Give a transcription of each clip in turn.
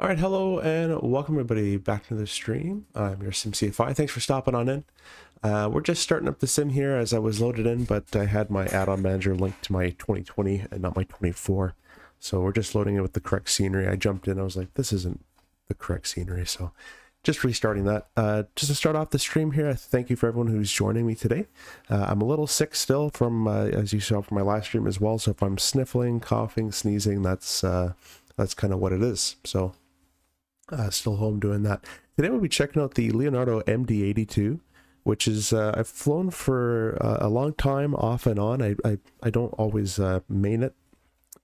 All right, hello and welcome everybody back to the stream. I'm your SimCFI. Thanks for stopping on in. We're just starting up the sim here as I was loaded in, but I had my add-on manager linked to my 2020 and not my 24. So we're just loading it with the correct scenery. I jumped in, I was like, this isn't the correct scenery. So just restarting that. Just to start off the stream here, thank you for everyone who's joining me today. I'm a little sick still from, as you saw from my last stream as well. So if I'm sniffling, coughing, sneezing, that's kind of what it is. So still home doing that. Today we'll be checking out the Leonardo MD-82, which is I've flown for a long time off and on. I don't always main it,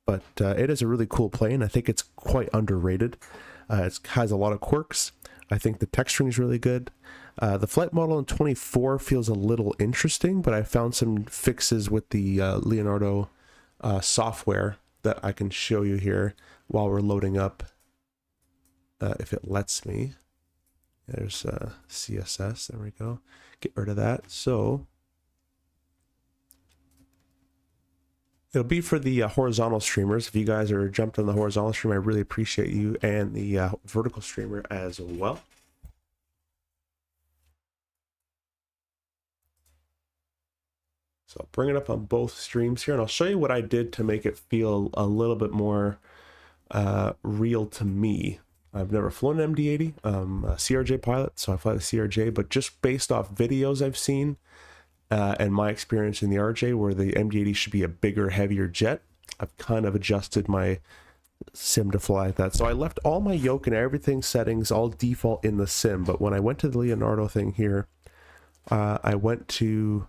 but it is a really cool plane. I think it's quite underrated. It has a lot of quirks. I think the texturing is really good. The flight model in 24 feels a little interesting, but I found some fixes with the Leonardo software that I can show you here while we're loading up. If it lets me. There's CSS, there we go. Get rid of that. So it'll be for the horizontal streamers. If you guys are jumped on the horizontal stream, I really appreciate you, and the vertical streamer as well. So I'll bring it up on both streams here, and I'll show you what I did to make it feel a little bit more real to me. I've never flown an MD-80. I'm a CRJ pilot, so I fly the CRJ, but just based off videos I've seen and my experience in the RJ, where the MD-80 should be a bigger, heavier jet, I've kind of adjusted my sim to fly like that. So I left all my yoke and everything settings all default in the sim, but when I went to the Leonardo thing here, I went to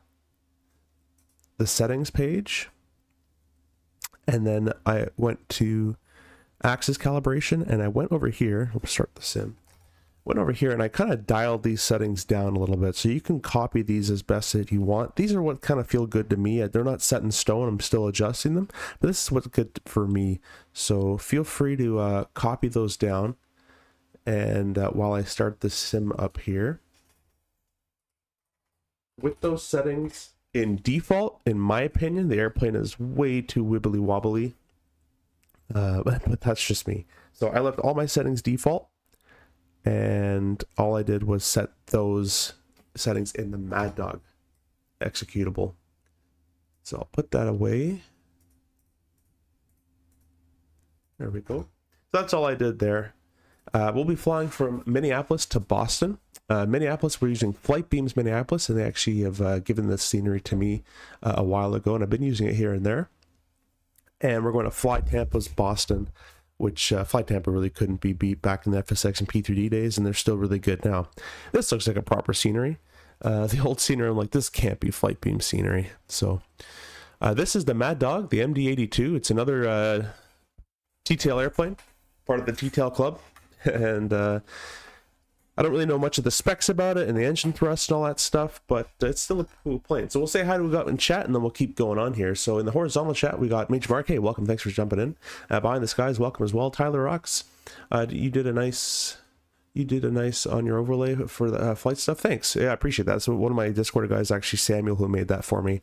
the settings page, and then I went to axis calibration, and I went over here. Let's start the sim. Went over here and I kind of dialed these settings down a little bit, so you can copy these as best as you want. These are what kind of feel good to me. They're not set in stone. I'm still adjusting them, but this is what's good for me. So feel free to copy those down. And while I start the sim up here, with those settings in default, in my opinion, the airplane is way too wibbly wobbly. But that's just me. So I left all my settings default, and all I did was set those settings in the Mad Dog executable. So I'll put that away. There we go. So that's all I did there. We'll be flying from Minneapolis to Boston. Minneapolis, we're using Flight Beams Minneapolis, and they actually have given this scenery to me a while ago, and I've been using it here and there. And we're going to Fly Tampa's Boston, which Fly Tampa really couldn't be beat back in the FSX and P3D days, and they're still really good now. This looks like a proper scenery. The old scenery, I'm like, this can't be Flight Beam scenery. So this is the Mad Dog, the MD-82. It's another T-tail airplane, part of the T-tail club. And I don't really know much of the specs about it and the engine thrust and all that stuff, but it's still a cool plane. So we'll say hi to we got in chat, and then we'll keep going on here. So in the horizontal chat, we got Major Mark. Hey, welcome. Thanks for jumping in. Behind the skies, welcome as well. Tyler Rocks, you did a nice on your overlay for the flight stuff. Thanks. Yeah, I appreciate that. So one of my Discord guys, actually Samuel, who made that for me.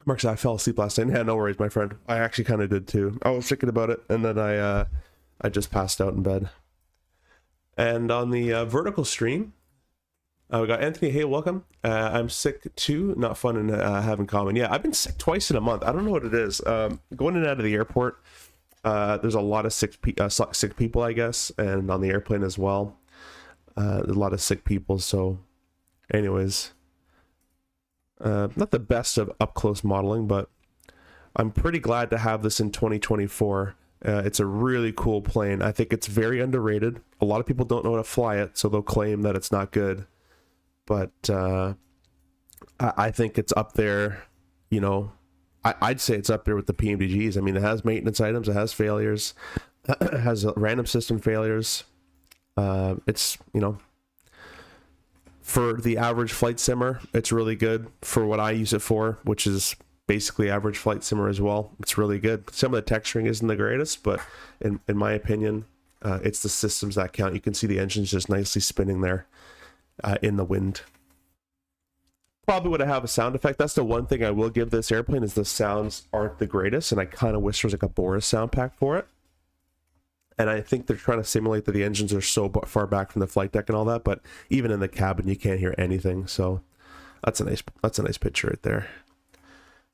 Mark said, I fell asleep last night. Yeah, no worries, my friend. I actually kind of did too. I was thinking about it, and then I just passed out in bed. And on the vertical stream, we got Anthony. Hey, welcome. I'm sick too. Not fun and have in common. Yeah, I've been sick twice in a month. I don't know what it is. Going in and out of the airport, there's a lot of sick people, I guess, and on the airplane as well. There's a lot of sick people. So, anyways, not the best of up close modeling, but I'm pretty glad to have this in 2024. It's a really cool plane. I think it's very underrated. A lot of people don't know how to fly it, so they'll claim that it's not good. But I think it's up there, you know, I'd say it's up there with the PMDGs. I mean, it has maintenance items, it has failures, it has random system failures. It's, you know, for the average flight simmer, it's really good for what I use it for, which is basically average flight simmer as well. It's really good. Some of the texturing isn't the greatest, but in my opinion, it's the systems that count. You can see the engine's just nicely spinning there in the wind. Probably would have a sound effect. That's the one thing I will give this airplane, is the sounds aren't the greatest, and I kind of wish there was like a Boris sound pack for it. And I think they're trying to simulate that the engines are so far back from the flight deck and all that, but even in the cabin, you can't hear anything. So that's a nice picture right there.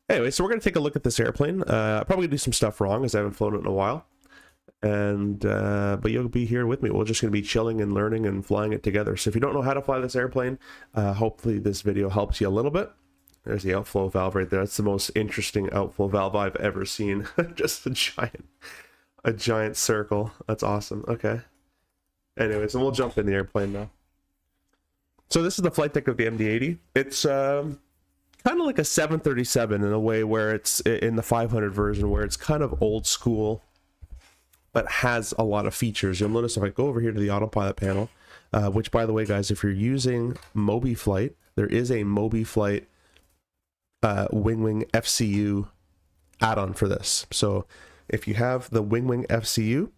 Anyway, so we're going to take a look at this airplane. I'm probably going to do some stuff wrong as I haven't flown it in a while. And but you'll be here with me. We're just going to be chilling and learning and flying it together. So if you don't know how to fly this airplane, hopefully this video helps you a little bit. There's the outflow valve right there. That's the most interesting outflow valve I've ever seen. Just a giant circle. That's awesome. Okay. Anyways, and we'll jump in the airplane now. So this is the flight deck of the MD-80. It's kind of like a 737 in a way, where it's in the 500 version, where it's kind of old school, but has a lot of features. You'll notice if I go over here to the autopilot panel, which, by the way, guys, if you're using MobiFlight, there is a MobiFlight Wing FCU add-on for this. So if you have the Wing FCU,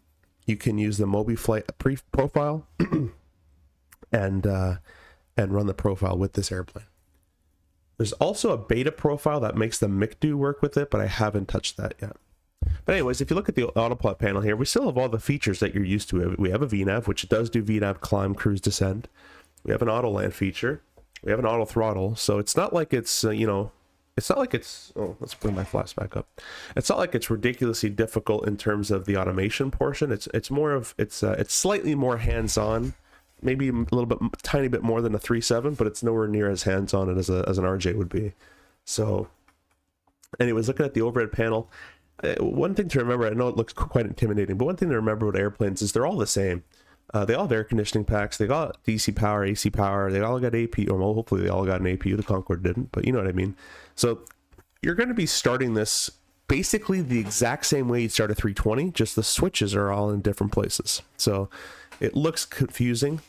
you can use the MobiFlight profile and run the profile with this airplane. There's also a beta profile that makes the MD-82 work with it, but I haven't touched that yet. But anyways, if you look at the autopilot panel here, we still have all the features that you're used to. We have a VNAV, which does do VNAV climb, cruise, descend. We have an auto land feature. We have an auto throttle. So it's not like it's, it's not like it's, oh, let's bring my flaps back up. It's not like it's ridiculously difficult in terms of the automation portion. It's more of, it's slightly more hands-on, maybe a little bit, tiny bit more than a 3.7, but it's nowhere near as hands-on as an RJ would be. So anyways, looking at the overhead panel, one thing to remember, I know it looks quite intimidating, but one thing to remember with airplanes is they're all the same. They all have air conditioning packs. They got DC power, AC power. They all got AP, or well, hopefully they all got an APU. The Concorde didn't, but you know what I mean. So you're going to be starting this basically the exact same way you'd start a 320, just the switches are all in different places. So it looks confusing,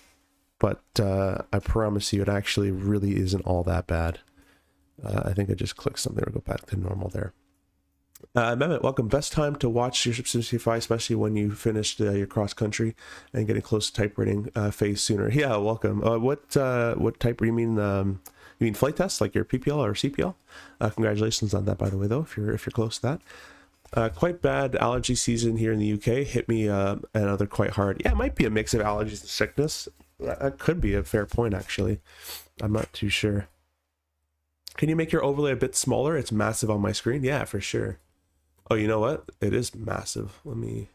but I promise you it actually really isn't all that bad. I think I just clicked something to go back to normal there. Mehmet, welcome. Best time to watch your SimCity, especially when you finished your cross country and getting close to type rating phase sooner. Yeah, welcome. What type do you mean? You mean flight test, like your PPL or CPL? Congratulations on that, by the way, though, if you're close to that. Quite bad allergy season here in the UK. Hit me another quite hard. Yeah, it might be a mix of allergies and sickness. That could be a fair point, actually. I'm not too sure. Can you make your overlay a bit smaller? It's massive on my screen. Yeah, for sure. Oh, you know what? It is massive. Let me...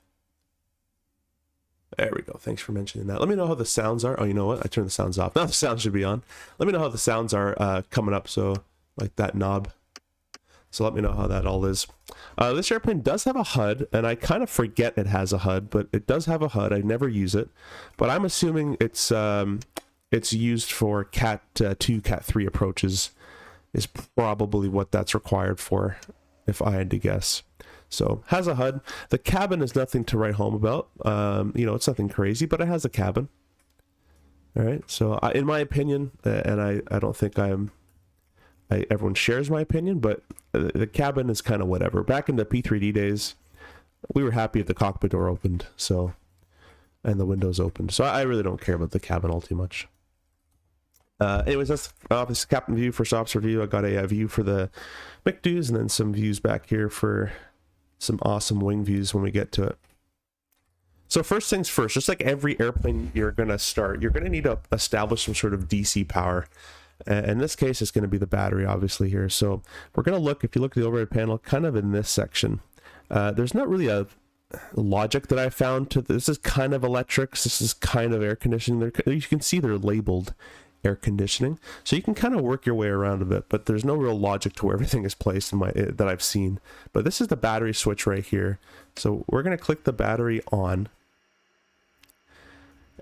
There we go. Thanks for mentioning that. Let me know how the sounds are. Oh, you know what? I turned the sounds off. Now the sounds should be on. Let me know how the sounds are coming up. So, like that knob. So let me know how that all is. This airplane does have a HUD, and I kind of forget it has a HUD, but it does have a HUD. I never use it. But I'm assuming it's used for Cat 2, Cat 3 approaches is probably what that's required for, if I had to guess. So, has a HUD. The cabin is nothing to write home about. It's nothing crazy, but it has a cabin. All right. So, in my opinion, and I don't think everyone shares my opinion, but the cabin is kind of whatever. Back in the P3D days, we were happy if the cockpit door opened, and the windows opened. So, I really don't care about the cabin all too much. Anyways, that's this captain view, first officer view. I got a view for the MD-82s, and then some views back here for some awesome wing views when we get to it. So first things first, just like every airplane you're going to start, you're going to need to establish some sort of DC power. In this case, it's going to be the battery, obviously, here. So we're going to look, if you look at the overhead panel, kind of in this section. There's not really a logic that I found to this. Is kind of electrics, this is kind of air conditioning. You can see they're labeled air conditioning, so you can kind of work your way around a bit, but there's no real logic to where everything is placed in that I've seen. But this is the battery switch right here, so we're going to click the battery on,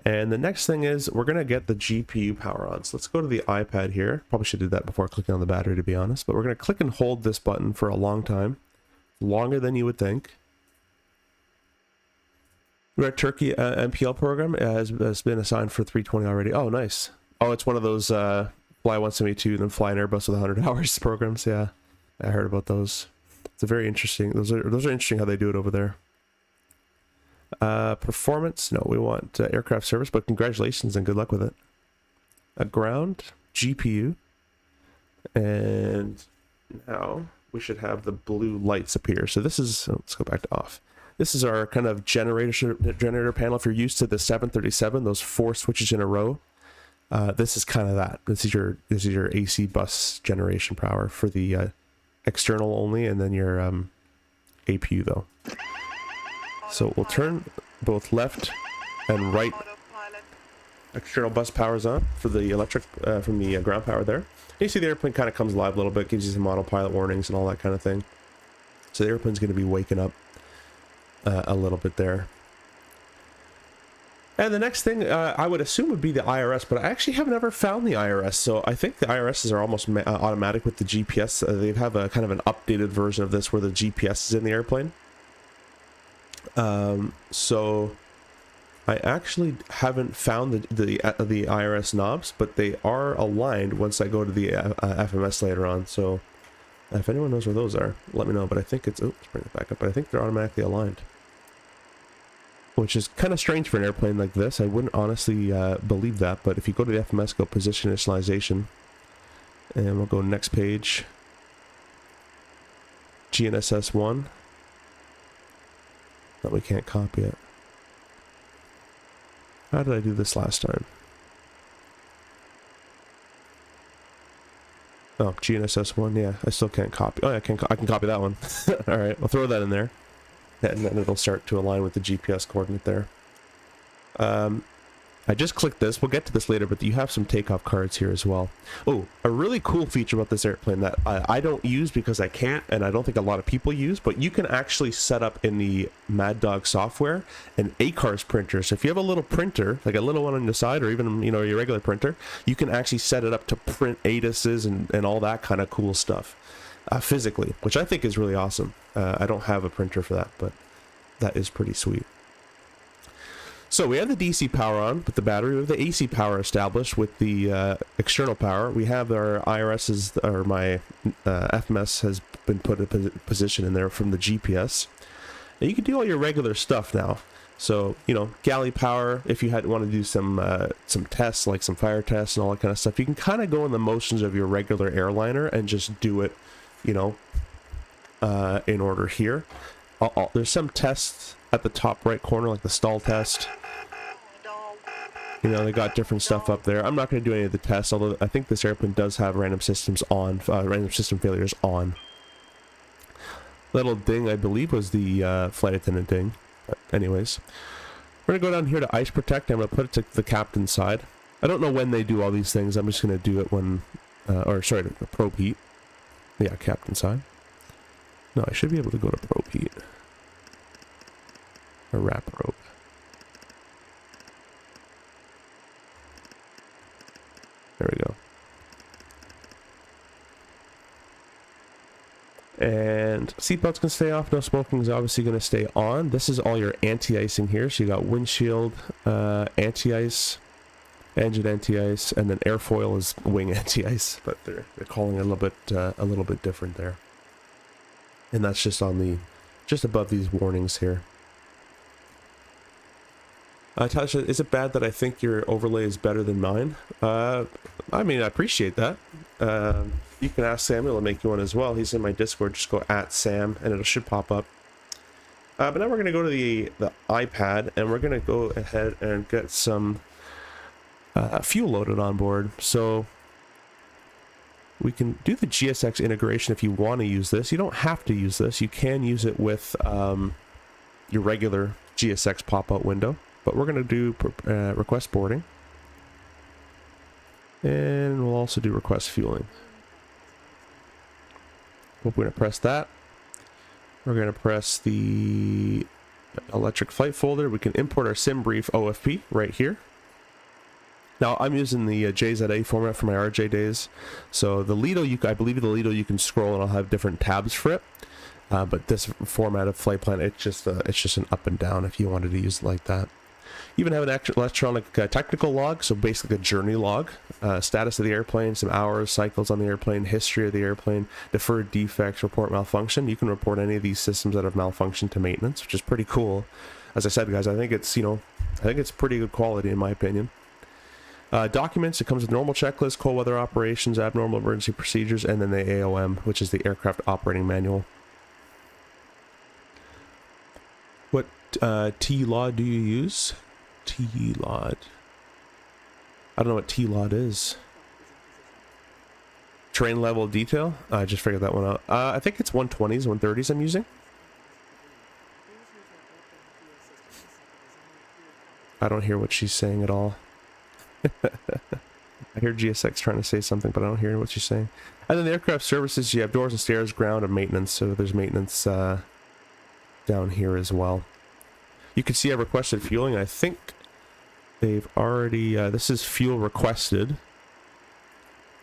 and the next thing is we're going to get the GPU power on. So let's go to the iPad here. Probably should do that before clicking on the battery, to be honest, but we're going to click and hold this button for a long time, longer than you would think. Our Turkey MPL program has been assigned for 320 already. Oh, nice. Oh, it's one of those fly 172 then fly an Airbus with 100 hours programs. Yeah, I heard about those. It's a very interesting. Those are interesting how they do it over there. Performance? No, we want aircraft service, but congratulations and good luck with it. A ground GPU, and now we should have the blue lights appear. So this is. Let's go back to off. This is our kind of generator panel. If you're used to the 737, those 4 switches in a row, this is kind of that. This is your AC bus generation power for the external only, and then your APU though. So we'll turn both left and right external bus powers on for the electric from the ground power there. You see the airplane kind of comes alive a little bit, gives you some autopilot warnings and all that kind of thing. So the airplane's going to be waking up a little bit there. And the next thing I would assume would be the IRS, but I actually have never found the IRS. So I think the IRSs are almost automatic with the GPS. They have a kind of an updated version of this where the GPS is in the airplane. So I actually haven't found the IRS knobs, but they are aligned once I go to the FMS later on. So if anyone knows where those are, let me know. But I think it's, let's bring it back up. But I think they're automatically aligned, which is kind of strange for an airplane like this. I wouldn't honestly believe that, but if you go to the FMS, go position initialization, and we'll go next page, GNSS1. That we can't copy it. How did I do this last time? Oh, GNSS1, yeah, I still can't copy. Oh, yeah, I can copy that one. All right, I'll throw that in there. And then it'll start to align with the GPS coordinate there. I just clicked this. We'll get to this later, but you have some takeoff cards here as well. Oh, a really cool feature about this airplane that I don't use because I can't, and I don't think a lot of people use, but you can actually set up in the Mad Dog software an ACARS printer. So if you have a little printer, like a little one on the side, or even, you know, your regular printer, you can actually set it up to print ATISs and all that kind of cool stuff physically, which I think is really awesome. I don't have a printer for that, but that is pretty sweet. So we have the DC power on with the battery. We have the AC power established with the external power. We have our IRS's, or my FMS has been put in position in there from the GPS. And you can do all your regular stuff now. So, you know, galley power, if you want to do some tests, like some fire tests and all that kind of stuff, you can kind of go in the motions of your regular airliner and just do it, you know, in order here. There's some tests at the top right corner, like the stall test. You know, they got different stuff up there. I'm not going to do any of the tests, although I think this airplane does have random systems on, random system failures on. Little ding, I believe, was the flight attendant ding. But anyways, we're going to go down here to ice protect. I'm going to put it to the captain's side. I don't know when they do all these things. I'm just going to do it when, or sorry, the probe heat. Yeah, captain's side. No, I should be able to go to probe heat. Or wrap probe. There we go. And seatbelts can stay off. No smoking is obviously going to stay on. This is all your anti-icing here. So you got windshield anti-ice, engine anti-ice, and then airfoil is wing anti-ice. But they're calling it a little bit different there. And that's just on the just above these warnings here. Tasha, is it bad that I think your overlay is better than mine? I mean, I appreciate that. You can ask Samuel to make you one as well. He's in my Discord. Just go @Sam and it should pop up. But now we're going to go to the iPad and we're going to go ahead and get some fuel loaded on board. So we can do the GSX integration if you want to use this. You don't have to use this. You can use it with your regular GSX pop-out window. But we're going to do request boarding. And we'll also do request fueling. We're going to press that. We're going to press the electric flight folder. We can import our sim brief OFP right here. Now I'm using the JZA format for my RJ days. So the Lido, I believe the Lido you can scroll and I'll have different tabs for it. But this format of flight plan, it's just an up and down if you wanted to use it like that. You even have an electronic technical log, so basically a journey log, status of the airplane, some hours, cycles on the airplane, history of the airplane, deferred defects, report malfunction. You can report any of these systems that have malfunctioned to maintenance, which is pretty cool. As I said, guys, I think it's, you know, I think it's pretty good quality in my opinion. Documents, it comes with normal checklist, cold weather operations, abnormal emergency procedures, and then the AOM, which is the aircraft operating manual. T-Lod do you use? T-Lod. I don't know what T-Lod is. Terrain level detail? I just figured that one out. I think it's 120s, 130s I'm using. I don't hear what she's saying at all. I hear GSX trying to say something, but I don't hear what she's saying. And then the aircraft services, you have doors and stairs, ground, and maintenance. So there's maintenance down here as well. You can see I've requested fueling. I think they've already... this is fuel requested.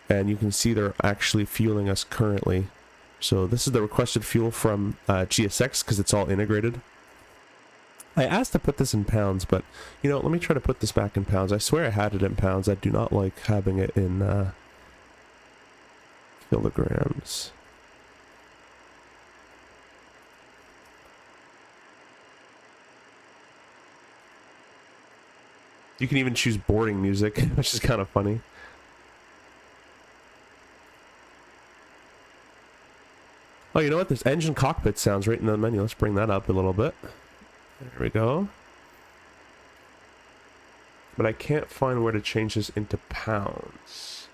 And you can see they're actually fueling us currently. So this is the requested fuel from GSX because it's all integrated. I asked to put this in pounds, but, you know, let me try to put this back in pounds. I swear I had it in pounds. I do not like having it in kilograms. You can even choose boarding music, which is kind of funny. Oh, you know what? There's engine cockpit sounds right in the menu. Let's bring that up a little bit. There we go. But I can't find where to change this into pounds.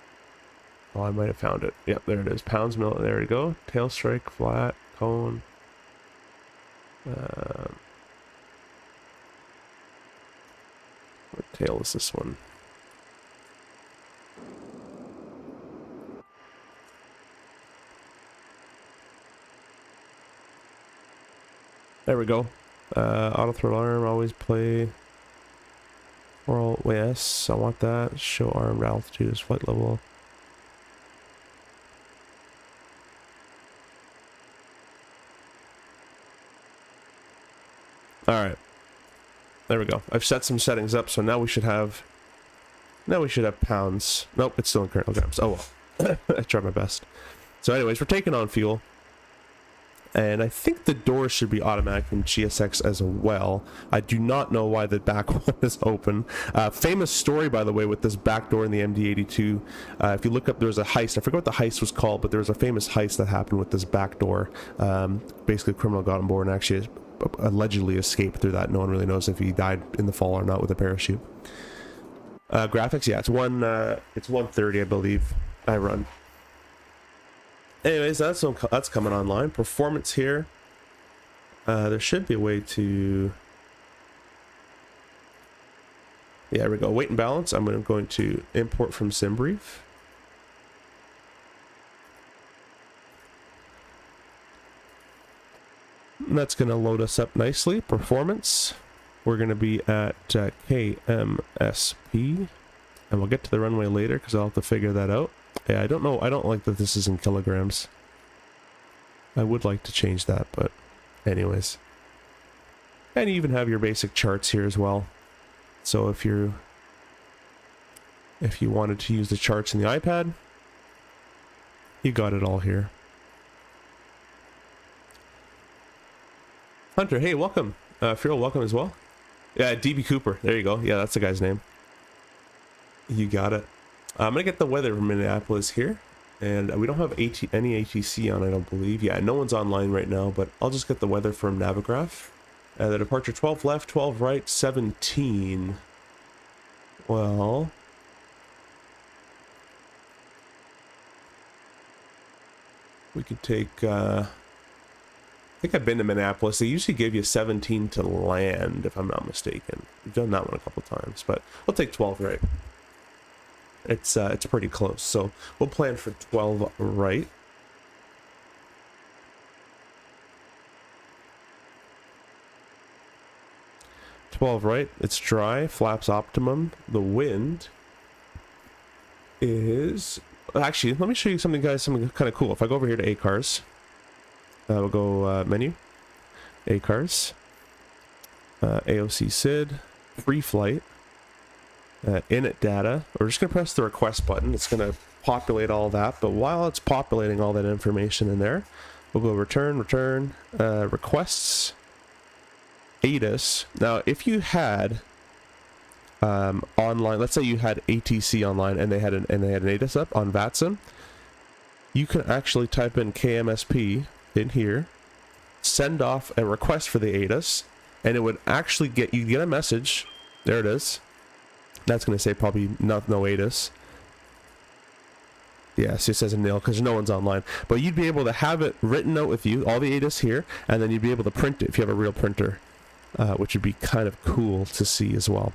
Oh, I might have found it. Yep, there it is. Pounds, mil. There we go. Tail strike, flat, cone. What tail is this one? There we go. Auto throttle arm, always play. Oral, yes, I want that. Show armed altitude is flight level. Alright. There we go. I've set some settings up, so now we should have... Now we should have pounds. Nope, it's still in kilograms. Oh well. I tried my best. So anyways, we're taking on fuel. And I think the door should be automatic from GSX as well. I do not know why the back one is open. Famous story, by the way, with this back door in the MD-82. If you look up, there was a heist. I forget what the heist was called, but there was a famous heist that happened with this back door. Basically, a criminal got on board and actually allegedly escaped through that. No one really knows if he died in the fall or not with a parachute. Graphics, yeah, it's 130, I believe. I run. Anyways, that's coming online. Performance here. There should be a way to... Yeah, there we go. Weight and balance. I'm going to import from SimBrief. And that's going to load us up nicely. Performance. We're going to be at KMSP. And we'll get to the runway later because I'll have to figure that out. Yeah, I don't know. I don't like that this is in kilograms. I would like to change that, but anyways. And you even have your basic charts here as well. So if you wanted to use the charts in the iPad, you got it all here. Hunter, hey, welcome. Feral, welcome as well. Yeah, DB Cooper. There you go. Yeah, that's the guy's name. You got it. I'm gonna get the weather from Minneapolis here, and we don't have any ATC on, I don't believe. Yeah, no one's online right now, but I'll just get the weather from Navigraph. The departure 12 left, 12 right, 17. Well, we could take. I think I've been to Minneapolis. They usually give you 17 to land, if I'm not mistaken. We've done that one a couple times, but we'll take 12 right. It's pretty close, so we'll plan for 12 right. It's dry, flaps optimum. The wind is... Actually, let me show you something, guys, something kind of cool. If I go over here to ACARS, we'll go menu, ACARS, AOC SID, free flight. Init data. We're just going to press the request button. It's going to populate all that, but while it's populating all that information in there, we'll go return, requests, ATIS. Now, if you had online, let's say you had ATC online and they had an ATIS up on VATSIM, you can actually type in KMSP in here, send off a request for the ATIS, and it would actually you get a message. There it is. That's going to say probably no ATIS. Yes, it says a nil because no one's online. But you'd be able to have it written out with you, all the ATIS here, and then you'd be able to print it if you have a real printer, which would be kind of cool to see as well.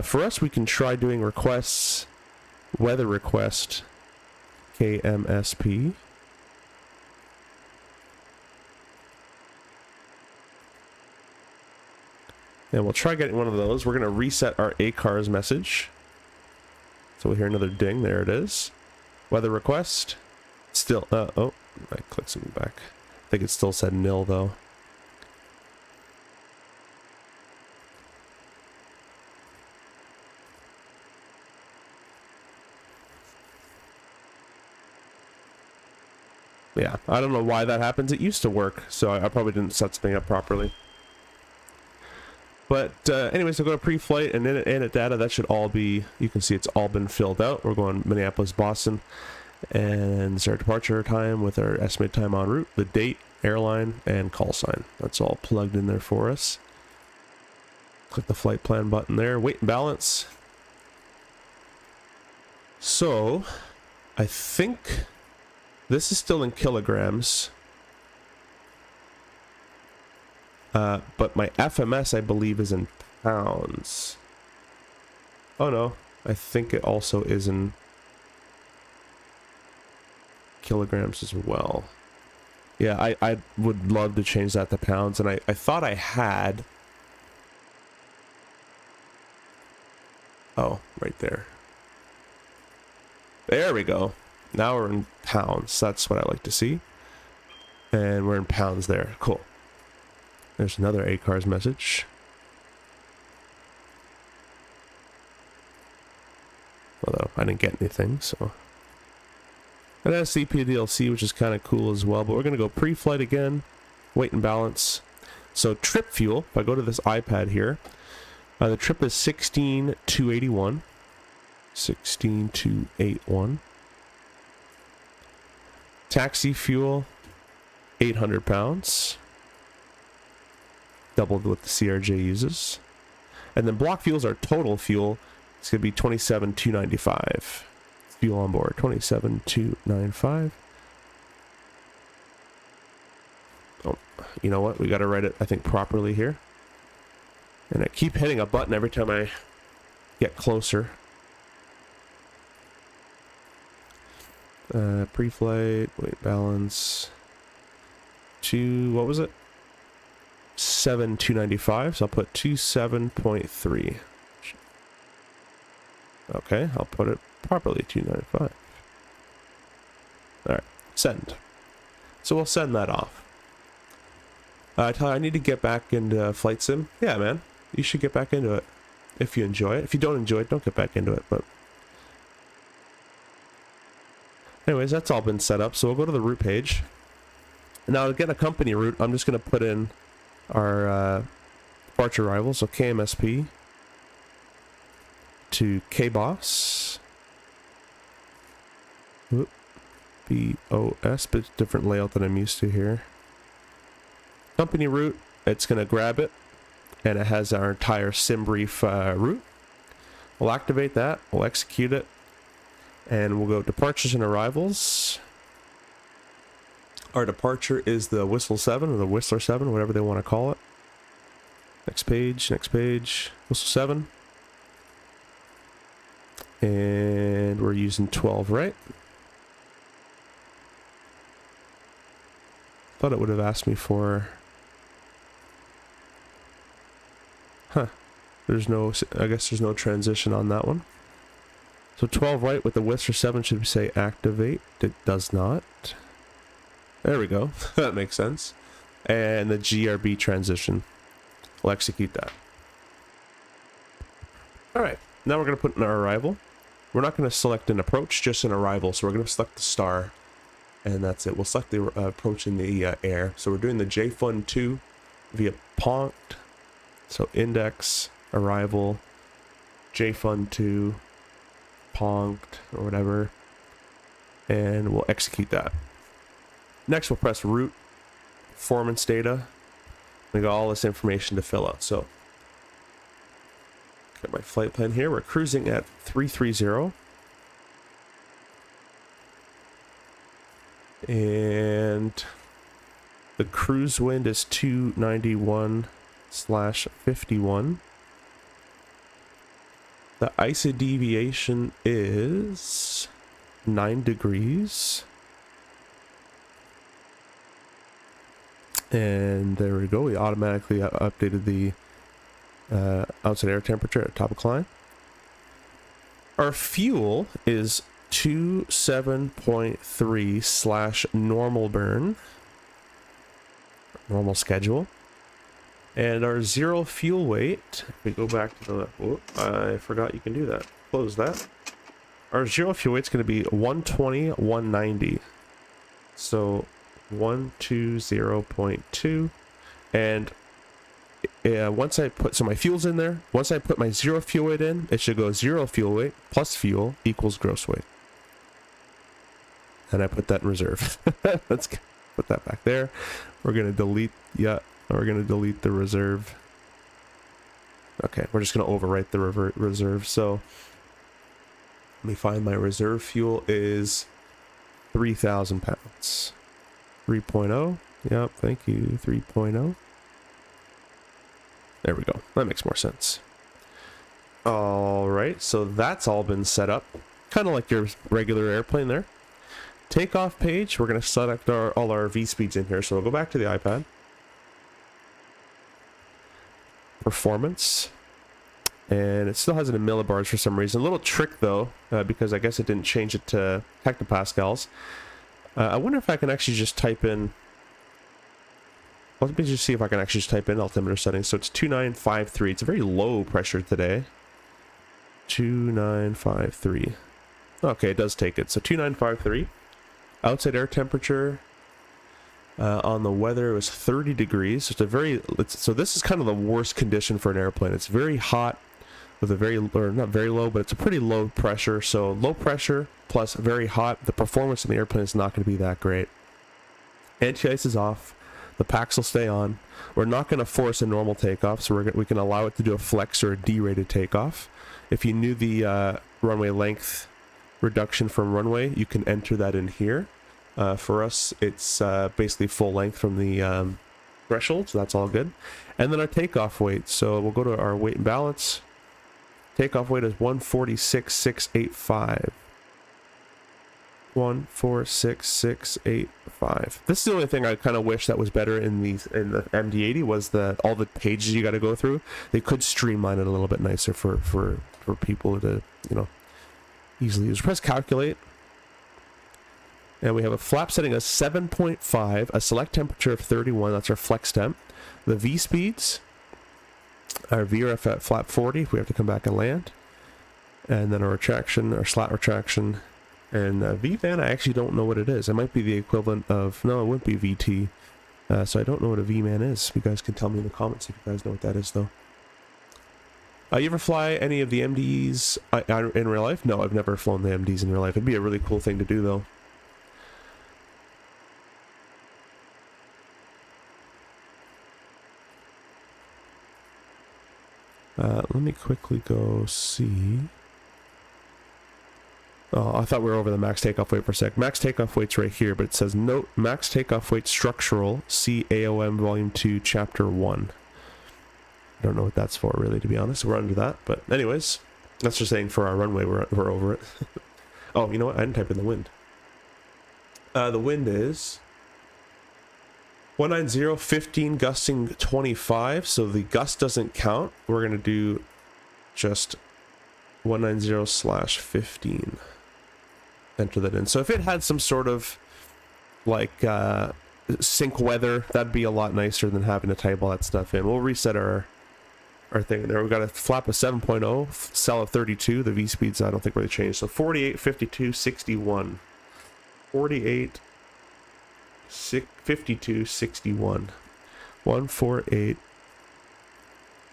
For us, we can try doing requests, weather request, KMSP. And we'll try getting one of those. We're going to reset our ACARS message. So we'll hear another ding. There it is. Weather request. Still, oh, I clicked something back. I think it still said nil though. Yeah, I don't know why that happens. It used to work, so I probably didn't set something up properly. But anyways, so go to pre-flight and init data. That should all be, you can see it's all been filled out. We're going Minneapolis, Boston, and it's our departure time with our estimated time en route, the date, airline, and call sign. That's all plugged in there for us. Click the flight plan button there. Weight and balance. So, I think this is still in kilograms. But my FMS, I believe, is in pounds. Oh no, I think it also is in kilograms as well. Yeah, I would love to change that to pounds, and I thought I had. Oh, right there. There we go. Now we're in pounds. That's what I like to see. And we're in pounds there. Cool. There's another ACARS message. Although I didn't get anything, so. And that's CPDLC, which is kind of cool as well. But we're going to go pre-flight again. Weight and balance. So trip fuel, if I go to this iPad here, the trip is 16,281. 16,281. Taxi fuel, 800 pounds. Doubled what the CRJ uses. And then block fuels are total fuel. It's going to be 27,295. Fuel on board, 27,295. Oh, you know what? We got to write it, I think, properly here. And I keep hitting a button every time I get closer. Pre-flight, weight balance. What was it? 7,295, so I'll put 27.3. Okay, I'll put it properly, 295. Alright, send. So we'll send that off. Tyler, I need to get back into Flight Sim. Yeah, man, you should get back into it if you enjoy it. If you don't enjoy it, don't get back into it, but... Anyways, that's all been set up, so we'll go to the route page. Now, to get a company route, I'm just going to put in our departure arrival, so KMSP to KBOS. Whoop. BOS, but different layout than I'm used to here. Company route, it's going to grab it, and it has our entire sim brief route. We'll activate that, we'll execute it, and we'll go departures and arrivals. Our departure is the Whistle 7 or the Whistler 7, whatever they want to call it. Next page, Whistle 7. And we're using 12, right? Thought it would have asked me for... Huh. There's no... I guess there's no transition on that one. So 12 right with the Whistler 7 should say activate. It does not. There we go. That makes sense. And the GRB transition. We'll execute that. Alright, now we're going to put in our arrival. We're not going to select an approach, just an arrival. So we're going to select the star. And that's it. We'll select the approach in the air. So we're doing the JFUN 2 via PONCT. So index, arrival, JFUN 2, PONCT, or whatever. And we'll execute that. Next, we'll press route, performance data, We got all this information to fill out. So got my flight plan here. We're cruising at 330. And the cruise wind is 291/51. The ISO deviation is 9 degrees. And there we go. We automatically updated the outside air temperature at top of climb. Our fuel is 27.3/normal burn. Normal schedule. And our zero fuel weight, if we go back to the, oh, I forgot you can do that. Close that. Our zero fuel weight is going to be 120/190. So 120.2. And once I put, so my fuel's in there. Once I put my zero fuel weight in, it should go zero fuel weight plus fuel equals gross weight. And I put that in reserve. Let's put that back there. We're going to delete, yeah, we're going to delete the reserve. Okay, we're just going to overwrite the reserve. So let me find my reserve fuel is 3,000 pounds. 3.0. Yep, thank you. 3.0. There we go. That makes more sense. All right, so that's all been set up. Kind of like your regular airplane there. Takeoff page, we're going to select all our V-speeds in here. So we'll go back to the iPad. Performance. And it still has it in millibars for some reason. A little trick though, because I guess it didn't change it to hectopascals. I wonder if I can actually just type in... Let me just see if I can actually just type in altimeter settings. So it's 2953. It's a very low pressure today. 2953. Okay, it does take it. So 2953. Outside air temperature on the weather was 30 degrees. So it's a very... so this is kind of the worst condition for an airplane. It's very hot with a very... or not very low, but it's a pretty low pressure. So low pressure plus very hot. The performance in the airplane is not going to be that great. Anti-ice is off. The packs will stay on. We're not going to force a normal takeoff, so we can allow it to do a flex or a D-rated takeoff. If you knew the runway length reduction from runway, you can enter that in here. For us, it's basically full length from the threshold, so that's all good. And then our takeoff weight. So we'll go to our weight and balance. Takeoff weight is 146,685. 146,685. This is the only thing I kind of wish that was better in the MD-80 was that all the pages you got to go through. They could streamline it a little bit nicer for people to, you know, easily use. Press calculate, and we have a flap setting of 7.5, a select temperature of 31. That's our flex temp. The V speeds, our VRF at flap 40. If we have to come back and land, and then our retraction, our slat retraction. And VMAN, I actually don't know what it is. It might be the equivalent of... No, it wouldn't be VT. So I don't know what a VMAN is. You guys can tell me in the comments if you guys know what that is, though. You ever fly any of the MDs in real life? No, I've never flown the MDs in real life. It'd be a really cool thing to do, though. Let me quickly go see... Oh, I thought we were over the max takeoff weight for a sec. Max takeoff weight's right here, but it says note max takeoff weight structural. See AOM volume 2 chapter 1. I don't know what that's for, really, to be honest. We're under that, but anyways, that's just saying for our runway we're over it. Oh, you know what? I didn't type in the wind. The wind is 190, 15, gusting 25. So the gust doesn't count. We're gonna do just 190/15. Enter that in. So if it had some sort of like sync weather, that'd be a lot nicer than having to type all that stuff in. We'll reset our thing there. We've got a flap of 7.0, cell of 32. The V speeds I don't think really changed. So 48, 52, 61. 48, 52, 61. 148,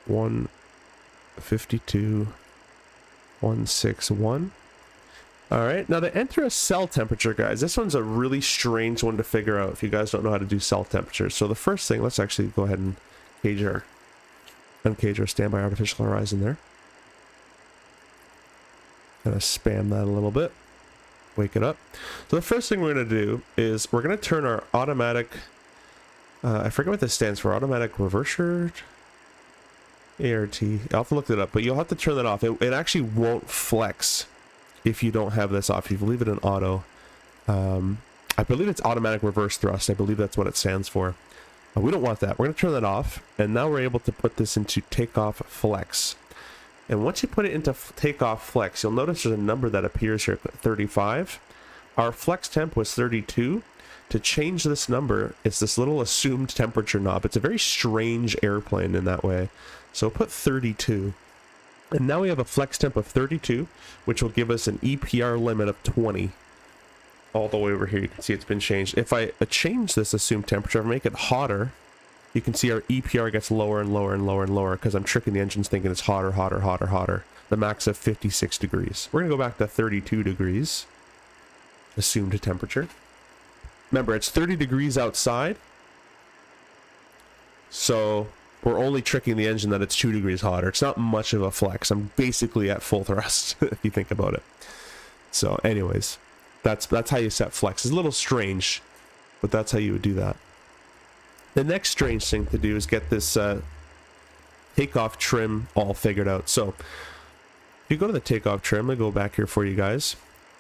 152, 161. All right, now to enter a cell temperature, guys, this one's a really strange one to figure out if you guys don't know how to do cell temperature. So the first thing, let's actually go ahead and uncage our standby artificial horizon there. Gonna spam that a little bit, wake it up. So the first thing we're gonna do is we're gonna turn our automatic, I forget what this stands for, automatic reverser, ART, I'll have to look it up, but you'll have to turn that off. It actually won't flex if you don't have this off. If you leave it in auto, I believe it's automatic reverse thrust. I believe that's what it stands for. We don't want that. We're going to turn that off, and now we're able to put this into takeoff flex. And once you put it into takeoff flex, you'll notice there's a number that appears here, 35. Our flex temp was 32. To change this number, it's this little assumed temperature knob. It's a very strange airplane in that way. So put 32. And now we have a flex temp of 32, which will give us an EPR limit of 20. All the way over here, you can see it's been changed. If I change this assumed temperature, if I make it hotter, you can see our EPR gets lower and lower and lower and lower because I'm tricking the engines thinking it's hotter, hotter, hotter, hotter. The max of 56 degrees. We're going to go back to 32 degrees. Assumed temperature. Remember, it's 30 degrees outside. So we're only tricking the engine that it's 2 degrees hotter. It's not much of a flex. I'm basically at full thrust, if you think about it. So anyways, that's how you set flex. It's a little strange, but that's how you would do that. The next strange thing to do is get this takeoff trim all figured out. So if you go to the takeoff trim, I'll go back here for you guys.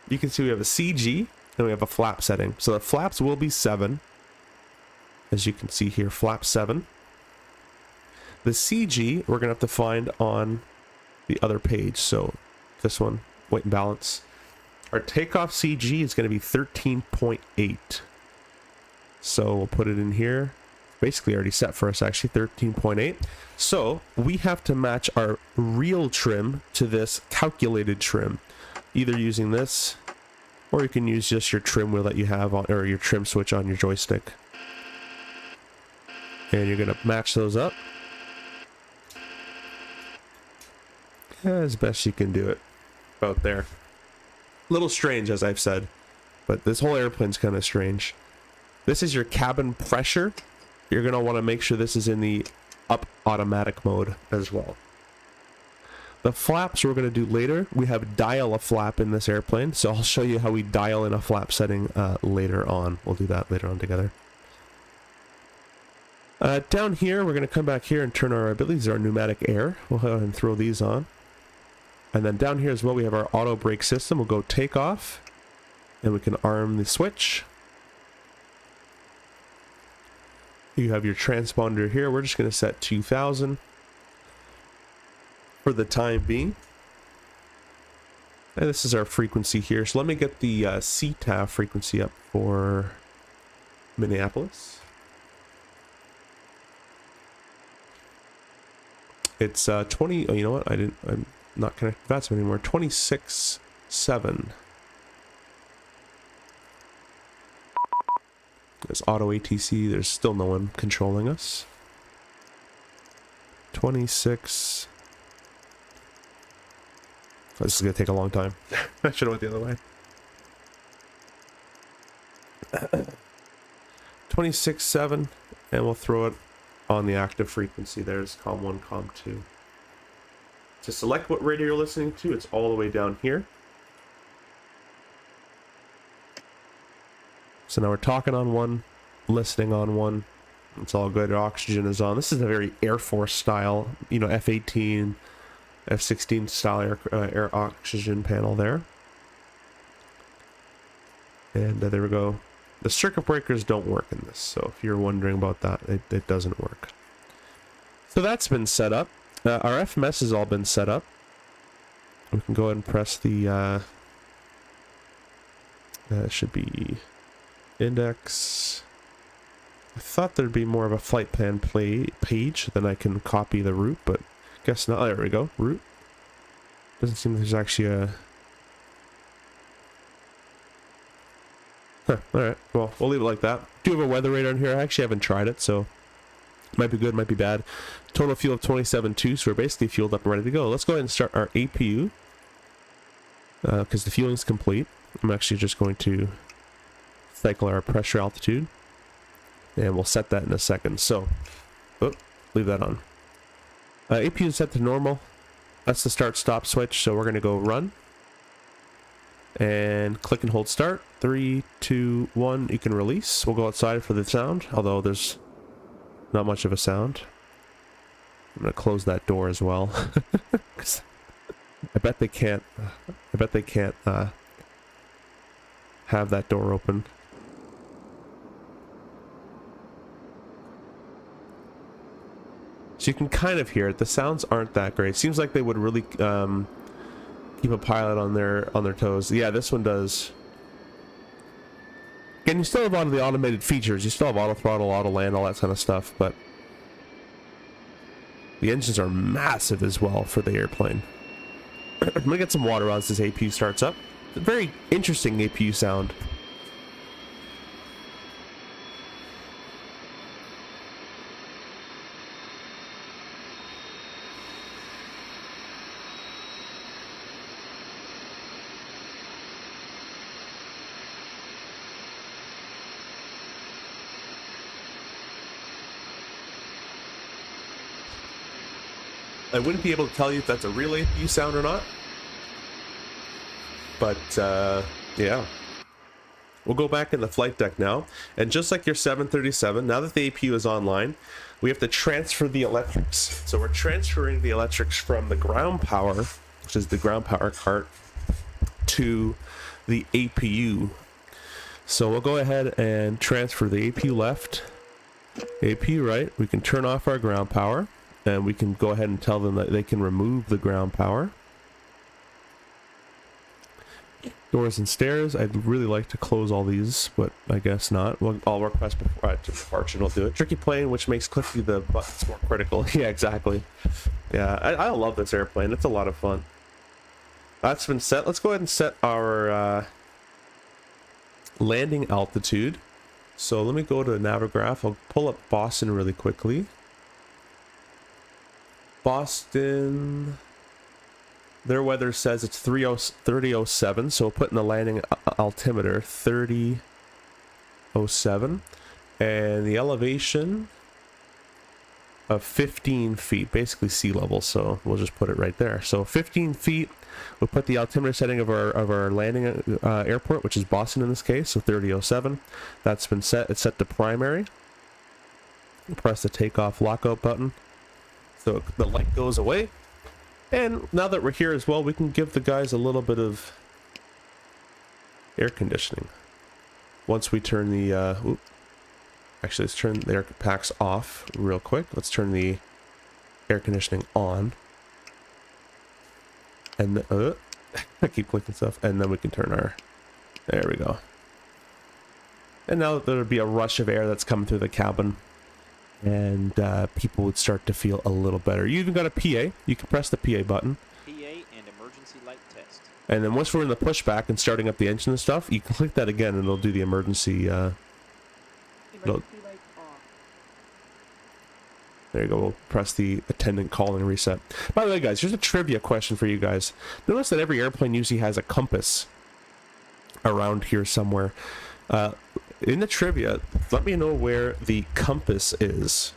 You can see we have a CG and we have a flap setting. So the flaps will be 7. As you can see here, flap 7. The CG we're going to have to find on the other page. So this one, weight and balance. Our takeoff CG is going to be 13.8. So we'll put it in here. Basically already set for us, actually 13.8. So we have to match our real trim to this calculated trim, either using this, or you can use just your trim wheel that you have on, or your trim switch on your joystick. And you're going to match those up as best you can do it. About there. A little strange, as I've said, but this whole airplane's kind of strange. This is your cabin pressure. You're going to want to make sure this is in the up automatic mode as well. The flaps we're going to do later. We have dial a flap in this airplane, so I'll show you how we dial in a flap setting later on. We'll do that later on together. Down here, we're going to come back here and turn our abilities, our pneumatic air. We'll go ahead and throw these on. And then down here as well, we have our auto brake system. We'll go take off, and we can arm the switch. You have your transponder here. We're just going to set 2000 for the time being. And this is our frequency here. So let me get the CTAF frequency up for Minneapolis. It's 20. Oh, you know what? I'm not connected to VATSIM anymore. 26.7. There's auto ATC. There's still no one controlling us. 26. This is going to take a long time. I should have went the other way. 26.7. And we'll throw it on the active frequency. There's COM 1, COM 2. To select what radio you're listening to, it's all the way down here. So now we're talking on one, listening on one. It's all good. Our oxygen is on. This is a very Air Force style, you know, F-18, F-16 style air oxygen panel there. And there we go. The circuit breakers don't work in this, so if you're wondering about that, it doesn't work. So that's been set up. Our FMS has all been set up. We can go ahead and press the should be index. I thought there'd be more of a flight plan page, then I can copy the route, but guess not. There we go, route. Doesn't seem there's actually a... Huh, alright, well, we'll leave it like that. Do have a weather radar in here. I actually haven't tried it, so might be good, might be bad. Total fuel of 27.2, so we're basically fueled up and ready to go. Let's go ahead and start our APU, because the fueling's complete. I'm actually just going to cycle our pressure altitude, and we'll set that in a second. So, leave that on. APU is set to normal. That's the start stop switch, so we're going to go run. And click and hold start. 3, 2, 1, you can release. We'll go outside for the sound, although there's not much of a sound. I'm going to close that door as well. I bet they can't have that door open. So you can kind of hear it. The sounds aren't that great. Seems like they would really keep a pilot on their toes. Yeah, this one does. And you still have a lot of the automated features. You still have auto throttle, auto land, all that kind of stuff, but the engines are massive as well for the airplane. I'm gonna get some water as this APU starts up. It's a very interesting APU sound. I wouldn't be able to tell you if that's a real APU sound or not. But, yeah. We'll go back in the flight deck now. And just like your 737, now that the APU is online, we have to transfer the electrics. So we're transferring the electrics from the ground power, which is the ground power cart, to the APU. So we'll go ahead and transfer the APU left, APU right. We can turn off our ground power. And we can go ahead and tell them that they can remove the ground power. Doors and stairs. I'd really like to close all these, but I guess not. Well, I'll request before to departure and I'll do it. Tricky plane, which makes clicking the buttons more critical. Yeah, exactly. Yeah, I love this airplane. It's a lot of fun. That's been set. Let's go ahead and set our landing altitude. So let me go to Navigraph. I'll pull up Boston really quickly. Boston, their weather says it's 3007, so we'll put in the landing altimeter 3007, and the elevation of 15 feet, basically sea level, so we'll just put it right there. So 15 feet, we'll put the altimeter setting of our landing airport, which is Boston in this case, so 3007. That's been set. It's set to primary. We'll press the takeoff lockout button. So the light goes away, and now that we're here as well, we can give the guys a little bit of air conditioning. Once we turn the, actually let's turn the air packs off real quick. Let's turn the air conditioning on. And I keep clicking stuff, and then we can turn our, there we go. And now there'll be a rush of air that's coming through the cabin. And people would start to feel a little better. You even got a PA. You can press the PA button. PA and emergency light test. And then once we're in the pushback and starting up the engine and stuff, you can click that again and it'll do the emergency. There you go. We'll press the attendant calling reset. By the way, guys, here's a trivia question for you guys. Notice that every airplane usually has a compass around here somewhere. In the trivia, let me know where the compass is.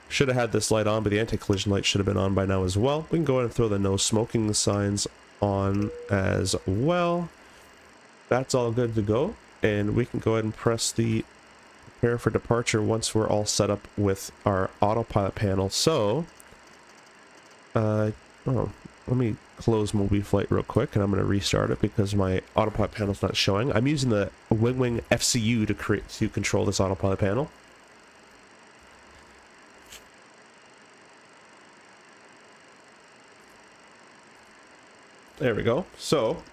Should have had this light on, but the anti-collision light should have been on by now as well. We can go ahead and throw the no smoking signs on as well. That's all good to go. And we can go ahead and press the prepare for departure once we're all set up with our autopilot panel. So, let me close Mobi Flight real quick, and I'm going to restart it because my autopilot panel's not showing. I'm using the Wing FCU to control this autopilot panel. There we go. So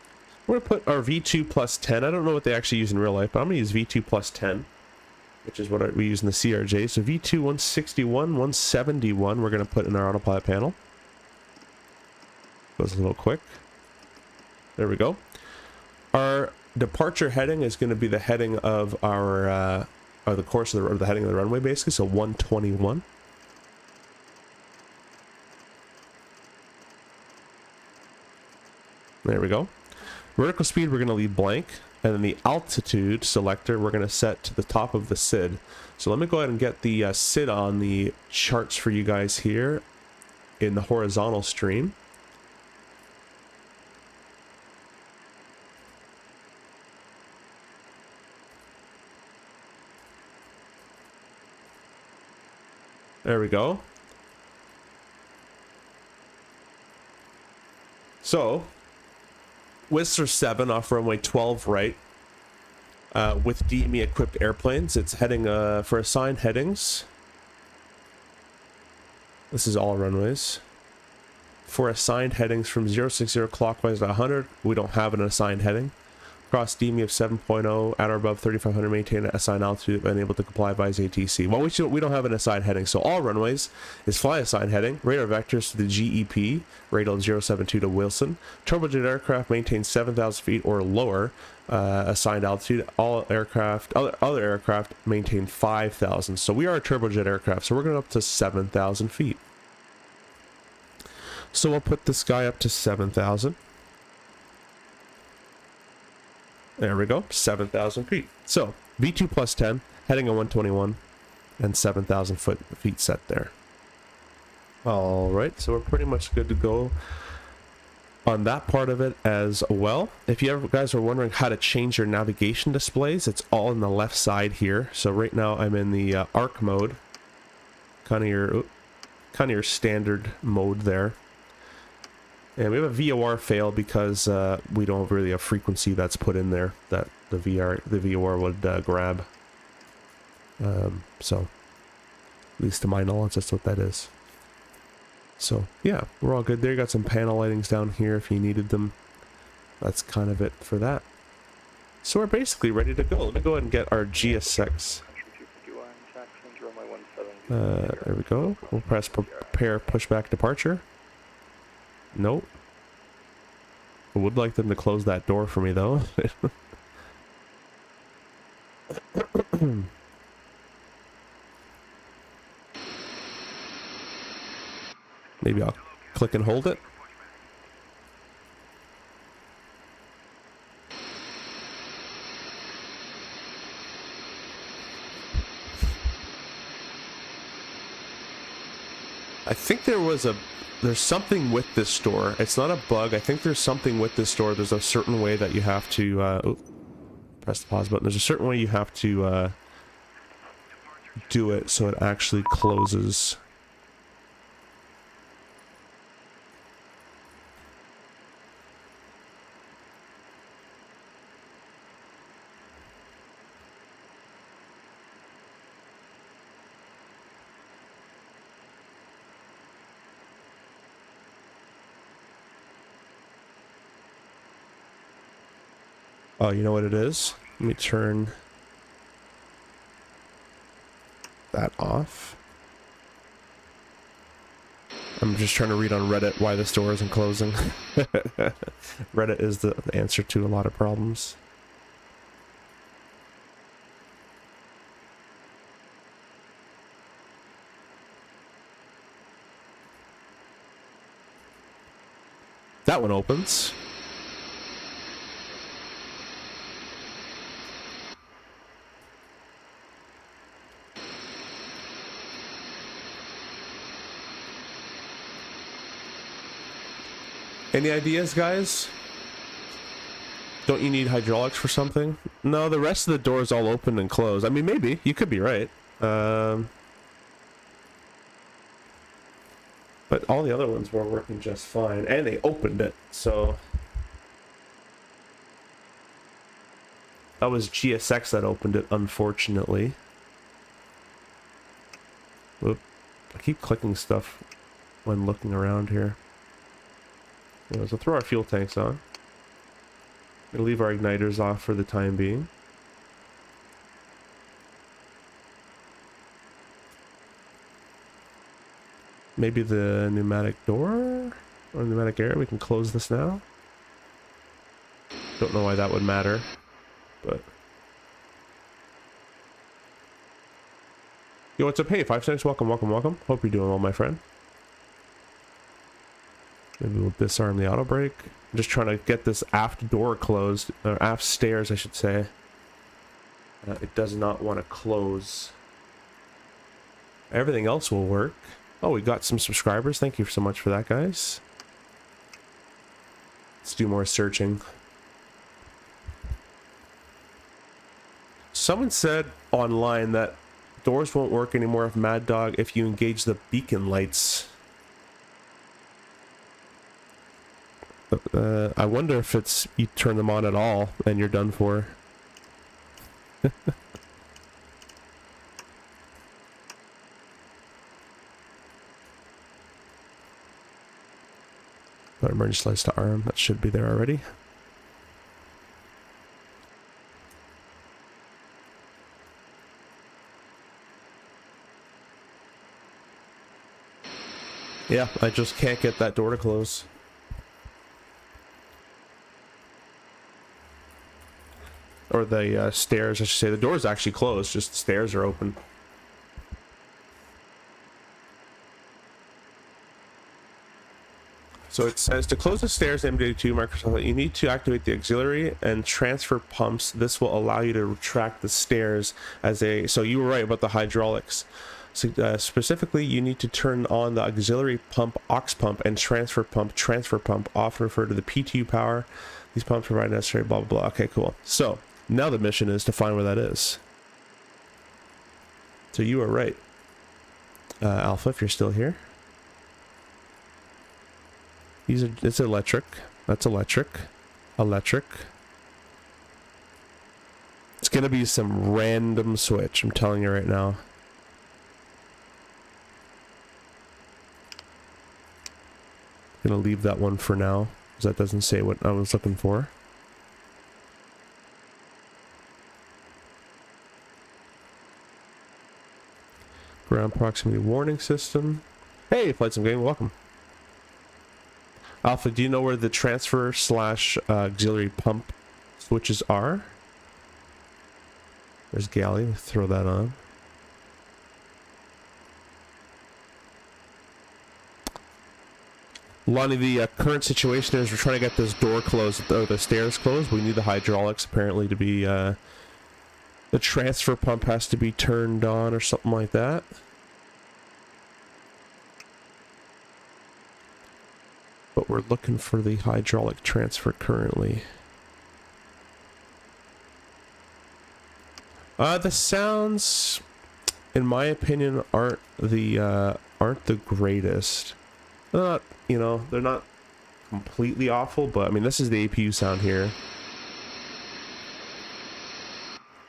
we're going to put our V2 plus 10. I don't know what they actually use in real life, but I'm going to use V2 plus 10, which is what we use in the CRJ. So V2 161, 171 we're going to put in our autopilot panel. Goes a little quick. There we go. Our departure heading is going to be the heading of our, or the course of the heading of the runway, basically. So 121. There we go. Vertical speed we're going to leave blank. And then the altitude selector, we're going to set to the top of the SID. So let me go ahead and get the SID on the charts for you guys here in the horizontal stream. There we go. So, Whistler 7 off runway 12 right, with DME equipped airplanes. It's heading for assigned headings. This is all runways. For assigned headings from 060 clockwise to 100, we don't have an assigned heading. Cross DME of 7.0 at or above 3,500, maintain assigned altitude and able to comply by ATC. Well, we don't have an assigned heading, so all runways is fly assigned heading. Radar vectors to the GEP, radial 072 to Wilson. Turbojet aircraft maintain 7,000 feet or lower assigned altitude. All aircraft, other aircraft maintain 5,000. So we are a turbojet aircraft, so we're going up to 7,000 feet. So we'll put this guy up to 7,000. There we go, 7,000 feet. So V2 plus 10, heading at 121, and 7,000 feet set there. All right, so we're pretty much good to go on that part of it as well. If you ever guys are wondering how to change your navigation displays, it's all in the left side here. So right now I'm in the arc mode, kind of your standard mode there. And we have a VOR fail because we don't really have frequency that's put in there that the VOR would grab. So, at least to my knowledge, that's what that is. So, yeah, we're all good there. You got some panel lightings down here if you needed them. That's kind of it for that. So we're basically ready to go. Let me go ahead and get our GSX. There we go. We'll press prepare pushback departure. Nope. I would like them to close that door for me, though. Maybe I'll click and hold it. I think there's something with this door. It's not a bug. I think there's something with this door. There's a certain way that you have to press the pause button. There's a certain way you have to do it so it actually closes. Oh, you know what it is? Let me turn that off. I'm just trying to read on Reddit why this door isn't closing. Reddit is the answer to a lot of problems. That one opens. Any ideas, guys? Don't you need hydraulics for something? No, the rest of the doors all open and close. I mean, maybe. You could be right. But all the other ones were working just fine. And they opened it, so... That was GSX that opened it, unfortunately. Whoop. I keep clicking stuff when looking around here. Yeah, so throw our fuel tanks on. We'll leave our igniters off for the time being. Maybe the pneumatic door or pneumatic air. We can close this now. Don't know why that would matter, but... Yo, what's up? Hey, 5 cents. Welcome, welcome, welcome. Hope you're doing well, my friend. Maybe we'll disarm the auto brake. I'm just trying to get this aft door closed, or aft stairs, I should say. It does not want to close. Everything else will work. Oh, we got some subscribers. Thank you so much for that, guys. Let's do more searching. Someone said online that doors won't work anymore if Mad Dog if you engage the beacon lights. I wonder if it's you turn them on at all and you're done for. Got emergency lights to arm. That should be there already. Yeah, I just can't get that door to close. Or the stairs, I should say. The door's actually closed, just the stairs are open. So it says to close the stairs in MD-82 Microsoft, you need to activate the auxiliary and transfer pumps. This will allow you to retract the stairs as a... So you were right about the hydraulics. So, specifically, you need to turn on the auxiliary pump, aux pump, and transfer pump off, refer to the P2 power. These pumps provide necessary blah, blah, blah. Okay, cool. So now the mission is to find where that is. So you were right. Alpha, if you're still here. It's electric. That's electric. Electric. It's gonna be some random switch, I'm telling you right now. Gonna leave that one for now, because that doesn't say what I was looking for. Ground proximity warning system. Hey, played some game, welcome. Alpha, do you know where the transfer slash auxiliary pump switches are? There's Galley, throw that on. Lonnie, the current situation is we're trying to get this door closed, or the stairs closed. We need the hydraulics apparently to be, the transfer pump has to be turned on or something like that. But we're looking for the hydraulic transfer currently. The sounds, in my opinion, aren't the greatest. They're not, you know, they're not completely awful, but I mean, this is the APU sound here.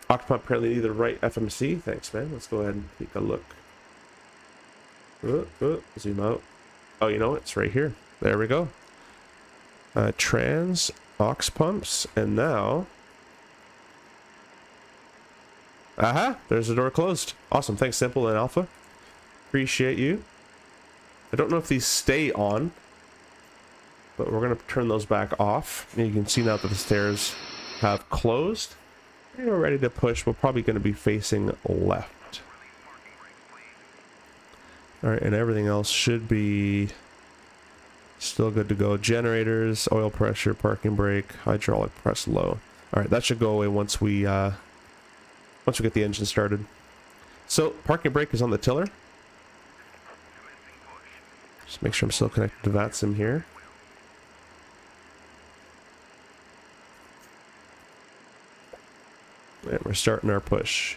Octopop apparently need the right FMC. Thanks, man. Let's go ahead and take a look. Zoom out. Oh, you know what? It's right here. There we go. Trans, aux pumps, and now... Aha! There's the door closed. Awesome. Thanks, Simple and Alpha. Appreciate you. I don't know if these stay on, but we're going to turn those back off. And you can see now that the stairs have closed. And we're ready to push. We're probably going to be facing left. Alright, and everything else should be... still good to go. Generators, oil pressure, parking brake, hydraulic press low. Alright, that should go away once we get the engine started. So, parking brake is on the tiller. Just make sure I'm still connected to VATSIM here. And we're starting our push.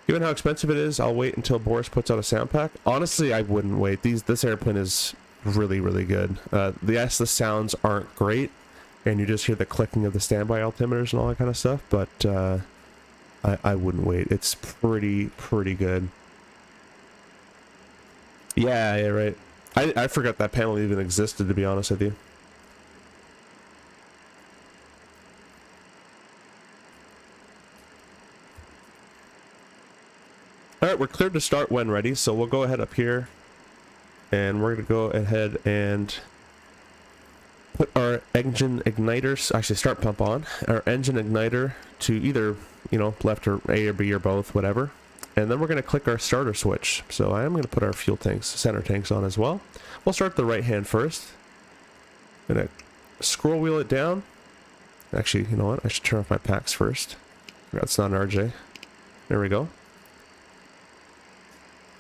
Given how expensive it is, I'll wait until Boris puts out a sound pack. Honestly, I wouldn't wait. This airplane is really, really good. The sounds aren't great, and you just hear the clicking of the standby altimeters and all that kind of stuff, but I wouldn't wait. It's pretty good. Yeah, right. I forgot that panel even existed, to be honest with you. Alright, we're cleared to start when ready, so we'll go ahead up here and we're going to go ahead and put our engine igniters, actually start pump on, our engine igniter to either, you know, left or A or B or both, whatever. And then we're going to click our starter switch. So I am going to put our fuel tanks, center tanks on as well. We'll start the right hand first. gonna scroll wheel it down. Actually, you know what? I should turn off my packs first. That's not an RJ. There we go.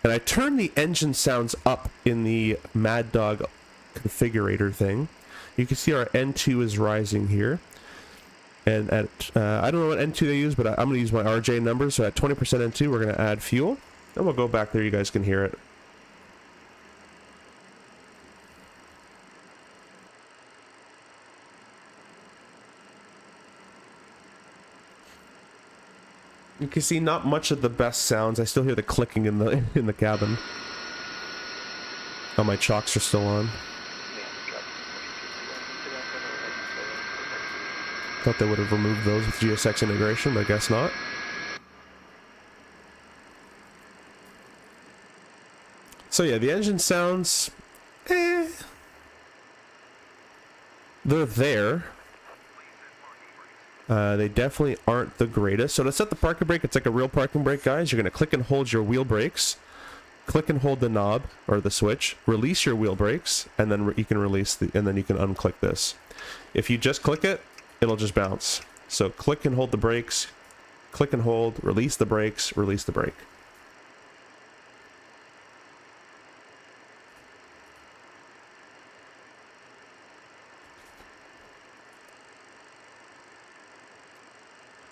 And I turn the engine sounds up in the Mad Dog configurator thing. You can see our N2 is rising here. And at, I don't know what N2 they use, but I'm going to use my RJ number. So at 20% N2, we're going to add fuel. And we'll go back there. You guys can hear it. You can see not much of the best sounds. I still hear the clicking in the cabin. Oh, my chocks are still on. Thought they would have removed those with GSX integration, but I guess not. So yeah, the engine sounds, they're there. They definitely aren't the greatest. So to set the parking brake, it's like a real parking brake, guys. You're going to click and hold your wheel brakes. Click and hold the knob or the switch. Release your wheel brakes, and then you can release and then you can unclick this. If you just click it, it'll just bounce. So click and hold the brakes. Click and hold. Release the brakes. Release the brake.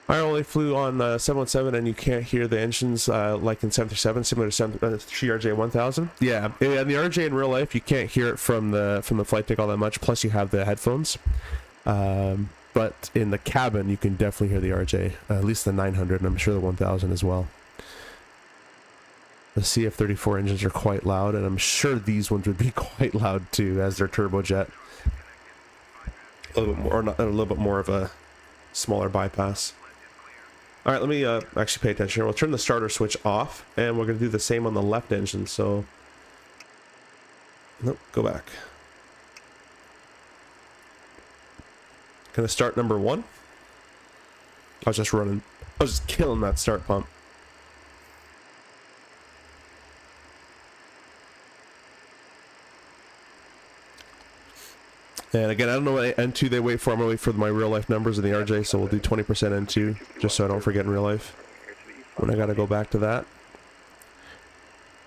I only flew on 717 and you can't hear the engines like in 737, similar to CRJ 1000. Yeah, and the RJ in real life, you can't hear it from the flight deck all that much, plus you have the headphones. But in the cabin, you can definitely hear the RJ, at least the 900, and I'm sure the 1000 as well. The CF34 engines are quite loud, and I'm sure these ones would be quite loud too, as they're turbojet. A little bit more, or not, a little bit more of a smaller bypass. All right, let me actually pay attention here. We'll turn the starter switch off, and we're going to do the same on the left engine. So, nope, go back. Gonna start number 1. I was just running. I was just killing that start pump. And again, I don't know what N2 they wait for. I'm going to wait for my real life numbers in the RJ, so we'll do 20% N2, just so I don't forget in real life when I got to go back to that.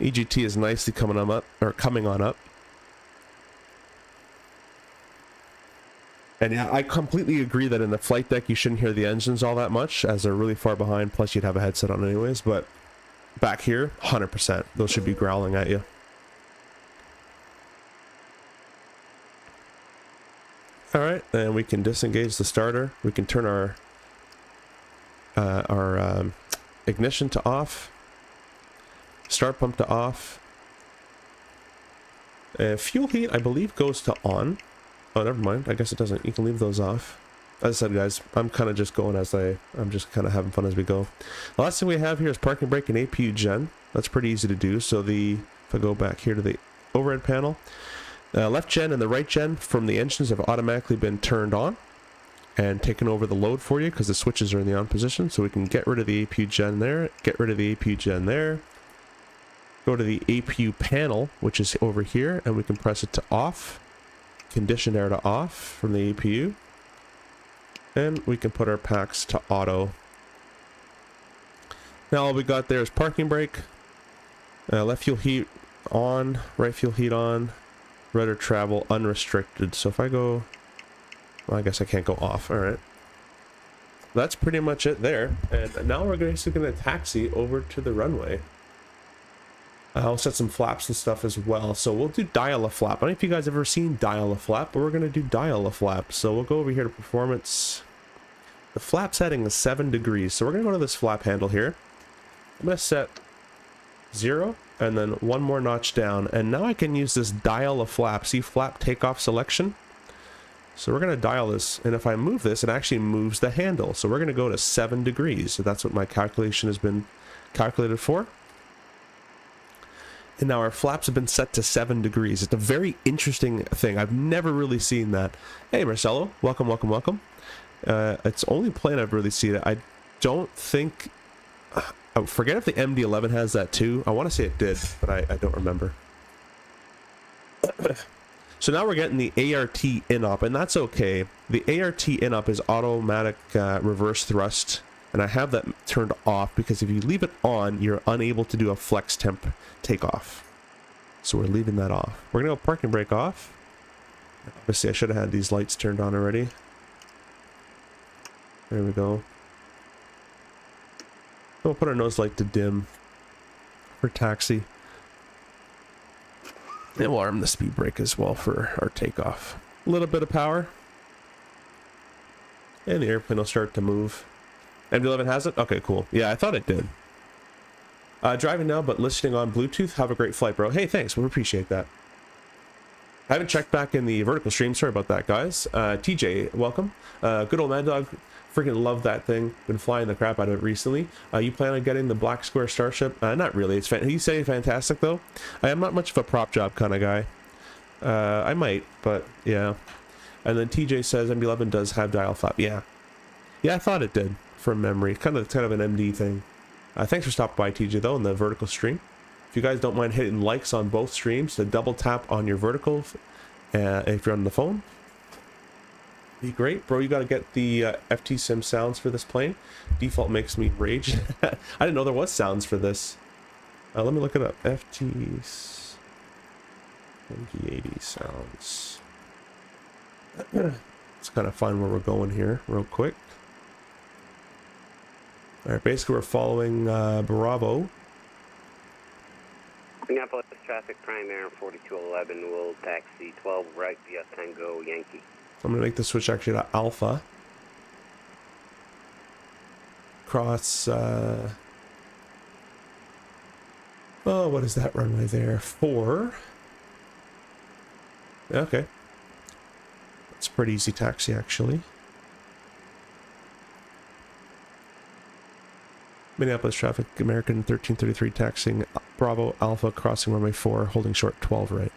EGT is nicely coming on up, or coming on up. And yeah, I completely agree that in the flight deck, you shouldn't hear the engines all that much, as they're really far behind, plus you'd have a headset on anyways, but back here, 100%. Those should be growling at you. Alright, and we can disengage the starter. We can turn our ignition to off. Start pump to off. Fuel heat, I believe, goes to on. Oh, never mind. I guess it doesn't. You can leave those off. As I said, guys, I'm kind of just going as I'm just kind of having fun as we go. The last thing we have here is parking brake and APU gen. That's pretty easy to do. So if I go back here to the overhead panel, left gen and the right gen from the engines have automatically been turned on and taken over the load for you because the switches are in the on position. So we can get rid of the APU gen there, get rid of the APU gen there, go to the APU panel, which is over here, and we can press it to off, condition air to off from the APU, and we can put our packs to auto. Now all we got there is parking brake, left fuel heat on, right fuel heat on, rudder travel unrestricted. So if I go, well, I guess I can't go off. All right, that's pretty much it there. And now we're basically going to taxi over to the runway. I'll set some flaps and stuff as well. So we'll do dial a flap. I don't know if you guys ever seen dial a flap, but we're going to do dial a flap. So we'll go over here to performance. The flap setting is 7 degrees. So we're going to go to this flap handle here. I'm going to set 0 and then 1 more notch down. And now I can use this dial a flap. See flap takeoff selection? So we're going to dial this. And if I move this, it actually moves the handle. So we're going to go to 7 degrees. So that's what my calculation has been calculated for. And now our flaps have been set to 7 degrees. It's a very interesting thing. I've never really seen that. Hey, Marcelo. Welcome, welcome, welcome. It's the only plane I've really seen it. I don't think... I forget if the MD-11 has that too. I want to say it did, but I don't remember. So now we're getting the ART in-up, and that's okay. The ART in-up is automatic reverse thrust, and I have that turned off because if you leave it on, you're unable to do a flex temp takeoff. So we're leaving that off. We're gonna go parking brake off. Obviously, I should have had these lights turned on already. There we go. We'll put our nose light to dim for taxi. And we'll arm the speed brake as well for our takeoff. A little bit of power. And the airplane will start to move. MD-11 has it? Okay, cool. Yeah, I thought it did. Driving now, but listening on Bluetooth. Have a great flight, bro. Hey, thanks. We appreciate that. I haven't checked back in the vertical stream. Sorry about that, guys. TJ, welcome. Good old Mad Dog. Freaking love that thing. Been flying the crap out of it recently. You plan on getting the Black Square Starship? Not really. It's he's saying fantastic, though. I am not much of a prop job kind of guy. I might, but yeah. And then TJ says MD-11 does have dial flap. Yeah. Yeah, I thought it did from memory. Kind of an MD thing. Thanks for stopping by, TJ, though, in the vertical stream. If you guys don't mind hitting likes on both streams to double tap on your vertical if you're on the phone, be great. Bro, you got to get the FT Sim sounds for this plane. Default makes me rage. I didn't know there was sounds for this. Let me look it up. FT MD-80 sounds. Let's kind of find where we're going here real quick. Alright, basically we're following Bravo. Minneapolis traffic, prime air 4211 will taxi 12 right via Tango Yankee. I'm going to make the switch actually to Alpha. Cross, oh, what is that runway there? 4. Okay. It's a pretty easy taxi, actually. Minneapolis traffic, American 1333 taxiing Bravo Alpha, crossing runway 4, holding short 12 right.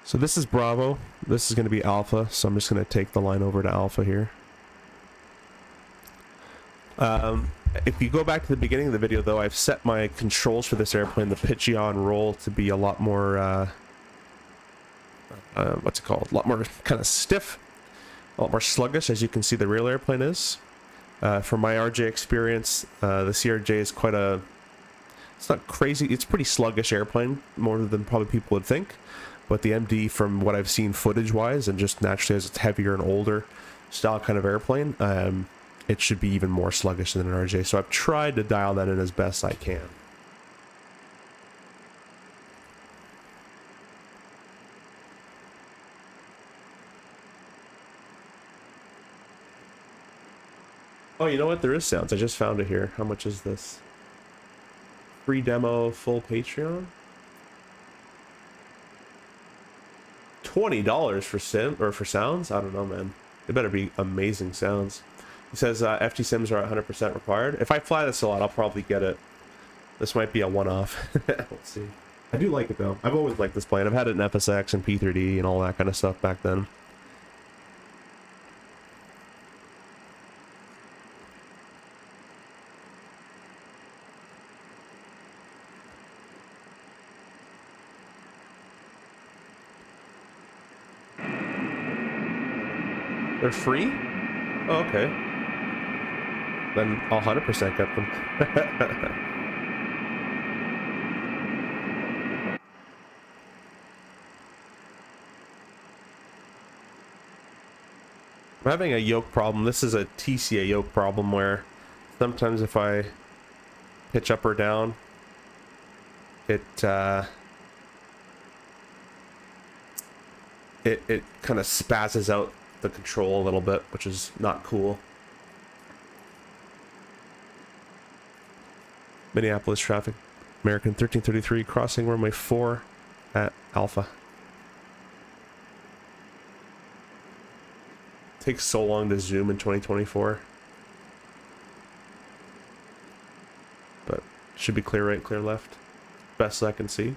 So this is Bravo, this is going to be Alpha, so I'm just going to take the line over to Alpha here. If you go back to the beginning of the video, though, I've set my controls for this airplane, the pitch yaw and roll, to be a lot more, what's it called? A lot more kind of stiff, a lot more sluggish, as you can see the real airplane is. From my RJ experience, the CRJ is quite a, it's not crazy, it's pretty sluggish airplane, more than probably people would think. But the MD, from what I've seen footage-wise, and just naturally as it's heavier and older style kind of airplane, it should be even more sluggish than an RJ. So I've tried to dial that in as best I can. Oh, you know what? There is sounds. I just found it here. How much is this? Free demo, full Patreon? $20 for sim or for sounds? I don't know, man. It better be amazing sounds. He says FT Sims are 100% required. If I fly this a lot, I'll probably get it. This might be a one-off. We'll see. I do like it, though. I've always liked this plane. I've had it in FSX and P3D and all that kind of stuff back then. They're free? Oh, okay. Then I'll 100% get them. I'm having a yoke problem. This is a TCA yoke problem where sometimes if I pitch up or down, it kind of spazzes out the control a little bit, which is not cool. Minneapolis traffic, American 1333 crossing runway 4 at Alpha. Takes so long to zoom in 2024, but should be clear right, clear left, best I can see.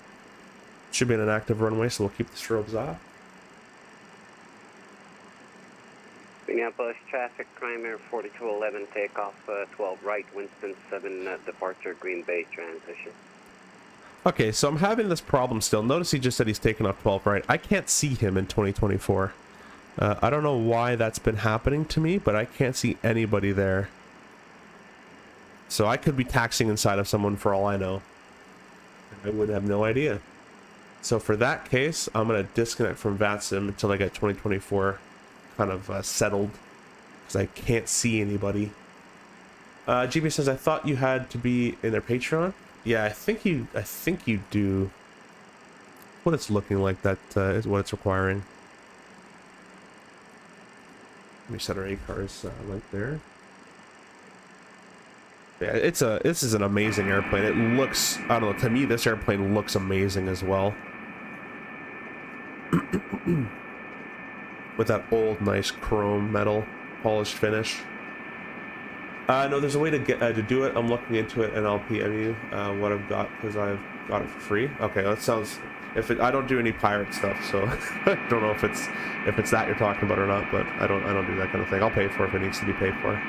Should be in an active runway, so we'll keep the strobes off. Minneapolis traffic, prime air 4211, takeoff 12 right, Winston 7 departure, Green Bay transition. Okay, so I'm having this problem still. Notice he just said he's taken off 12 right. I can't see him in 2024. I don't know why that's been happening to me, but I can't see anybody there. So I could be taxiing inside of someone for all I know. I would have no idea. So for that case, I'm going to disconnect from VATSIM until I get 2024 kind of settled, because I can't see anybody. GB says, I thought you had to be in their Patreon. Yeah, I think you do. What it's looking like, that is what it's requiring. Let me set our ACARS link there. Yeah, this is an amazing airplane. It looks, I don't know, to me this airplane looks amazing as well. With that old nice chrome metal polished finish. No, there's a way to get to do it. I'm looking into it, and I'll PM you what I've got, because I've got it for free. Okay, that sounds. I don't do any pirate stuff, so I don't know if it's that you're talking about or not. But I don't do that kind of thing. I'll pay for it if it needs to be paid for.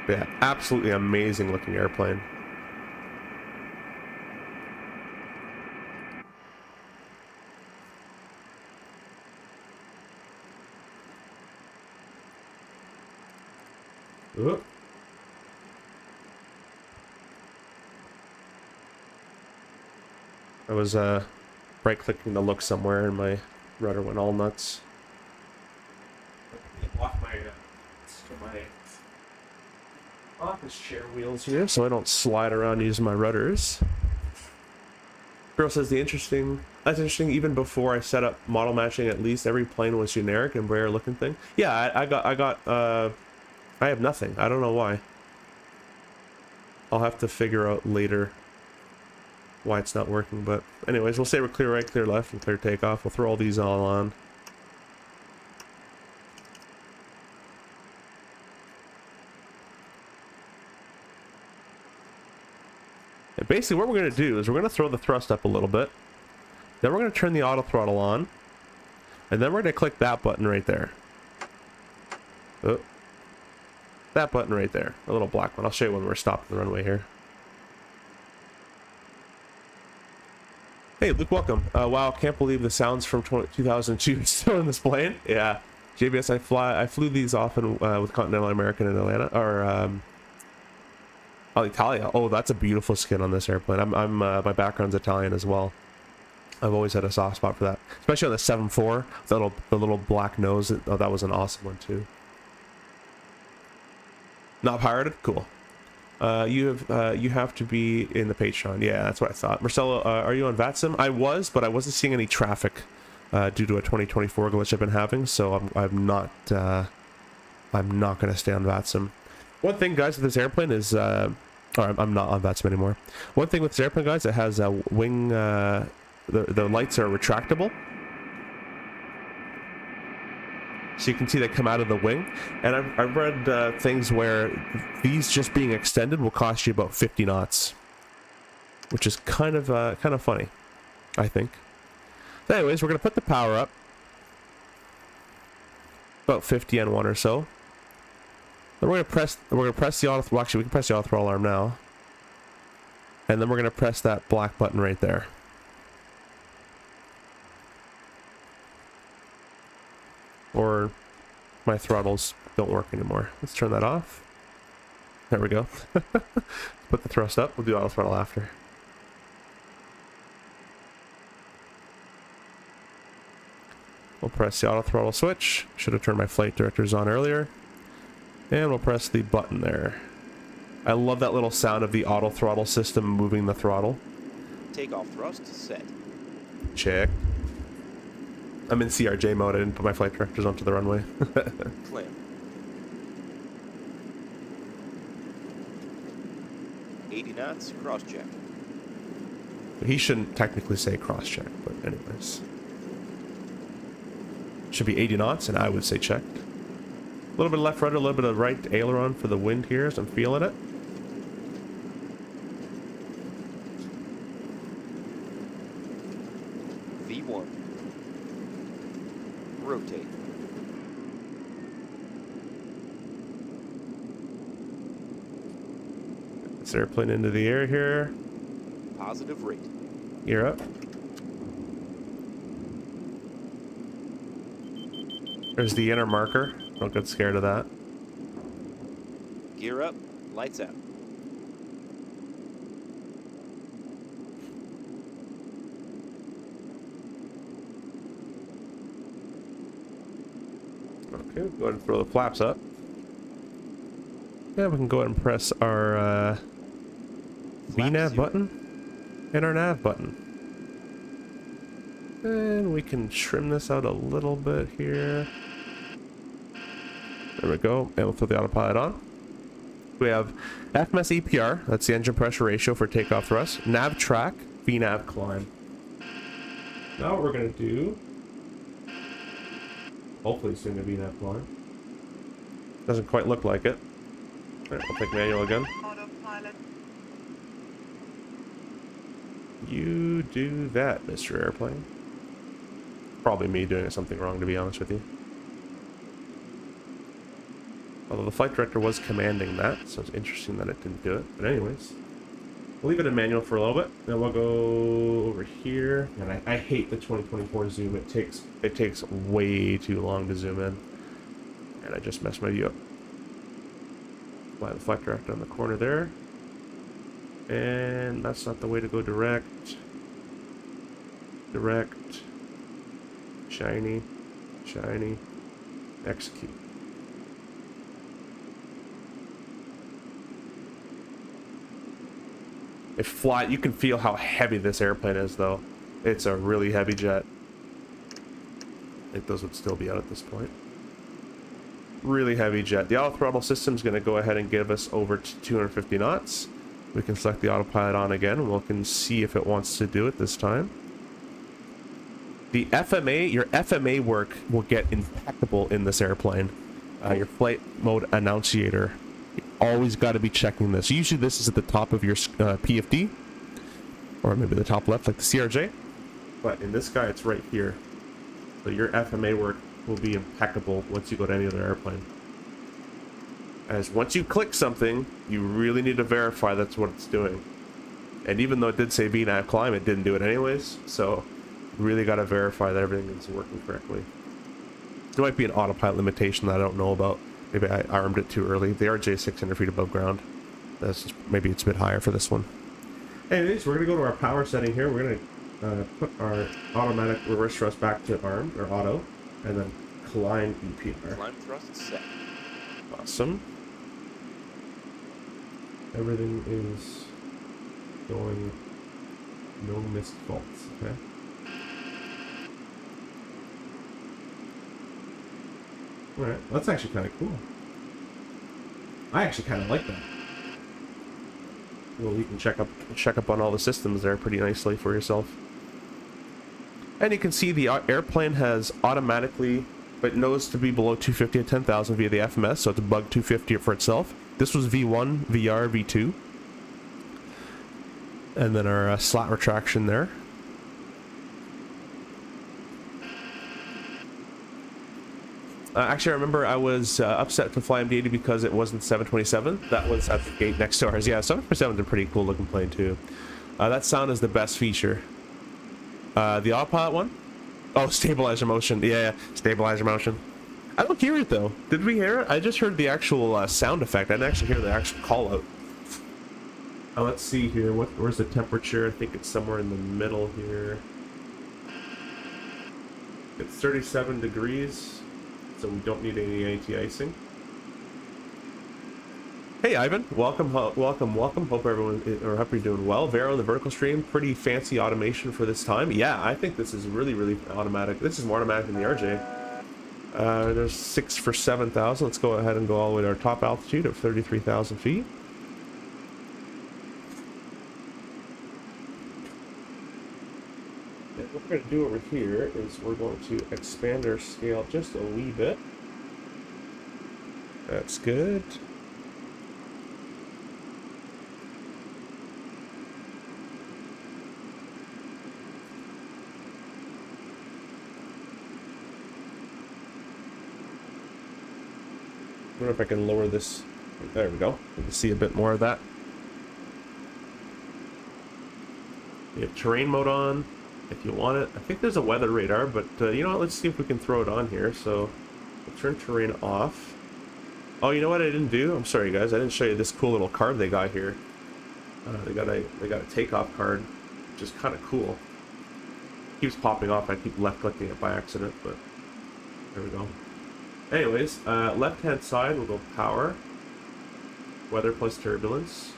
But yeah, absolutely amazing looking airplane. Ooh. I was right clicking to look somewhere and my rudder went all nuts. Block my office chair wheels here so I don't slide around using my rudders. Girl says that's interesting. Even before I set up model matching, at least every plane was generic and rare looking thing. Yeah, I have nothing. I don't know why. I'll have to figure out later why it's not working, but anyways, we'll say we're clear right, clear left, and clear takeoff. We'll throw all these all on. And basically what we're going to do is we're going to throw the thrust up a little bit. Then we're going to turn the auto throttle on. And then we're going to click that button right there. Oh. That button right there. A little black one. I'll show you when we're stopping the runway here. Hey, Luke, welcome. Wow, can't believe the sounds from 2002 still in this plane. Yeah. JBS, I flew these often with Continental American in Atlanta. Or, Italia. Oh, that's a beautiful skin on this airplane. My background's Italian as well. I've always had a soft spot for that, especially on the 7.4. The little black nose. Oh, that was an awesome one too. Not pirated? Cool. You have to be in the Patreon. Yeah, that's what I thought. Marcelo, are you on VATSIM? I was, but I wasn't seeing any traffic due to a 2024 glitch I've been having. So I'm not going to stay on VATSIM. One thing, guys, with this airplane is, or I'm not on VATSIM anymore. One thing with this airplane, guys, it has a wing. The lights are retractable. So you can see they come out of the wing, and I've read things where these just being extended will cost you about 50 knots, which is kind of funny, I think. So anyways, we're gonna put the power up about 50 N1 or so. Then we're gonna press the auto. Well, actually, we can press the auto throttle arm now, and then we're gonna press that black button right there. Or my throttles don't work anymore. Let's turn that off. There we go. Put the thrust up. We'll do auto throttle after. We'll press the auto throttle switch. Should have turned my flight directors on earlier. And we'll press the button there. I love that little sound of the auto throttle system moving the throttle. Takeoff thrust set. Check. I'm in CRJ mode. I didn't put my flight directors onto the runway. Clear. $80 knots, cross check. He shouldn't technically say cross check, but anyways. Should be 80 knots, and I would say checked. A little bit of left rudder, a little bit of right aileron for the wind here, as I'm feeling it. V1. Rotate. This airplane into the air here. Positive rate. Gear up. There's the inner marker. Don't get scared of that. Gear up. Lights out. Okay, go ahead and throw the flaps up. Yeah, we can go ahead and press our VNAV button and our nav button. And we can trim this out a little bit here. There we go. And we'll throw the autopilot on. We have FMS EPR, that's the engine pressure ratio for takeoff thrust. Nav track, VNAV climb. Now what we're going to do, hopefully soon to VNAV climb. Doesn't quite look like it. Alright, we'll take manual again. Autopilot. You do that, Mr. Airplane. Probably me doing something wrong, to be honest with you. Although the flight director was commanding that, so it's interesting that it didn't do it. But anyways, we'll leave it in manual for a little bit. Then we'll go over here. And I hate the 2024 zoom. It takes way too long to zoom in. And I just messed my view up. Fly the flight director on the corner there. And that's not the way to go. Direct. Direct. Shiny. Shiny. Execute. It fly. You can feel how heavy this airplane is, though. It's a really heavy jet. I think those would still be out at this point. Really heavy jet. The auto throttle system is going to go ahead and give us over to 250 knots. We can select the autopilot on again, and we can see if it wants to do it this time. The FMA, your FMA work will get impeccable in this airplane. Your flight mode annunciator. You always got to be checking this. Usually this is at the top of your PFD, or maybe the top left, like the CRJ. But in this guy, it's right here. So your FMA work will be impeccable once you go to any other airplane. As once you click something, you really need to verify that's what it's doing. And even though it did say VNAV climb, it didn't do it anyways. So you really got to verify that everything is working correctly. There might be an autopilot limitation that I don't know about. Maybe I armed it too early. The RJ is 600 feet above ground. Maybe it's a bit higher for this one. Anyways, we're going to go to our power setting here. We're going to put our automatic reverse thrust back to armed, or auto, and then climb EPR. Climb thrust set. Awesome. Everything is going, no missed faults, okay? Alright, that's actually kind of cool. I actually kind of like that. Well, you can check up on all the systems there pretty nicely for yourself. And you can see the airplane has automatically, it knows to be below 250 at 10,000 via the FMS, so it's bug 250 for itself. This was V1, VR, V2. And then our slat retraction there. Actually, I remember I was upset to fly MD-82 because it wasn't 727. That was at the gate next to ours. Yeah, 747 is a pretty cool looking plane too. That sound is the best feature. The autopilot one? Oh, stabilizer motion. Yeah, stabilizer motion. I don't hear it though. Did we hear it? I just heard the actual sound effect. I didn't actually hear the actual call out. Let's see here. Where's the temperature? I think it's somewhere in the middle here. It's 37 degrees, so we don't need any anti-icing. Hey Ivan, welcome. Hope everyone, or hope you're doing well. Vero, the vertical stream, pretty fancy automation for this time. Yeah, I think this is really automatic. This is more automatic than the RJ. There's 6 for 7,000. Let's go ahead and go all the way to our top altitude of 33,000 feet. And what we're going to do over here is we're going to expand our scale just a wee bit. That's good. I wonder if I can lower this. There we go. You can see a bit more of that. You have terrain mode on if you want it. I think there's a weather radar, but you know what? Let's see if we can throw it on here. So we'll turn terrain off. Oh, you know what I didn't do? I'm sorry, guys. I didn't show you this cool little card they got here. They got a takeoff card, which is kind of cool. Keeps popping off. I keep left clicking it by accident, but there we go. Anyways, left hand side we'll go power, weather plus turbulence.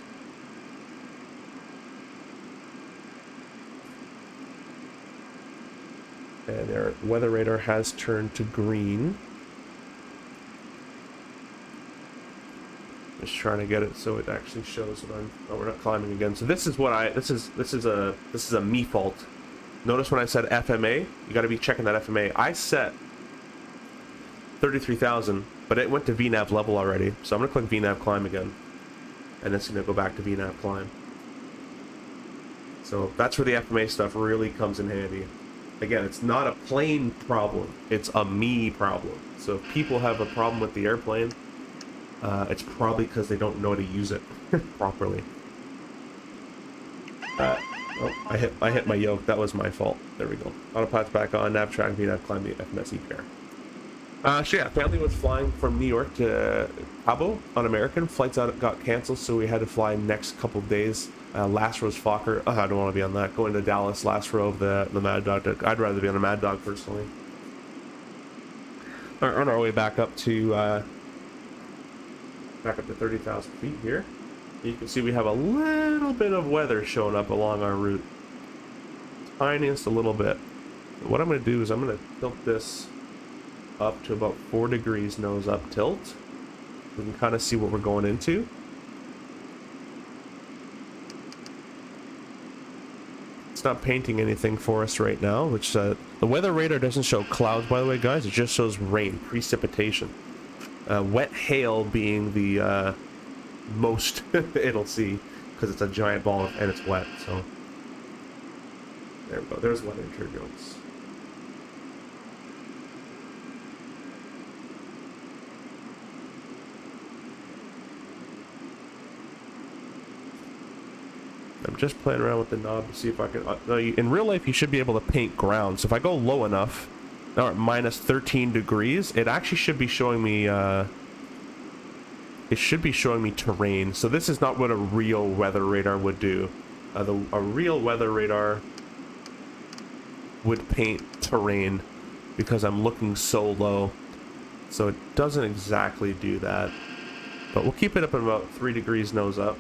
And our weather radar has turned to green. Just trying to get it so it actually shows that we're not climbing again. So this is what this is a me fault. Notice when I said FMA, you got to be checking that FMA. I set 33,000, but it went to VNAV level already. So I'm gonna click VNAV climb again, and it's gonna go back to VNAV climb. So that's where the FMA stuff really comes in handy. Again, it's not a plane problem, it's a me problem. So if people have a problem with the airplane, it's probably because they don't know how to use it properly. Oh, I hit my yoke. That was my fault. There we go. Autopilot's back on. Nav track, VNAV climb the FMSE pair. So yeah, family was flying from New York to Cabo on American. Flights out got canceled, so we had to fly next couple of days. Last row's Fokker. I don't want to be on that. Going to Dallas, last row of the Mad Dog. I'd rather be on the Mad Dog personally. On our way back up to 30,000 feet here. You can see we have a little bit of weather showing up along our route. Tiniest a little bit. But what I'm going to do is I'm going to tilt this up to about 4 degrees nose up tilt. We can kind of see what we're going into. It's not painting anything for us right now, which the weather radar doesn't show clouds, by the way, guys. It just shows rain, precipitation. Wet hail being the most it'll see, because it's a giant ball and it's wet. So there we go. There's weather turbulence. I'm just playing around with the knob to see if I can. In real life, you should be able to paint ground. So if I go low enough, now at minus 13 degrees, it actually should be showing me. It should be showing me terrain. So this is not what a real weather radar would do. A real weather radar would paint terrain because I'm looking so low. So it doesn't exactly do that. But we'll keep it up at about 3 degrees nose up.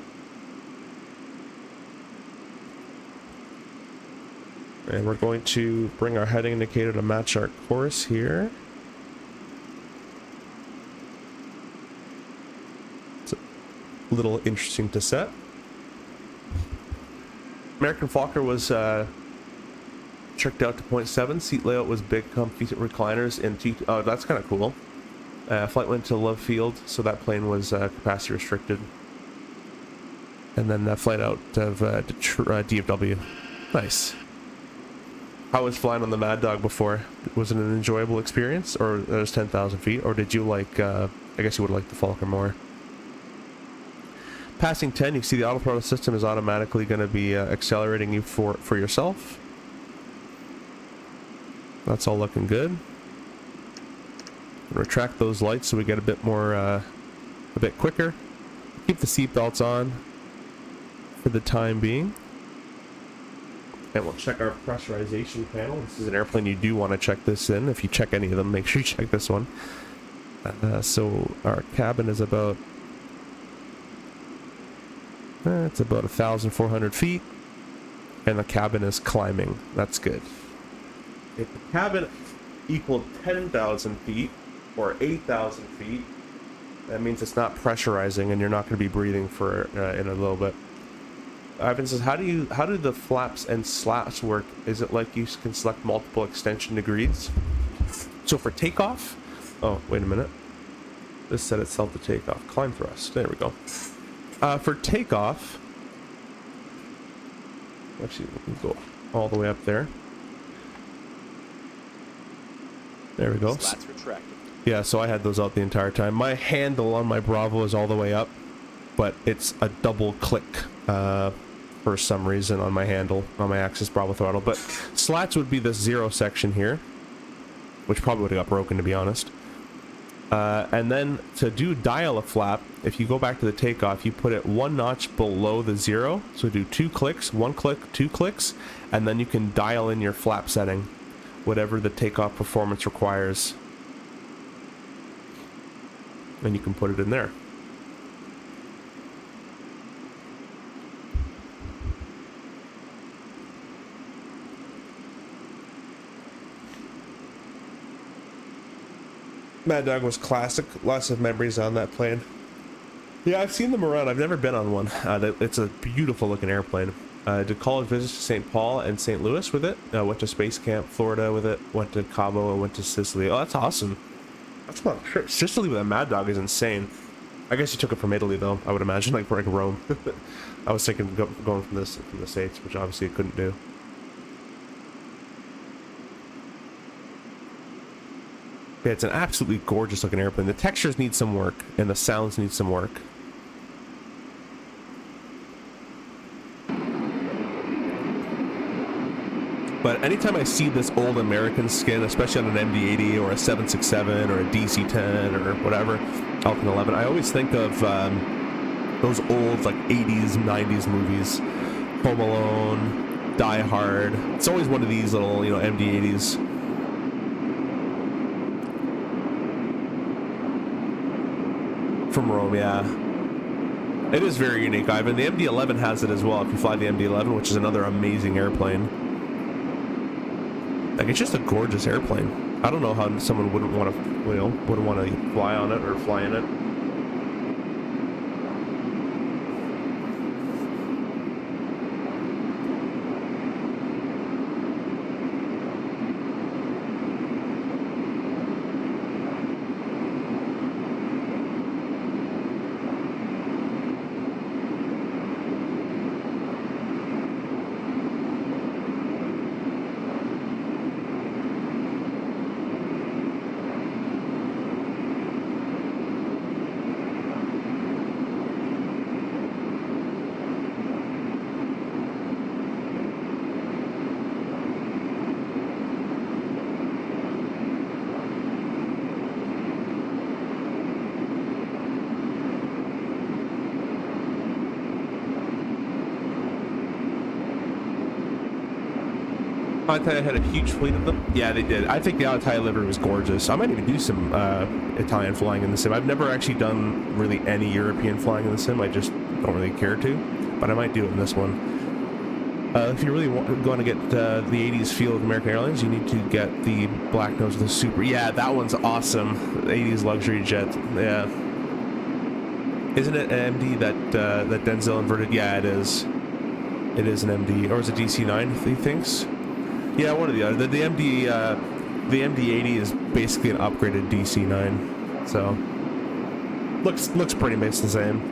And we're going to bring our heading indicator to match our course here. It's a little interesting to set. American Fokker was tricked out to 0.7. Seat layout was big, comfy recliners, and oh, that's kind of cool. Flight went to Love Field, so that plane was capacity restricted. And then that flight out of DFW. Nice. How was flying on the Mad Dog before? Was it an enjoyable experience, or it was 10,000 feet, or did you like, I guess you would like the Fokker more? Passing 10, you see the autothrottle system is automatically going to be accelerating you for yourself. That's all looking good. Retract those lights so we get a bit more, a bit quicker. Keep the seatbelts on for the time being. And we'll check our pressurization panel. This is an airplane you do want to check this in. If you check any of them, make sure you check this one. So our cabin is about... it's about 1,400 feet. And the cabin is climbing. That's good. If the cabin equaled 10,000 feet or 8,000 feet, that means it's not pressurizing and you're not going to be breathing for in a little bit. Ivan says, how do the flaps and slats work? Is it like you can select multiple extension degrees? So for takeoff, oh, wait a minute. This set itself to takeoff. Climb thrust. There we go. For takeoff, actually, we can go all the way up there. There we go. Slats retracted. Yeah, so I had those out the entire time. My handle on my Bravo is all the way up, but it's a double click for some reason on my handle, on my Axis Bravo throttle. But slats would be this 0 section here, which probably would have got broken, to be honest. And then to do dial a flap, if you go back to the takeoff, you put it 1 notch below the 0. So do 2 clicks, 1 click, 2 clicks, and then you can dial in your flap setting, whatever the takeoff performance requires. And you can put it in there. Mad Dog was classic. Lots of memories on that plane. Yeah, I've seen them around. I've never been on one. It's a beautiful looking airplane. Did college visits to St. Paul and St. Louis with it. Went to Space Camp, Florida with it. Went to Cabo. Went to Sicily. Oh, that's awesome. That's fun. Sure. Sicily with a Mad Dog is insane. I guess you took it from Italy though. I would imagine, like Rome. I was thinking going from the States, which obviously it couldn't do. Yeah, it's an absolutely gorgeous looking airplane. The textures need some work, and the sounds need some work. But anytime I see this old American skin, especially on an MD-80 or a 767 or a DC-10 or whatever, Falcon 11, I always think of those old like 80s, 90s movies. Home Alone, Die Hard. It's always one of these little, you know, MD-80s. From Rome, yeah. It is very unique, Ivan. The MD-11 has it as well, if you fly the MD-11, which is another amazing airplane. Like, it's just a gorgeous airplane. I don't know how someone wouldn't want to, you know, wouldn't want to fly on it or fly in it. Alitalia had a huge fleet of them. Yeah, they did. I think the Alitalia livery was gorgeous. I might even do some Italian flying in the sim. I've never actually done really any European flying in the sim. I just don't really care to, but I might do it in this one. If you really going to get the 80s feel of American Airlines, you need to get the black nose with the super. Yeah, that one's awesome. The 80s luxury jet. Yeah. Isn't it an MD that Denzel inverted? Yeah, it is. It is an MD, or is it DC-9? He thinks. Yeah, one or the other. The MD-80 is basically an upgraded DC-9, so looks pretty much the same.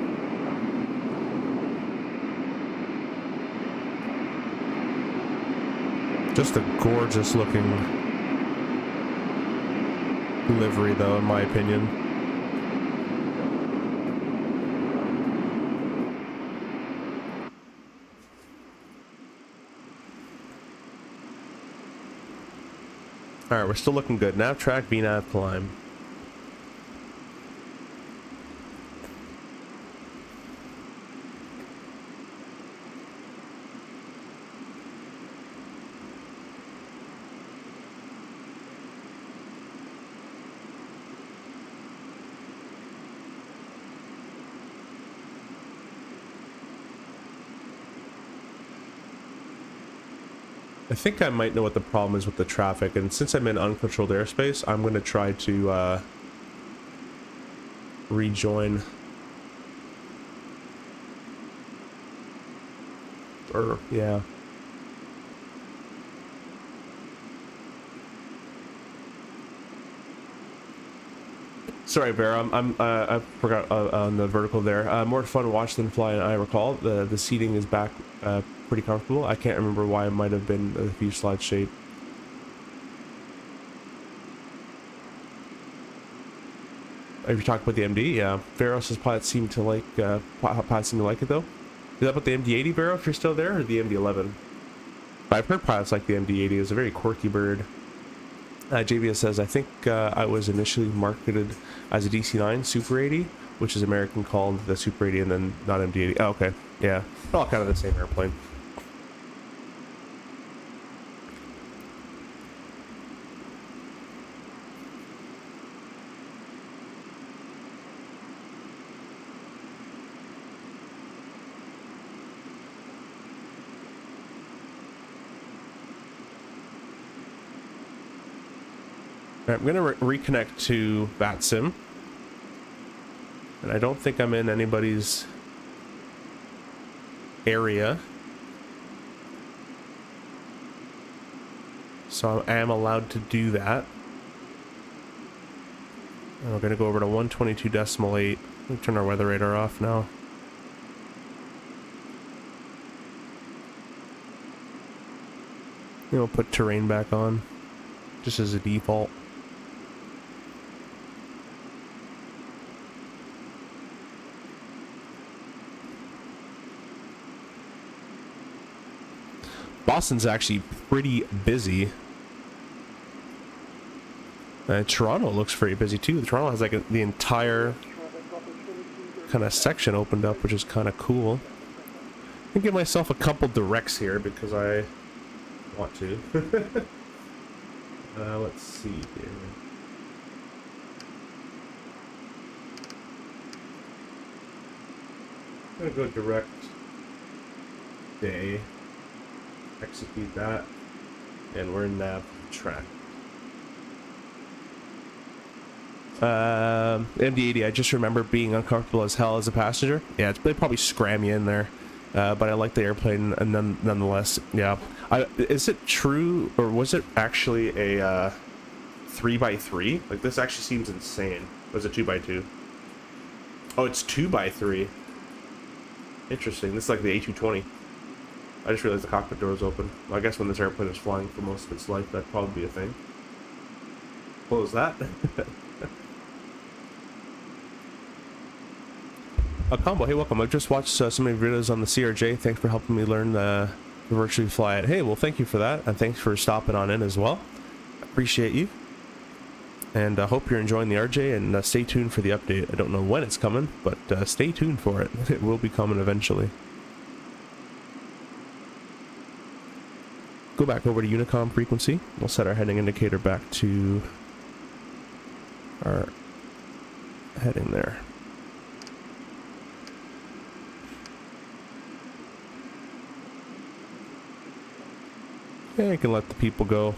Just a gorgeous looking livery, though, in my opinion. Alright, we're still looking good. Nav track, VNAV climb. I think I might know what the problem is with the traffic, and since I'm in uncontrolled airspace, I'm going to try to rejoin. Or, yeah. Sorry, Bear. I forgot on the vertical there. More fun to watch than fly, I recall. The seating is back pretty comfortable. I can't remember why it might have been a fuselage shape. If you're talking about the MD, yeah. Varos's pilots seem to like it though. Is that about the MD-80 Barrow if you're still there, or the MD-11? I've heard pilots like the MD-80. It's a very quirky bird. JBS says, I think I was initially marketed as a DC-9 Super 80, which is American called the Super 80 and then not MD-80. Oh, okay. Yeah. All kind of the same airplane. I'm going to reconnect to VATSIM. And I don't think I'm in anybody's area. So I am allowed to do that. And we're going to go over to 122.8. Let me turn our weather radar off now. We'll put terrain back on, just as a default. Boston's actually pretty busy. Toronto looks pretty busy too. Toronto has like the entire kind of section opened up, which is kind of cool. I can give myself a couple directs here because I want to. Let's see here. I'm gonna go direct day. Execute that, and we're in nav track. MD-80, I just remember being uncomfortable as hell as a passenger. Yeah, they probably scram you in there, but I like the airplane and nonetheless. Yeah, is it true, or was it actually a 3x3? Like, this actually seems insane. Was it 2x2? Oh, it's 2x3. Interesting. This is like the A220. I just realized the cockpit door was open. Well, I guess when this airplane is flying for most of its life, that'd probably be a thing. Close that. Combo, hey, welcome. I've just watched so many videos on the CRJ. Thanks for helping me learn to virtually fly it. Hey, well, thank you for that, and thanks for stopping on in as well. Appreciate you. And I hope you're enjoying the RJ, and stay tuned for the update. I don't know when it's coming, but stay tuned for it. It will be coming eventually. Go back over to Unicom frequency. We'll set our heading indicator back to our heading there. Yeah, I can let the people go.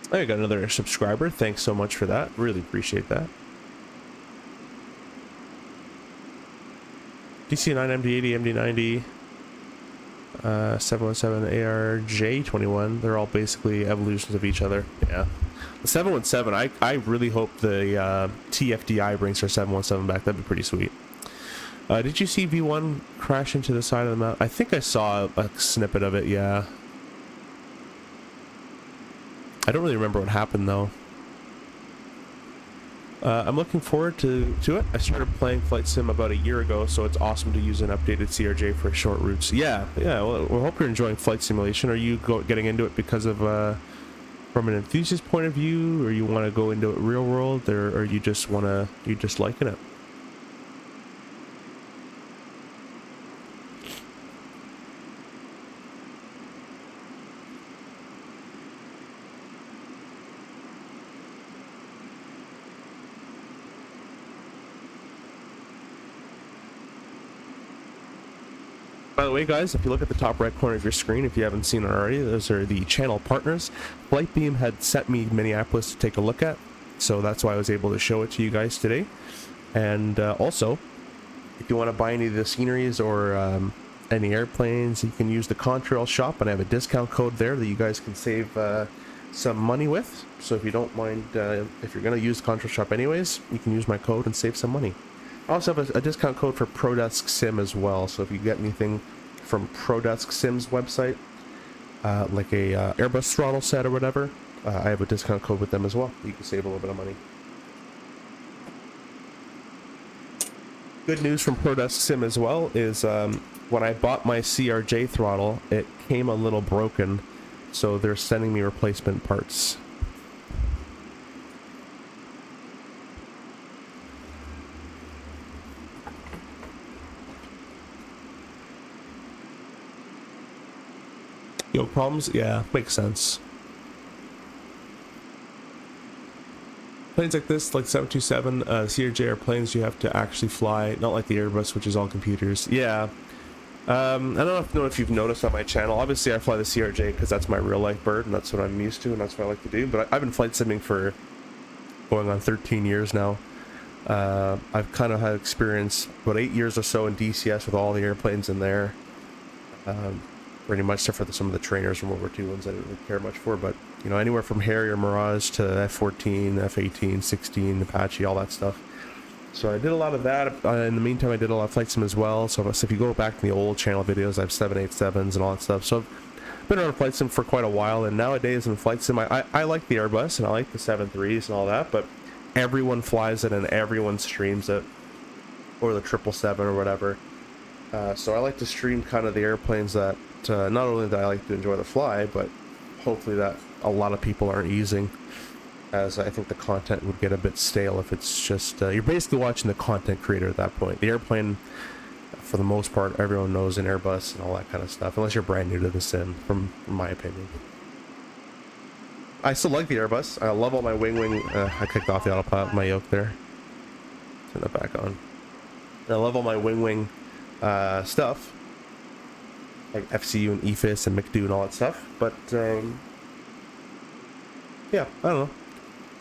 I got another subscriber. Thanks so much for that. Really appreciate that. DC-9, MD-80, MD-90, 717, ARJ21. They're all basically evolutions of each other. Yeah. The 717, I really hope the TFDI brings their 717 back. That'd be pretty sweet. Did you see V1 crash into the side of the mountain? I think I saw a snippet of it, yeah. I don't really remember what happened though. I'm looking forward to it. I started playing Flight Sim about a year ago, so it's awesome to use an updated CRJ for short routes. Yeah. Well, we hope you're enjoying flight simulation. Are you getting into it because of from an enthusiast point of view, or you want to go into it real world, or you just liking it? By the way, guys, if you look at the top right corner of your screen, if you haven't seen it already, those are the channel partners. Flightbeam had sent me Minneapolis to take a look at, so that's why I was able to show it to you guys today. And also, if you want to buy any of the sceneries or any airplanes, you can use the Contrail shop, and I have a discount code there that you guys can save some money with. So if you don't mind, if you're going to use the Contrail shop anyways, you can use my code and save some money. I also have a discount code for ProDesk Sim as well, so if you get anything from ProDesk Sim's website, like a Airbus throttle set or whatever, I have a discount code with them as well. You can save a little bit of money. Good news from ProDesk Sim as well is when I bought my CRJ throttle, it came a little broken, so they're sending me replacement parts. Yoke problems? Yeah, makes sense. Planes like this, like 727, CRJ are planes you have to actually fly, not like the Airbus, which is all computers. Yeah. I don't know if you've noticed on my channel. Obviously, I fly the CRJ because that's my real life bird, and that's what I'm used to, and that's what I like to do. But I've been flight simming for going on 13 years now. I've kind of had experience about 8 years or so in DCS with all the airplanes in there. Pretty much, except for some of the trainers from World War II ones I didn't really care much for, but you know, anywhere from Harrier, Mirage to F-14, F-18, 16, Apache, all that stuff. So I did a lot of that. In the meantime, I did a lot of flight sim as well. So if you go back to the old channel videos, I have 787s and all that stuff. So I've been around flight sim for quite a while, and nowadays in flight sim, I like the Airbus and I like the 7.3s and all that, but everyone flies it and everyone streams it, or the 777 or whatever. So I like to stream kind of the airplanes that not only that I like to enjoy the fly, but hopefully that a lot of people aren't using, as I think the content would get a bit stale if it's just you're basically watching the content creator at that point. The airplane, for the most part, everyone knows an Airbus and all that kind of stuff, unless you're brand new to the sim, from my opinion. I still like the Airbus. I love all my wing. I kicked off the autopilot, my yoke there. Turn that back on. I love all my wing stuff, like FCU and EFIS and McDo and all that stuff, but yeah, I don't know,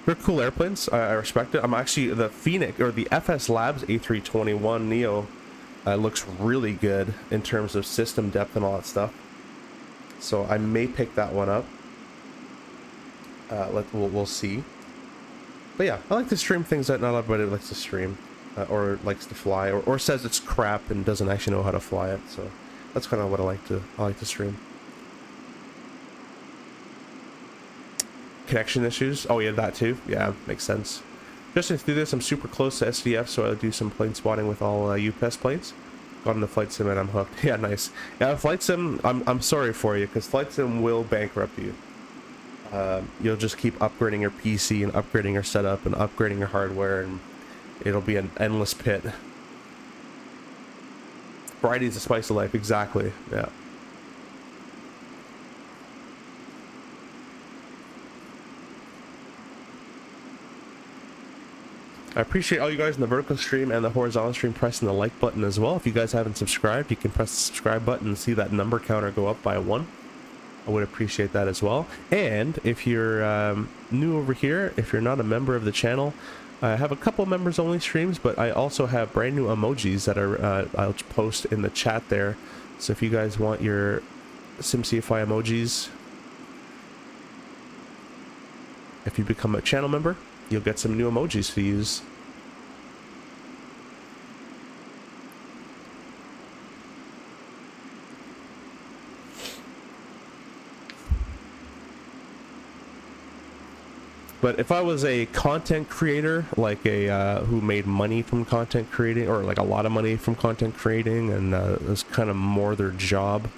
they're cool airplanes. I respect it. I'm actually, the Phoenix, or the FS Labs A321 Neo looks really good in terms of system depth and all that stuff, so I may pick that one up. We'll see. But yeah, I like to stream things that not everybody likes to stream, or likes to fly, or says it's crap and doesn't actually know how to fly it. So that's kind of what I like to stream. Connection issues. Oh yeah, that too. Yeah, makes sense. Just to do this, I'm super close to SDF, so I'll do some plane spotting with all UPS planes. Got into flight sim and I'm hooked. Yeah, nice. Yeah, flight sim. I'm sorry for you, because flight sim will bankrupt you. You'll just keep upgrading your PC and upgrading your setup and upgrading your hardware, and it'll be an endless pit. Variety is the spice of life. Exactly. Yeah. I appreciate all you guys in the vertical stream and the horizontal stream pressing the like button as well. If you guys haven't subscribed, you can press the subscribe button and see that number counter go up by 1. I would appreciate that as well. And if you're new over here, if you're not a member of the channel, I have a couple members only streams, but I also have brand new emojis that are I'll post in the chat there. So if you guys want your SimCFI emojis, if you become a channel member, you'll get some new emojis to use. But if I was a content creator, like a who made money from content creating, or like a lot of money from content creating, and it was kind of more their job,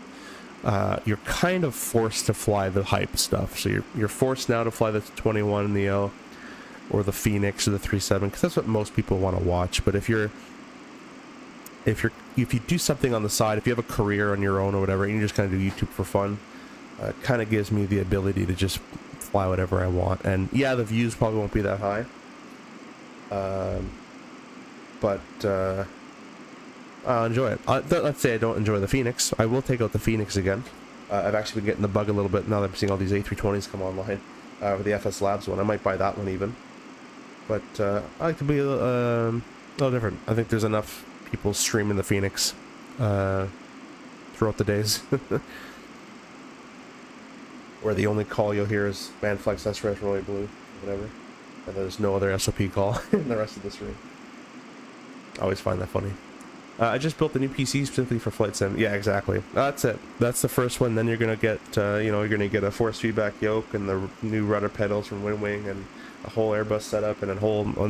you're kind of forced to fly the hype stuff. So you're forced now to fly the 21 Neo, or the Phoenix, or the 37, because that's what most people want to watch. But if you do something on the side, if you have a career on your own or whatever, and you just kind of do YouTube for fun, it kind of gives me the ability to just fly whatever I want. And yeah, the views probably won't be that high, but I'll enjoy it. Let's say I don't enjoy the Phoenix. I will take out the Phoenix again. I've actually been getting the bug a little bit now that I'm seeing all these A320s come online. With the FS Labs one, I might buy that one even. But I like to be a little different. I think there's enough people streaming the Phoenix throughout the days. Where the only call you'll hear is Manflex SRS Roy Blue, whatever. And there's no other SOP call in the rest of this room. I always find that funny. I just built a new PC specifically for flight sim. Yeah, exactly. That's it. That's the first one. Then you're gonna get, you're gonna get a force feedback yoke and the new rudder pedals from Wing and a whole Airbus setup and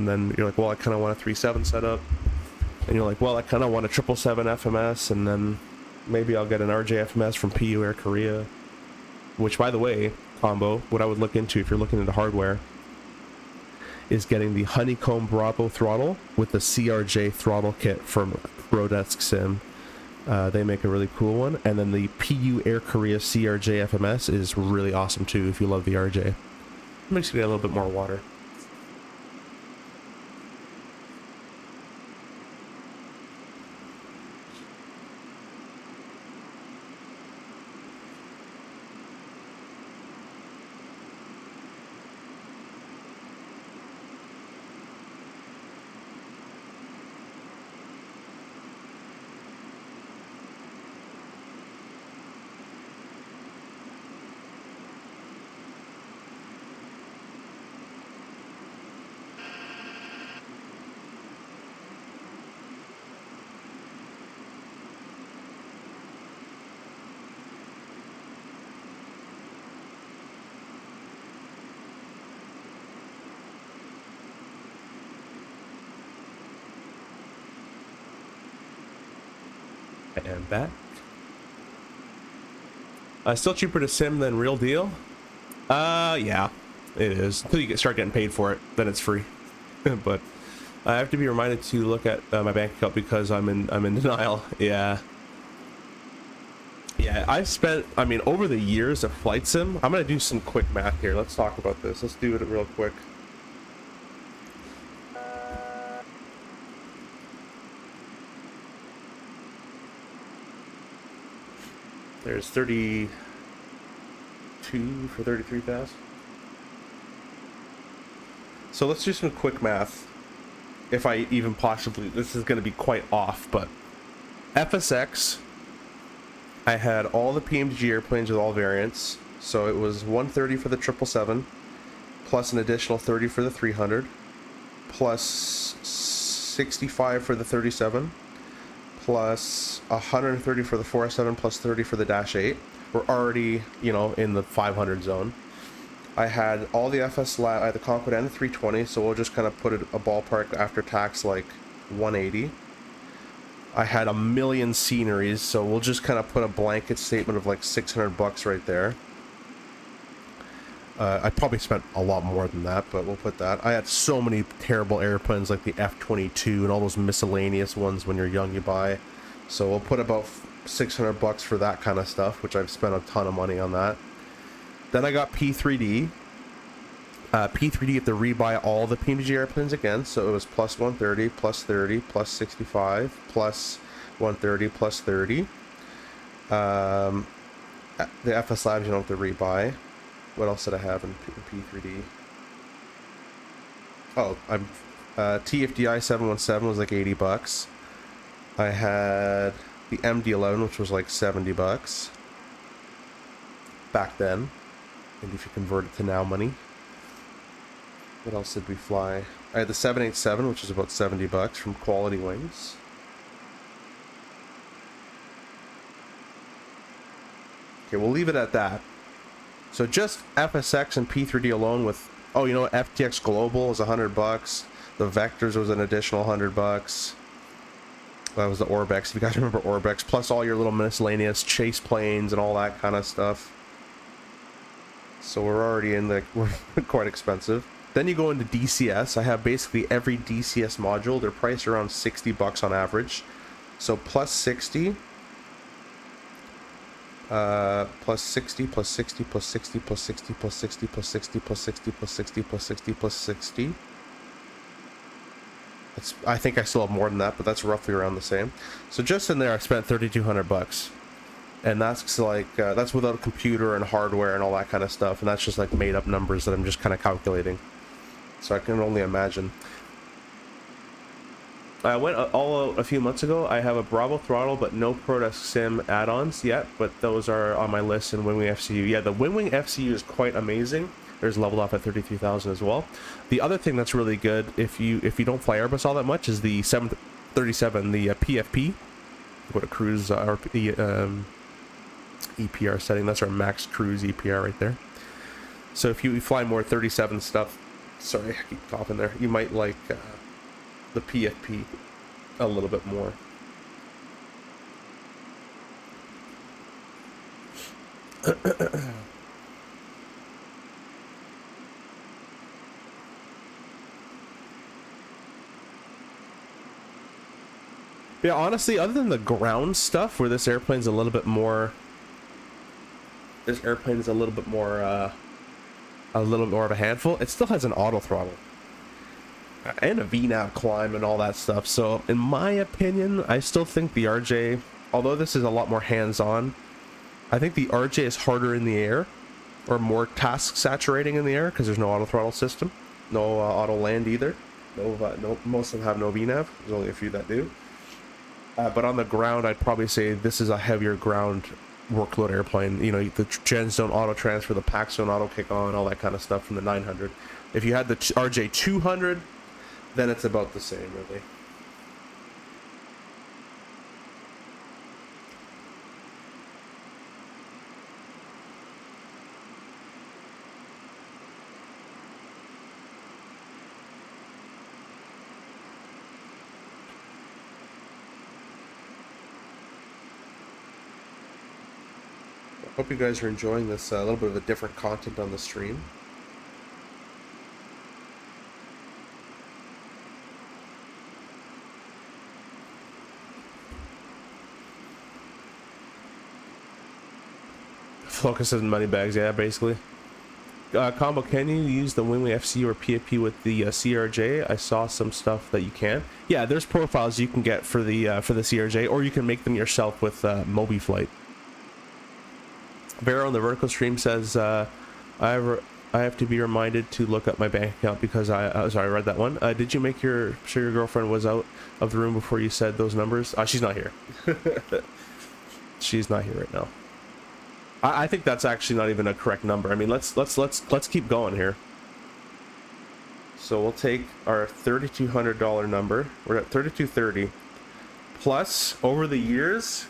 then you're like, well, I kind of want a 3.7 setup, and you're like, well, I kind of want a 777 FMS, and then maybe I'll get an RJ FMS from PU Air Korea. Which, by the way, combo, what I would look into if you're looking into hardware is getting the Honeycomb Bravo throttle with the CRJ throttle kit from Rodesk Sim. They make a really cool one. And then the PU Air Korea CRJ FMS is really awesome too if you love the RJ. It makes you get a little bit more water. And back. Still cheaper to sim than real deal? Yeah, it is. Until you start getting paid for it, then it's free. But I have to be reminded to look at my bank account because I'm in denial. Yeah. Yeah, I've spent, over the years of flight sim, I'm gonna do some quick math here. Let's talk about this. Let's do it real quick. There's 32 for 33,000. So let's do some quick math. If I even possibly, this is going to be quite off, but FSX, I had all the PMG airplanes with all variants. So it was 130 for the 777, plus an additional 30 for the 300, plus 65 for the 37. Plus 130 for the 407, plus 30 for the Dash 8. We're already, in the 500 zone. I had all the FS Lab, I had the Conquest and the 320, so we'll just kind of put it a ballpark after tax like 180. I had a million sceneries, so we'll just kind of put a blanket statement of like $600 right there. I probably spent a lot more than that, but we'll put that. I had so many terrible airplanes like the F-22 and all those miscellaneous ones when you're young you buy. So we'll put about $600 for that kind of stuff, which I've spent a ton of money on that. Then I got P3D. P3D, you have to rebuy all the PMG airplanes again, so it was plus 130, plus 30, plus 65, plus 130, plus 30. The FS Labs you don't have to rebuy. What else did I have in P3D? Oh, TFDI 717 was like $80. I had the MD-11, which was like $70 back then, and if you convert it to now money. What else did we fly? I had the 787, which is about $70 from Quality Wings. Okay, we'll leave it at that. So just FSX and P3D alone with, FTX Global was $100. The Vectors was an additional $100. That was the Orbex, if you guys remember Orbex, plus all your little miscellaneous chase planes and all that kind of stuff. So we're already we're quite expensive. Then you go into DCS. I have basically every DCS module. They're priced around $60 on average. So plus 60. Plus 60, plus 60, plus 60, plus 60, plus 60, plus 60, plus 60, plus 60, plus 60, plus 60. I think I still have more than that, but that's roughly around the same. So just in there, I spent 3,200 bucks, and that's like that's without a computer and hardware and all that kind of stuff, and that's just like made up numbers that I'm just kind of calculating. So I can only imagine. I went all a few months ago. I have a Bravo throttle, but no Prodesk Sim add-ons yet, but those are on my list in Wingwing FCU. Yeah, the Wingwing FCU is quite amazing. There's leveled off at 33,000 as well. The other thing that's really good, if you don't fly Airbus all that much, is the 737, the PFP. Go to cruise EPR setting. That's our max cruise EPR right there. So if you fly more 37 stuff, sorry, I keep coughing there, you might like the PFP a little bit more. Yeah, honestly, other than the ground stuff, where this airplane's a little bit more, a little more of a handful, it still has an auto throttle and a VNAV climb and all that stuff. So in my opinion, I still think the RJ, although this is a lot more hands-on, I think the RJ is harder in the air, or more task saturating in the air, because there's no auto throttle system, no auto land either. No, most of them have no VNAV. There's only a few that do. But on the ground, I'd probably say this is a heavier ground workload airplane. You know, the gens don't auto transfer, the packs don't auto kick on, all that kind of stuff from the 900. If you had the RJ 200, then it's about the same, really. Hope you guys are enjoying this little bit of a different content on the stream. Focus on money bags, yeah, basically. Combo, can you use the Wingwing FC or PFP with the CRJ? I saw some stuff that you can. Yeah, there's profiles you can get for the CRJ, or you can make them yourself with MobiFlight. Vera on the vertical stream says, I have to be reminded to look up my bank account because sorry, I read that one. Did you make sure your girlfriend was out of the room before you said those numbers? She's not here. She's not here right now. I think that's actually not even a correct number. I mean, let's keep going here. So we'll take our $3,200 number. We're at $3,230. Plus, over the years,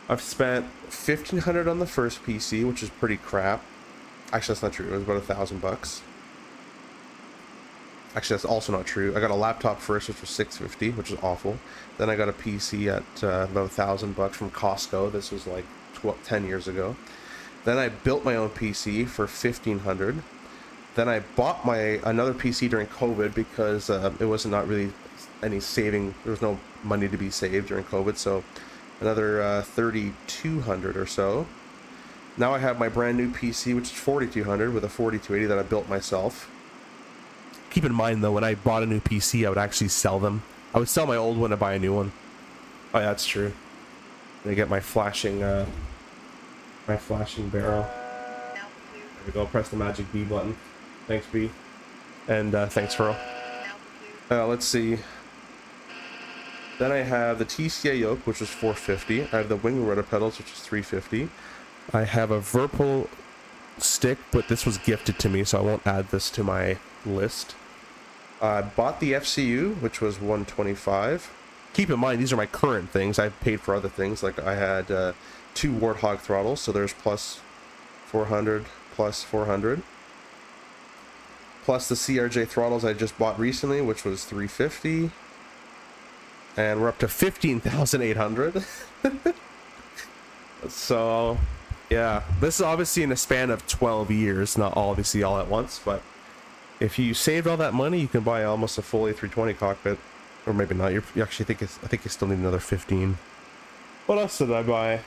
I've spent $1,500 on the first PC, which is pretty crap. Actually, that's not true. It was about $1,000. Actually, that's also not true. I got a laptop first, which was $650, which is awful. Then I got a PC at about $1,000 from Costco. This was like 10 years ago. Then I built my own PC for $1,500. Then I bought another PC during COVID because it was not really any saving. There was no money to be saved during COVID, so another $3,200 or so. Now I have my brand new PC, which is $4,200 with a 4280 that I built myself. Keep in mind though, when I bought a new PC, I would actually sell them. I would sell my old one to buy a new one. Oh yeah, that's true. I get my flashing barrel. There we go. Press the magic B button. Thanks, B. And thanks, Furl. Let's see. Then I have the TCA yoke, which is $450. I have the wing rudder pedals, which is $350. I have a Virpil stick, but this was gifted to me, so I won't add this to my list. I bought the FCU, which was $125. Keep in mind, these are my current things. I've paid for other things, like I had 2 Warthog throttles, so there's plus 400, plus 400. Plus the CRJ throttles I just bought recently, which was $350. And we're up to 15,800. So, yeah, this is obviously in a span of 12 years, not obviously all at once, but if you saved all that money, you can buy almost a full A320 cockpit. Or maybe not. You actually I think you still need another 15. What else did I buy?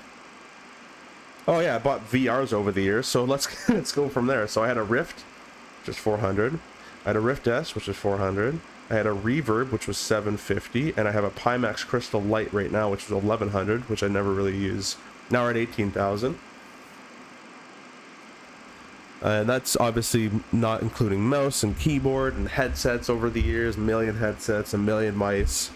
Oh yeah, I bought VRs over the years, so let's go from there. So I had a Rift, which is $400. I had a Rift S, which is $400. I I had a Reverb, which was 750, and I have a Pimax Crystal Light right now, which is 1100, which I never really use. Now we're at 18,000. And that's obviously not including mouse and keyboard and headsets over the years, a million headsets, a million mice.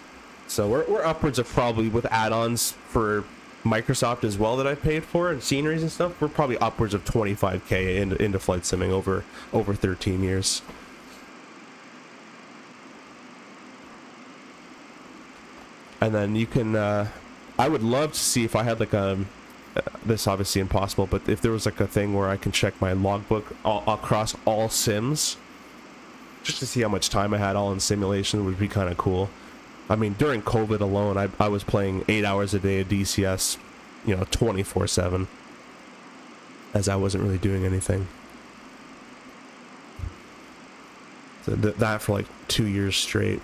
So we're upwards of, probably with add-ons for Microsoft as well that I paid for, and sceneries and stuff, we're probably upwards of 25k into flight simming over 13 years. And then you can, I would love to see if I had like a, this obviously impossible, but if there was like a thing where I can check my logbook across all sims, just to see how much time I had all in simulation, would be kind of cool. I mean, during COVID alone, I was playing 8 hours a day of DCS, you know, 24/7, as I wasn't really doing anything. So that for like 2 years straight.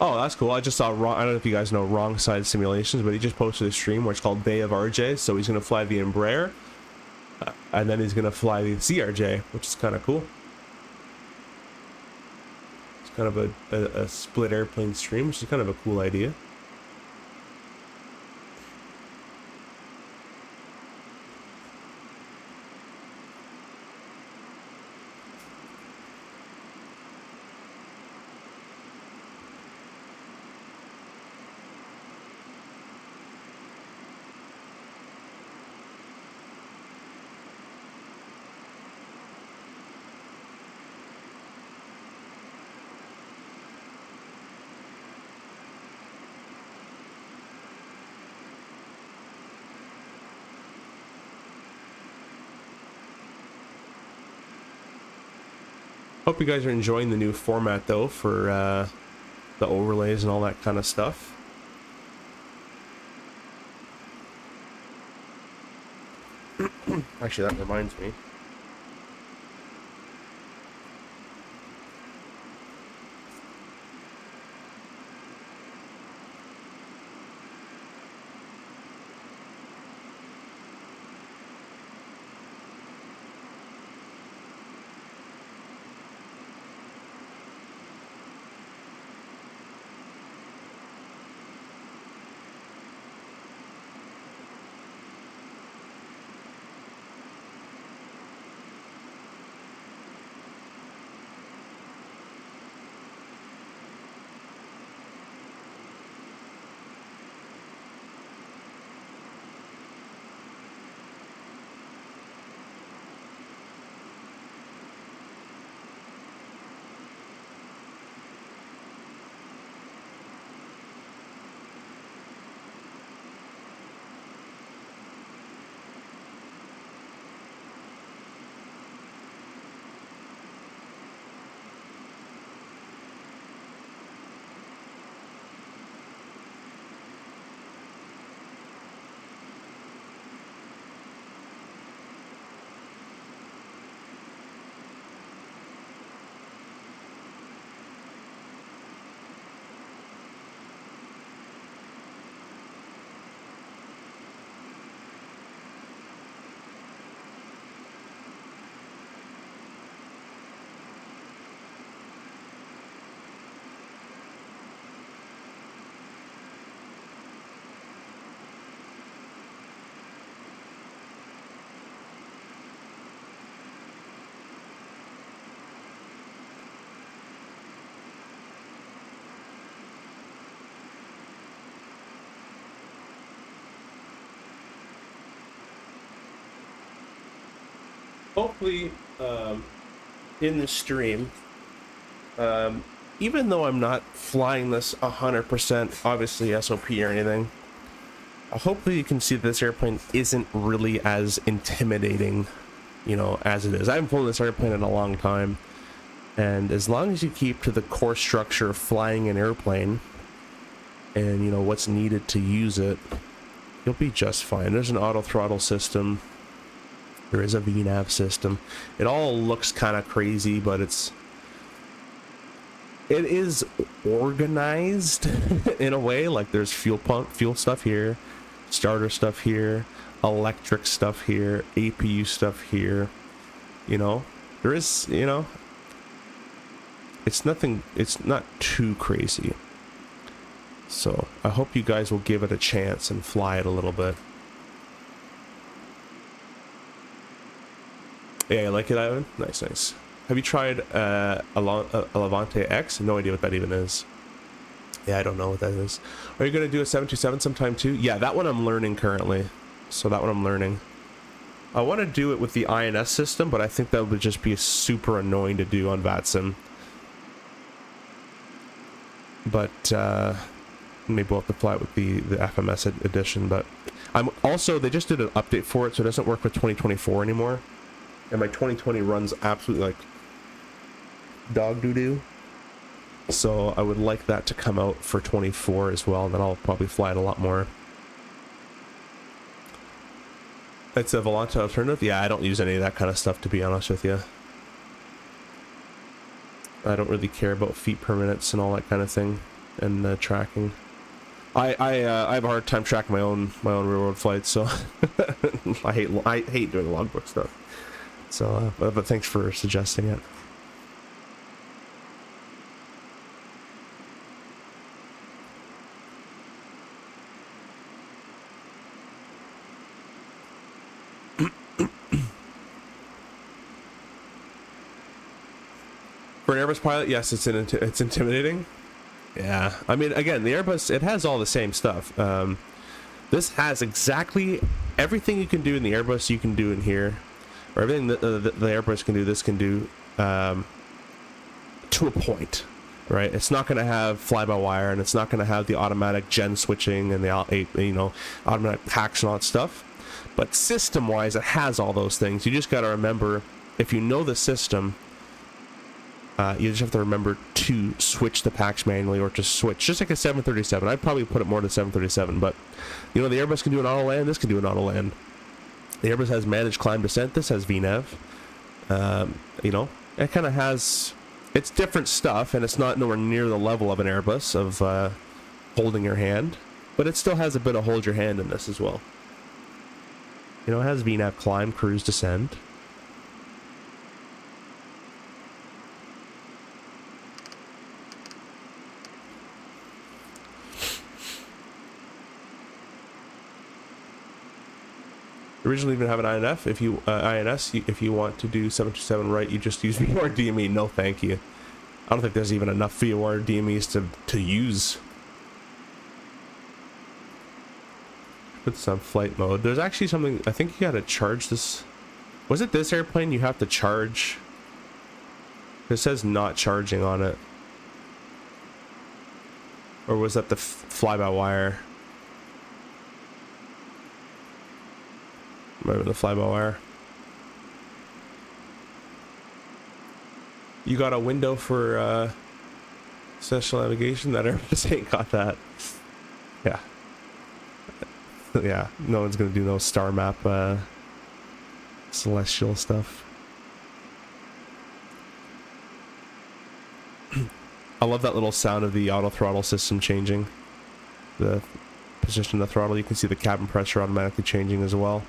Oh, that's cool. I just saw wrong. I don't know if you guys know Wrong Side Simulations, but he just posted a stream where it's called Day of RJ. So he's going to fly the Embraer, and then he's going to fly the CRJ, which is kind of cool. It's kind of a split airplane stream, which is kind of a cool idea. Hope you guys are enjoying the new format though for the overlays and all that kind of stuff. Actually, that reminds me. Hopefully, in the stream, even though I'm not flying this 100%, obviously SOP or anything, hopefully you can see that this airplane isn't really as intimidating, you know, as it is. I haven't flown this airplane in a long time, and as long as you keep to the core structure of flying an airplane and, you know, what's needed to use it, you'll be just fine. There's an auto throttle system. There is a VNAV system. It all looks kind of crazy, but it is organized in a way. Like there's fuel pump, fuel stuff here, starter stuff here, electric stuff here, APU stuff here. You know, there is, you know, it's not too crazy. So I hope you guys will give it a chance and fly it a little bit. Yeah, you like it, Ivan? Nice, nice. Have you tried a Levante X? No idea what that even is. Yeah, I don't know what that is. Are you going to do a 727 sometime too? Yeah, that one I'm learning currently. So that one I'm learning. I want to do it with the INS system, but I think that would just be super annoying to do on VATSIM. But maybe we'll have to fly it with the FMS edition. But I'm also, they just did an update for it, so it doesn't work with 2024 anymore. And my 2020 runs absolutely like dog doo-doo. So I would like that to come out for 24 as well, and then I'll probably fly it a lot more. It's a Volante alternative? Yeah, I don't use any of that kind of stuff, to be honest with you. I don't really care about feet per minutes and all that kind of thing, and tracking. I have a hard time tracking my own railroad flights, so I hate doing logbook stuff. So, but thanks for suggesting it. For an Airbus pilot, yes, it's intimidating. Yeah, I mean, again, the Airbus, it has all the same stuff. This has exactly everything you can do in the Airbus you can do in here. Or everything that the Airbus can do, this can do, to a point, right? It's not going to have fly-by-wire, and it's not going to have the automatic gen switching and the, you know, automatic packs and all that stuff. But system-wise, it has all those things. You just got to remember, if you know the system, you just have to remember to switch the packs manually, or to switch, just like a 737. I'd probably put it more to 737, but, you know, the Airbus can do an auto-land, this can do an auto-land. The Airbus has managed climb descent. This has VNAV. You know, it kind of has, it's different stuff, and it's not nowhere near the level of an Airbus of holding your hand, but it still has a bit of hold your hand in this as well. You know, it has VNAV climb, cruise, descend. Originally even have an INF. If you INS, if you want to do 727 right, you just use VOR DME. No, thank you. I don't think there's even enough VOR DMEs to use. Put some flight mode. There's actually something. I think you got to charge this. Was it this airplane you have to charge? It says not charging on it. Or was that the fly-by-wire? Might have been the fly-by-wire. You got a window for special navigation? That Airbus ain't got that. Yeah. Yeah, no one's gonna do no star map celestial stuff. I love that little sound of the auto throttle system changing. The position of the throttle, you can see the cabin pressure automatically changing as well.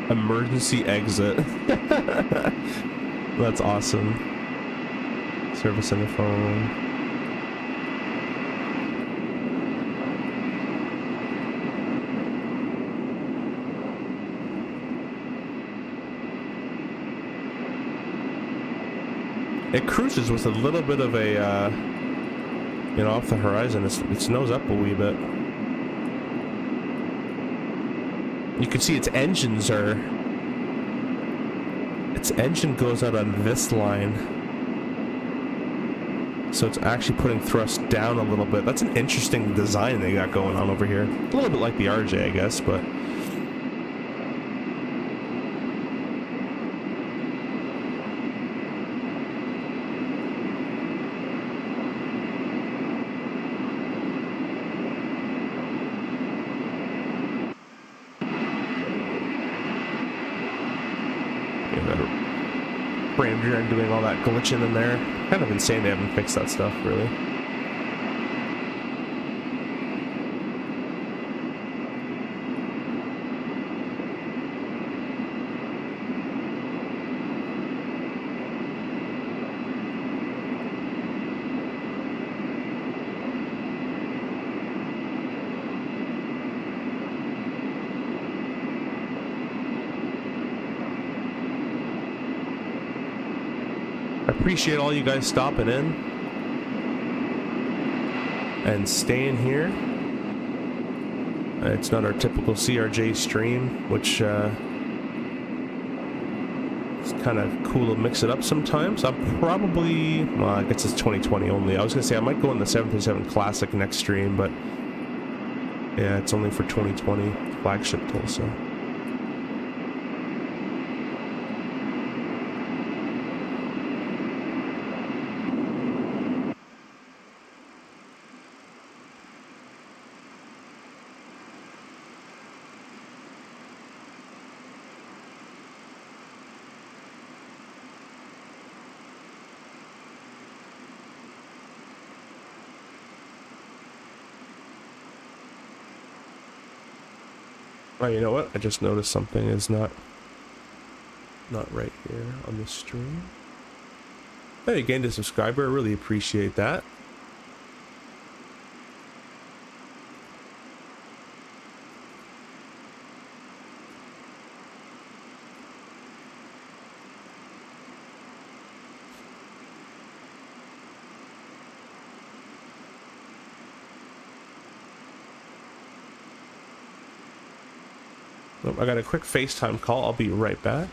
Emergency exit. That's awesome. Service center phone. It cruises with a little bit of a, you know, off the horizon. Its nose up a wee bit. You can see its engine goes out on this line. So it's actually putting thrust down a little bit. That's an interesting design they got going on over here. A little bit like the RJ, I guess, but... Brand doing all that glitching in there. Kind of insane they haven't fixed that stuff, really. Appreciate all you guys stopping in and staying here. It's not our typical CRJ stream, which it's kind of cool to mix it up sometimes. I'm probably, well, I guess it's 2020 only. I was gonna say I might go in the 737 Classic next stream, but yeah, it's only for 2020 flagship Tulsa. Oh, you know what? I just noticed something is not right here on the stream. Hey, you gained a subscriber. I really appreciate that. Oh, I got a quick FaceTime call. I'll be right back.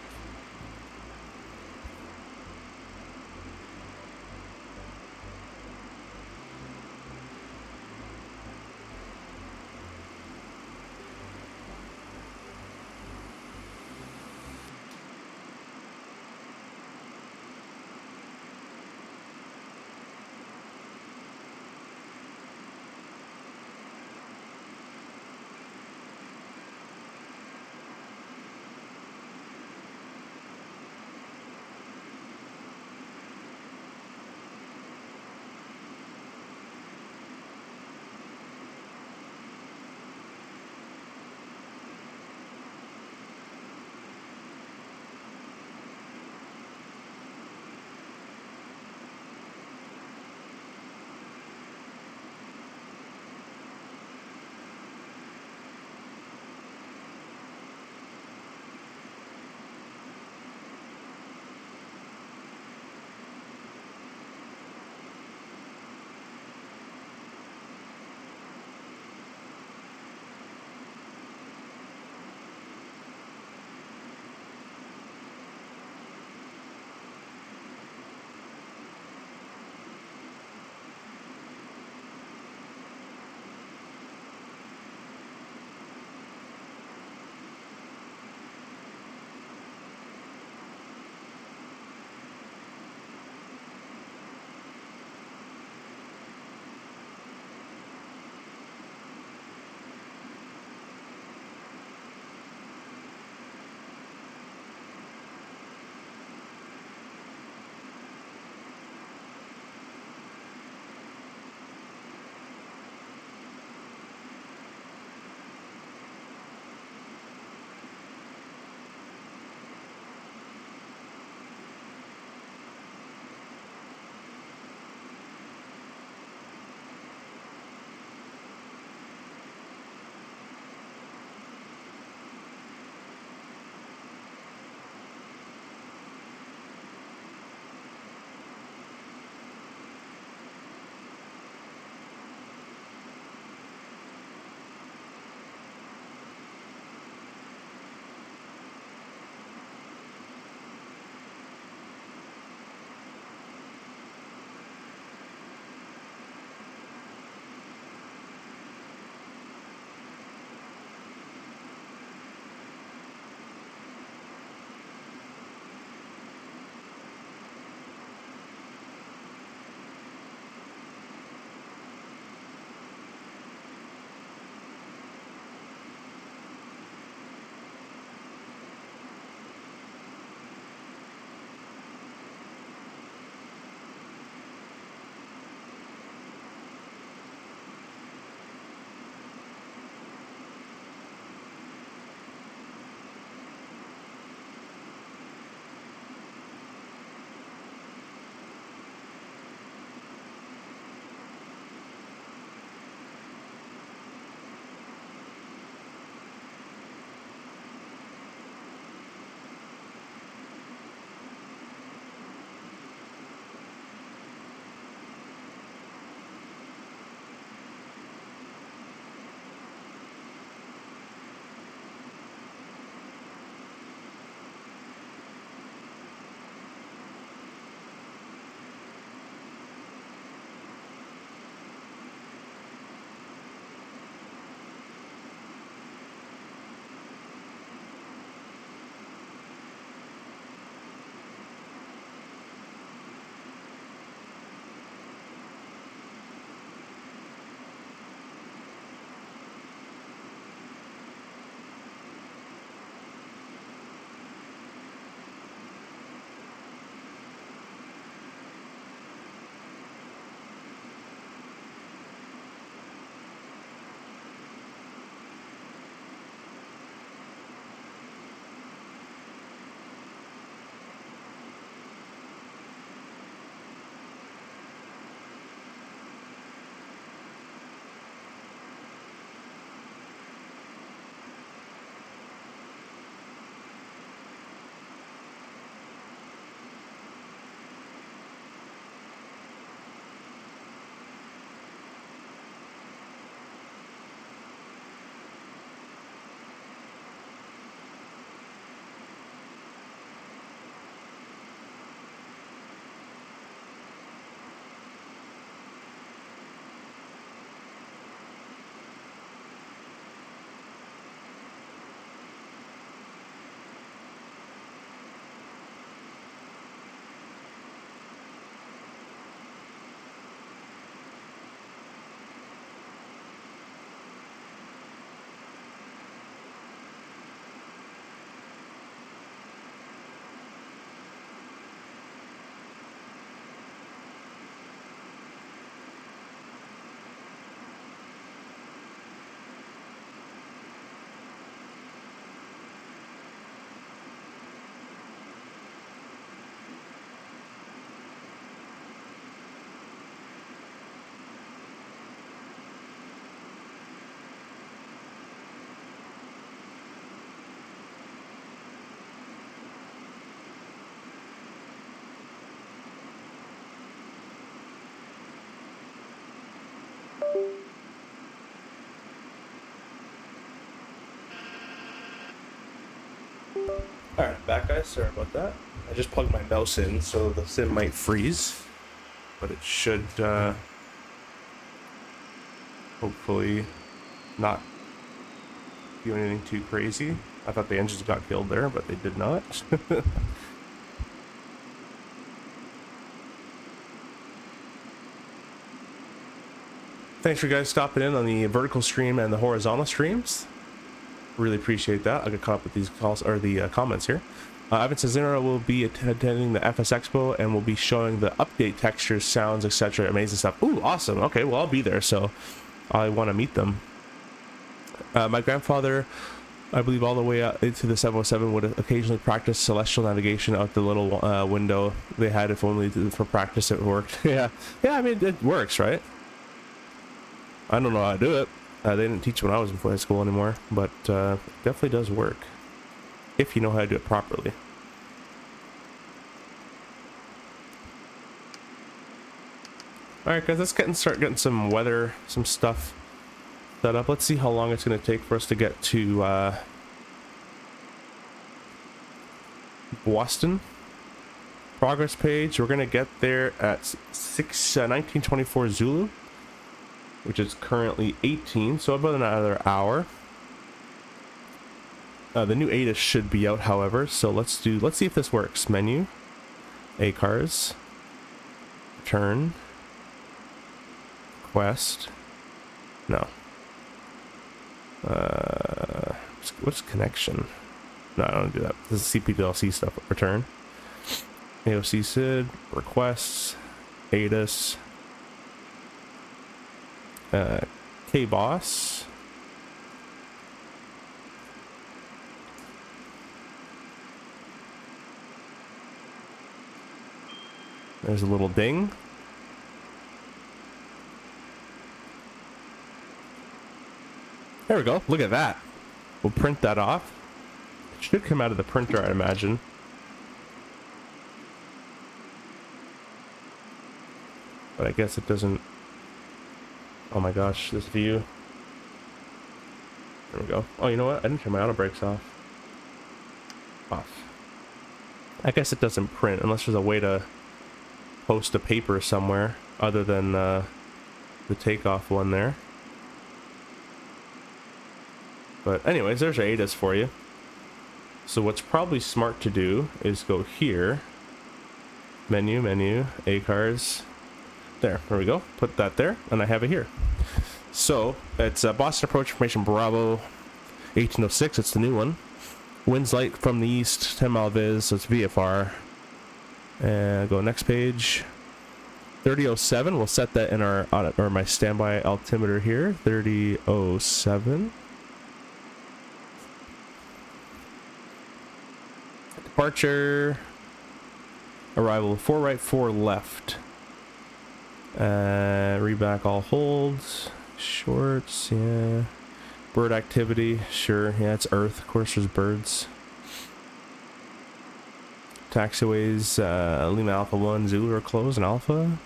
back, guys. Sorry about that. I just plugged my mouse in, so the sim might freeze, but it should hopefully not do anything too crazy. I thought the engines got killed there, but they did not. Thanks for you guys stopping in on the vertical stream and the horizontal streams. Really appreciate that. I'll get caught up with these calls or the comments here. Ivan says Leonardo will be attending the FS Expo and will be showing the update textures, sounds, etc. Amazing stuff. Ooh, awesome. Okay, well, I'll be there, so I want to meet them. My grandfather, I believe all the way out into the 707, would occasionally practice celestial navigation out the little window they had. If only for practice it worked. Yeah, I mean, it works, right? I don't know how to do it. They didn't teach when I was in flight school anymore, but it definitely does work if you know how to do it properly. All right, guys, let's start getting some weather, some stuff set up. Let's see how long it's going to take for us to get to Boston. Progress page. We're going to get there at 1924 Zulu, which is currently 18, so about another hour. The new ATIS should be out, however, so let's see if this works. Menu, ACARS, return, request, no. What's connection? No, I don't do that. This is CPDLC stuff. Return, AOC SID, requests, ATIS, MSP-BOS. There's a little ding. There we go. Look at that. We'll print that off. It should come out of the printer, I imagine. But I guess it doesn't. Oh my gosh, this view. There we go. Oh, you know what? I didn't turn my auto brakes off. Off. I guess it doesn't print unless there's a way to post a paper somewhere other than the takeoff one there. But anyways, there's our ATIS for you. So what's probably smart to do is go here. Menu, ACARS. There we go. Put that there, and I have it here. So it's Boston Approach Information Bravo 1806. It's the new one. Winds light from the east, 10 mile viz. So it's VFR. And go next page. 3007. We'll set that in our or my standby altimeter here. 3007. Departure. Arrival 4 right, 4 left. Reback all holds. Shorts, yeah. Bird activity, sure. Yeah, it's Earth. Of course, there's birds. Taxiways, Lima Alpha 1, Zulu are closed, and Alpha.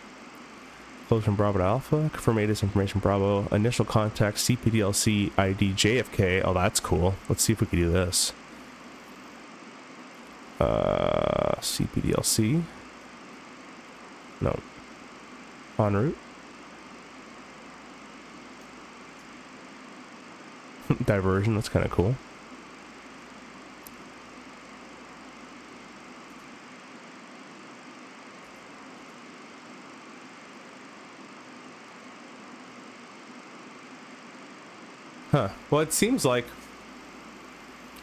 Closed from Bravo to Alpha. Confirm ATIS information Bravo. Initial contact CPDLC ID JFK. Oh, that's cool. Let's see if we can do this. CPDLC. No. En route. Diversion, that's kind of cool. Huh. Well, it seems like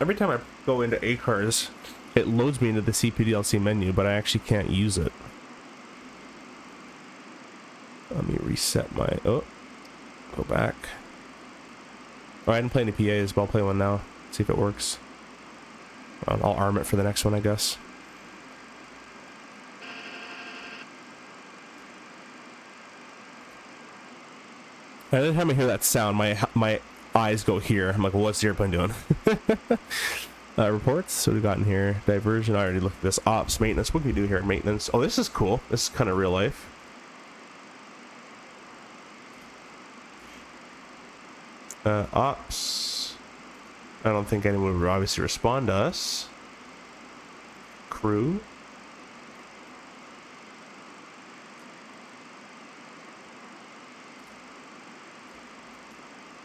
every time I go into ACARS, it loads me into the CPDLC menu, but I actually can't use it. Let me reset my... Oh. Go back. Oh, I didn't play any PAs, but I'll play one now. See if it works. I'll arm it for the next one, I guess. Every time I hear that sound, my eyes go here. I'm like, well, what's the airplane doing? Reports. What do we got in here? Diversion. I already looked at this. Ops, maintenance. What can we do here in maintenance? Oh, this is cool. This is kind of real life. Ops. I don't think anyone would obviously respond to us. crew.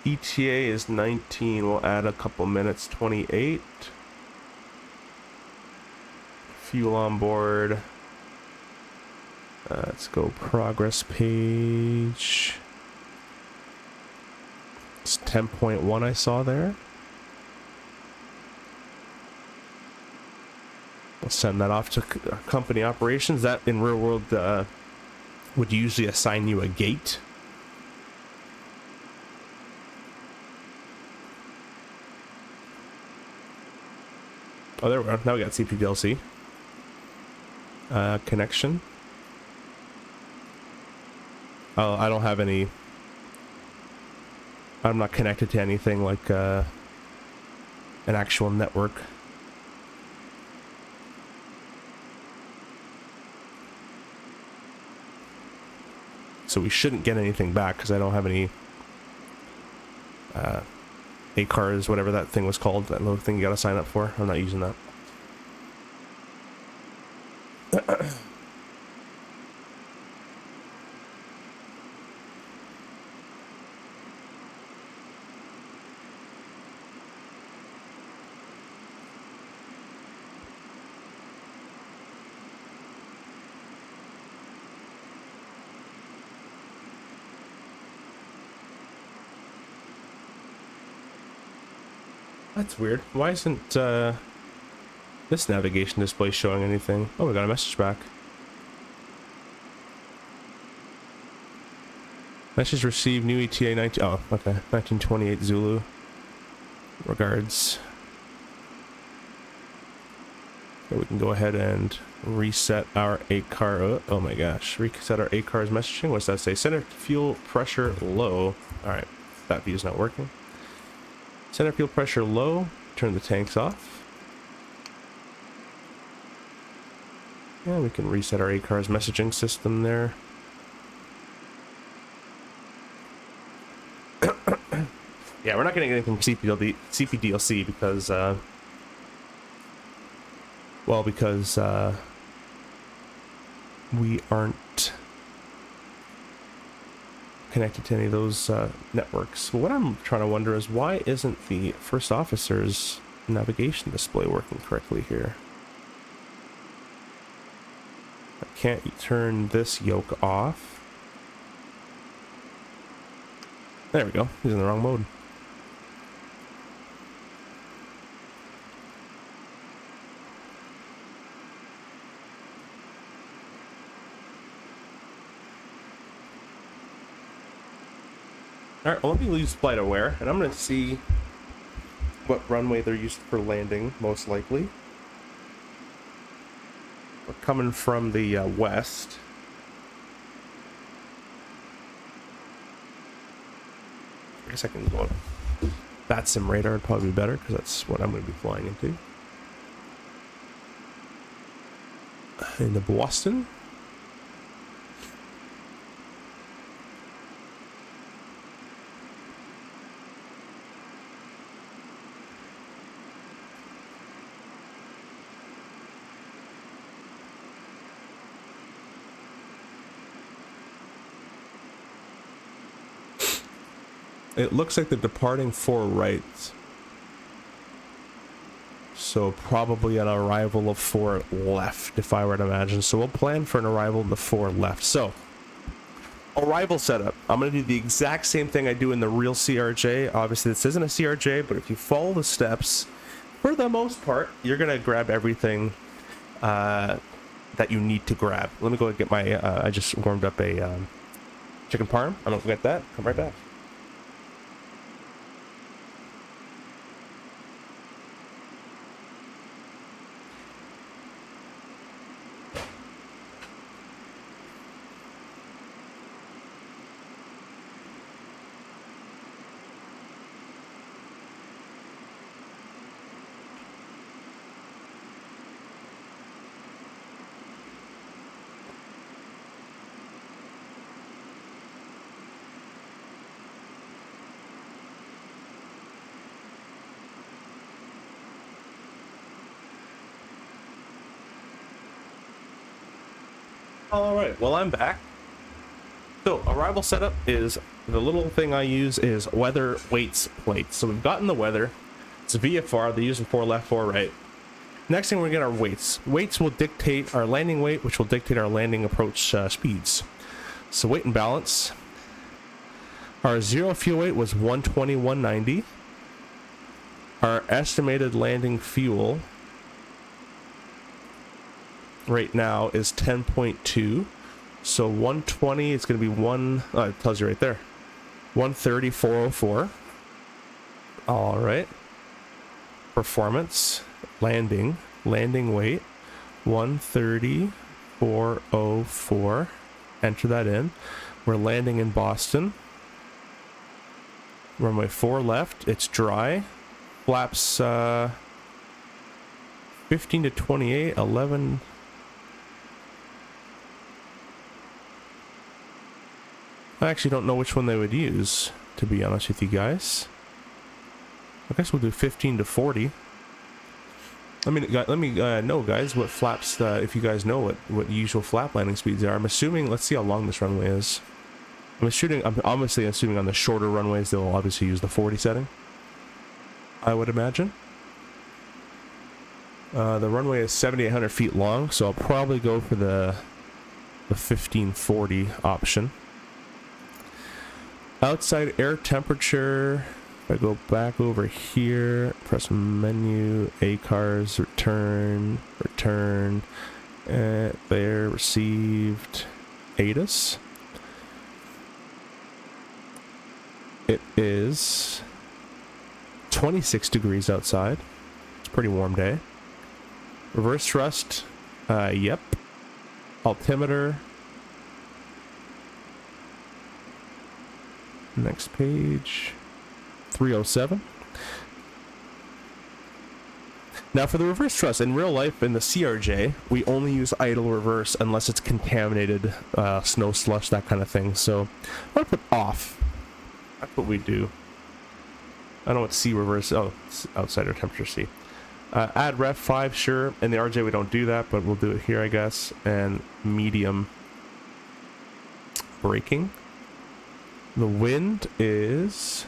ETA is 19. We'll add a couple minutes. 28. Fuel on board. Let's go progress page. It's 10.1 I saw there. We'll send that off to company operations. That in real world would usually assign you a gate. Oh, there we go. Now we got CPDLC. Connection. Oh, I don't have any. I'm not connected to anything like an actual network. So we shouldn't get anything back because I don't have any ACARs, whatever that thing was called, that little thing you gotta sign up for. I'm not using that. That's weird. Why isn't this navigation display showing anything? Oh, we got a message back. Message received, new ETA 19. Oh, okay. 1928 Zulu. Regards. So we can go ahead and reset our ACAR. Oh my gosh. Reset our ACAR's messaging. What's that say? Center fuel pressure low. Alright. That view's not working. Center fuel pressure low. Turn the tanks off. Yeah, we can reset our ACAR's messaging system there. Yeah, we're not getting anything from CPDLC because, well, because we aren't connected to any of those networks. What I'm trying to wonder is why isn't the first officer's navigation display working correctly here? I can't turn this yoke off. There we go. He's in the wrong mode. Alright, well, let me leave flight aware, and I'm going to see what runway they're used for landing, most likely. We're coming from the west. I guess I can go on that sim radar would probably be better, because that's what I'm going to be flying into. Into Boston. It looks like they're departing 4 right. So probably an arrival of 4 left, if I were to imagine. So we'll plan for an arrival in the 4 left. So, arrival setup. I'm going to do the exact same thing I do in the real CRJ. Obviously, this isn't a CRJ, but if you follow the steps, for the most part, you're going to grab everything that you need to grab. Let me go and get my, I just warmed up a chicken parm. I'm going to get that. Come right back. All right, well, I'm back. So arrival setup is, the little thing I use is weather weights plates. So we've gotten the weather. It's VFR. They use it 4 left, 4 right. Next thing, we're gonna get our weights. Weights will dictate our landing weight, which will dictate our landing approach speeds. So weight and balance. Our zero fuel weight was 120, 190. Our estimated landing fuel right now is 10.2. So 120, it's going to be it tells you right there. 130, 404. All right. Performance, landing weight, 130, 404. Enter that in. We're landing in Boston. Runway 4 left. It's dry. Flaps 15 to 28, 11. I actually don't know which one they would use, to be honest with you guys. I guess we'll do 15 to 40. Let me know, guys, what flaps, if you guys know what usual flap landing speeds are. I'm assuming, let's see how long this runway is. I'm obviously assuming on the shorter runways, they'll obviously use the 40 setting, I would imagine. The runway is 7,800 feet long, so I'll probably go for the 1540 option. Outside air temperature, if I go back over here, press menu, ACARS, return, there, received, ATIS. It is 26 degrees outside. It's a pretty warm day. Reverse thrust, yep. Altimeter. Next page, 307. Now for the reverse thrust, in real life, in the CRJ, we only use idle reverse unless it's contaminated, snow slush, that kind of thing. So I'm gonna put off. That's what we do. I don't know what C reverse, oh, it's outside our temperature C. Add ref 5, sure. In the RJ we don't do that, but we'll do it here, I guess. And medium braking. The wind is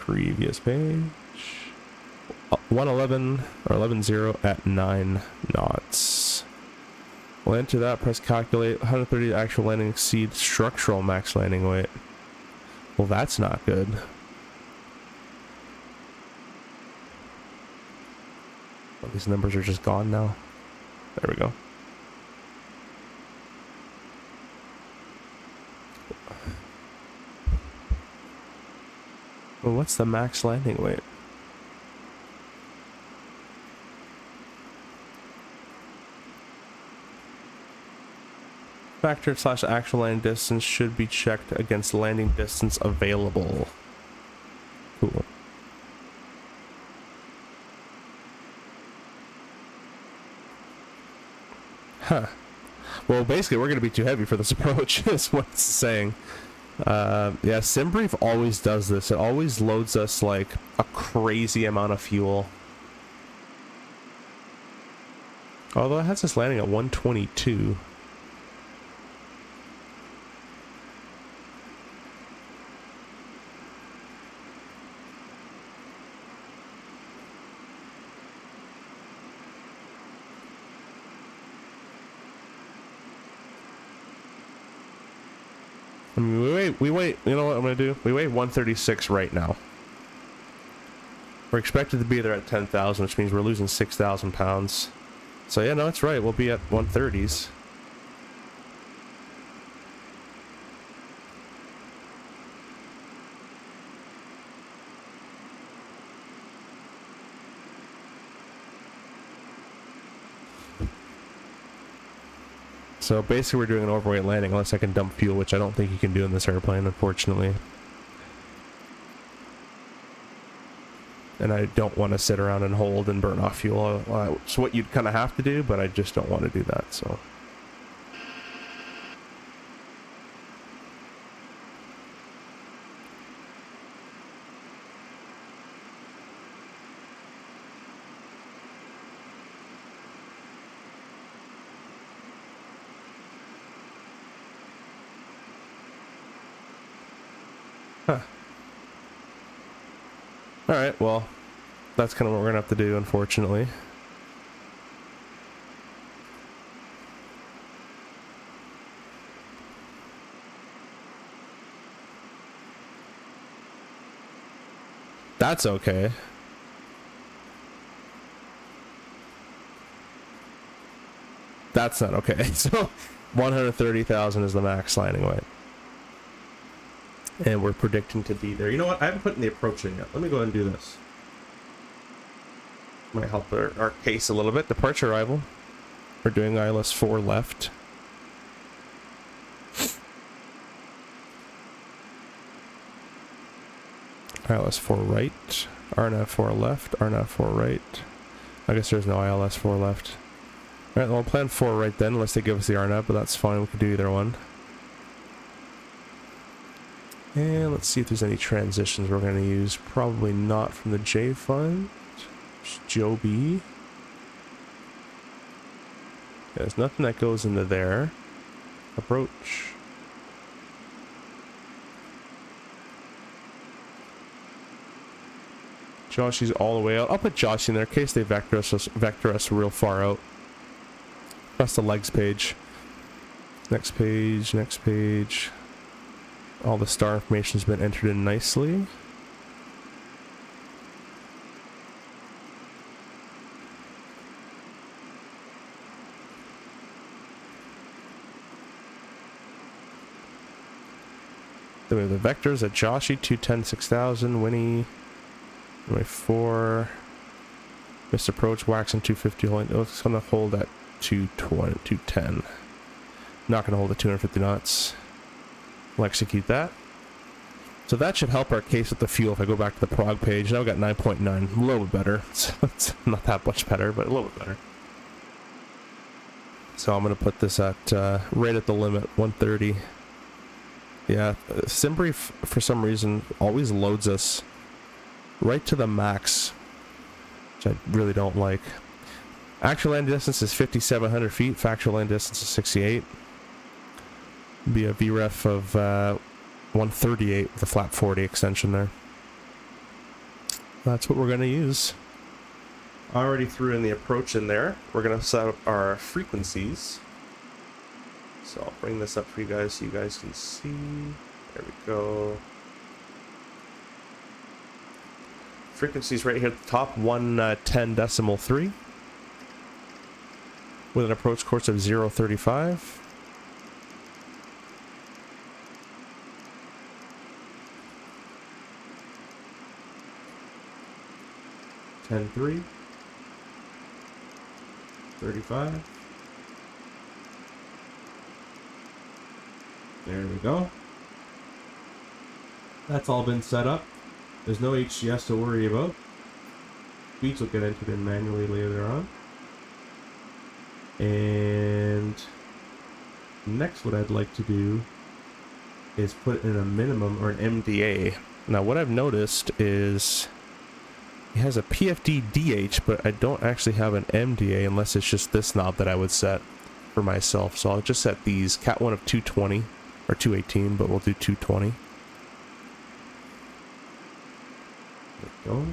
previous page 111 or 11.0 at 9 knots. We'll enter that, press calculate. 130 actual landing exceed structural max landing weight. Well, that's not good. Well, these numbers are just gone now. There we go. Well, what's the max landing weight? Factor / actual landing distance should be checked against landing distance available. Cool. Huh. Well, basically, we're going to be too heavy for this approach, is what it's saying. Yeah, SimBrief always does this. It always loads us like a crazy amount of fuel. Although it has us landing at 122. I mean, we wait, you know what I'm gonna do? We weigh 136 right now. We're expected to be there at 10,000, which means we're losing 6,000 pounds. So yeah, no, it's right, we'll be at 130s. So basically we're doing an overweight landing unless I can dump fuel, which I don't think you can do in this airplane, unfortunately. And I don't want to sit around and hold and burn off fuel. It's what you'd kind of have to do, but I just don't want to do that, so. Huh. Alright, well, that's kind of what we're going to have to do, unfortunately. That's okay. That's not okay. So 130,000 is the max landing weight. And we're predicting to be there. You know what? I haven't put in the approach in yet. Let me go ahead and do this. Might help our case a little bit. Departure arrival. We're doing ILS 4 left. ILS 4 right. RNAV 4 left. RNAV 4 right. I guess there's no ILS 4 left. Alright, well, I'll plan 4 right then, unless they give us the RNAV, but that's fine. We can do either one. And let's see if there's any transitions we're going to use. Probably not from the J fund. Joe B. There's nothing that goes into there. Approach. Joshy's all the way out. I'll put Joshy in there in case they vector us real far out. Press the legs page. Next page, next page. All the star information has been entered in nicely. Then we have the vectors at Joshy, 210, 6000, Winnie, runway 4, missed approach, waxing 250, holding, it's going to hold at 220, 210. Not going to hold at 250 knots. We'll execute that. So that should help our case with the fuel if I go back to the prog page. Now we got 9.9, a little bit better. So it's not that much better, but a little bit better. So I'm going to put this at right at the limit, 130. Yeah, Simbri for some reason always loads us right to the max, which I really don't like. Actual land distance is 5,700 feet. Factual land distance is 68. Be a VREF of 138 with a flap 40 extension there. That's what we're going to use. I already threw in the approach in there. We're going to set up our frequencies. So I'll bring this up for you guys so you guys can see. There we go. Frequencies right here at the top, 110.3 with an approach course of 035. Ten 3 35. There we go. That's all been set up. There's no HGS to worry about. Speeds will get entered in manually later on. And next what I'd like to do is put in a minimum or an MDA. Now what I've noticed is it has a PFD DH, but I don't actually have an MDA unless it's just this knob that I would set for myself. So I'll just set these. Cat 1 of 220 or 218, but we'll do 220. There we go.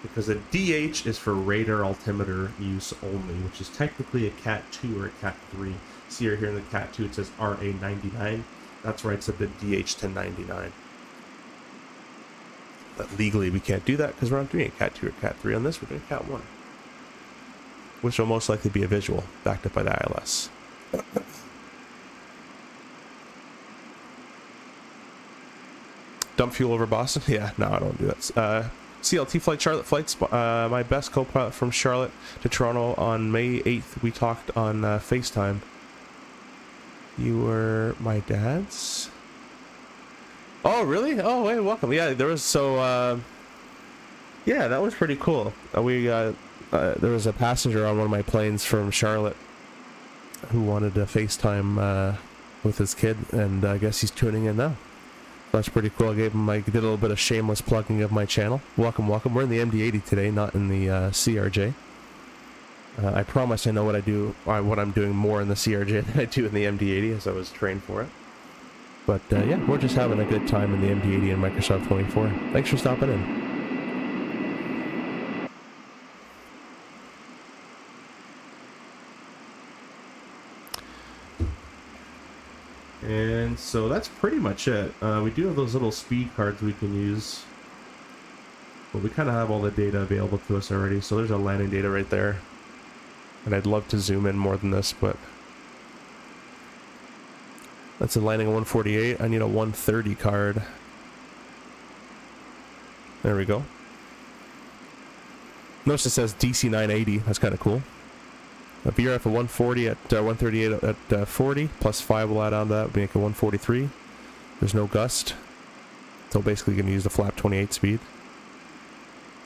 Because a DH is for radar altimeter use only, which is technically a Cat 2 or a Cat 3. See here in the Cat 2 it says RA99. That's where I set the DH to 99. But legally we can't do that because we're not doing a Cat 2 or Cat 3 on this, we're doing Cat 1. Which will most likely be a visual, backed up by the ILS. Dump fuel over Boston? Yeah, no, I don't do that. CLT flight, Charlotte flights. My best co-pilot from Charlotte to Toronto on May 8th. We talked on FaceTime. You were my dad's? Oh, really? Oh, wait, welcome. Yeah, there was yeah, that was pretty cool. There was a passenger on one of my planes from Charlotte who wanted to FaceTime with his kid, and I guess he's tuning in now. That's pretty cool. I did a little bit of shameless plugging of my channel. Welcome, welcome. We're in the MD-80 today, not in the CRJ. I promise I know what I do, what I'm doing more in the CRJ than I do in the MD-80, as I was trained for it. But yeah, we're just having a good time in the MD-80 and Microsoft 24. Thanks for stopping in. And so that's pretty much it. We do have those little speed cards we can use, but we kind of have all the data available to us already. So there's our landing data right there. And I'd love to zoom in more than this, but that's a landing of 148. I need a 130 card. There we go. Notice it says DC 980. That's kind of cool. A VRF of 140 at 138 at 40, plus 5 will add on to that, make it 143. There's no gust. So basically going to use the flap 28 speed.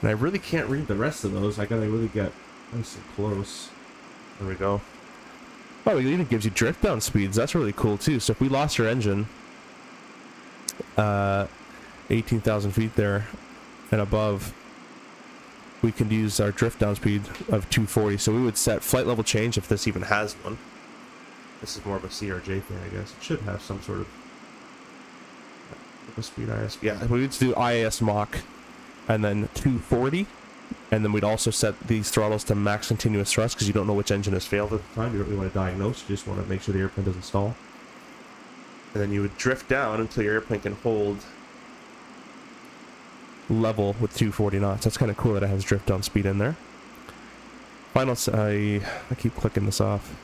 And I really can't read the rest of those. I gotta really get nice and close. There we go. Oh, it even gives you drift down speeds. That's really cool too. So if we lost our engine, 18,000 feet there and above, we can use our drift down speed of 240. So we would set flight level change if this even has one. This is more of a CRJ thing, I guess. It should have some sort of speed IS. Yeah, we would do IAS Mach and then 240. And then we'd also set these throttles to max continuous thrust because you don't know which engine has failed at the time. You don't really want to diagnose. You just want to make sure the airplane doesn't stall. And then you would drift down until your airplane can hold level with 240 knots. That's kind of cool that it has drift down speed in there. Final, I keep clicking this off.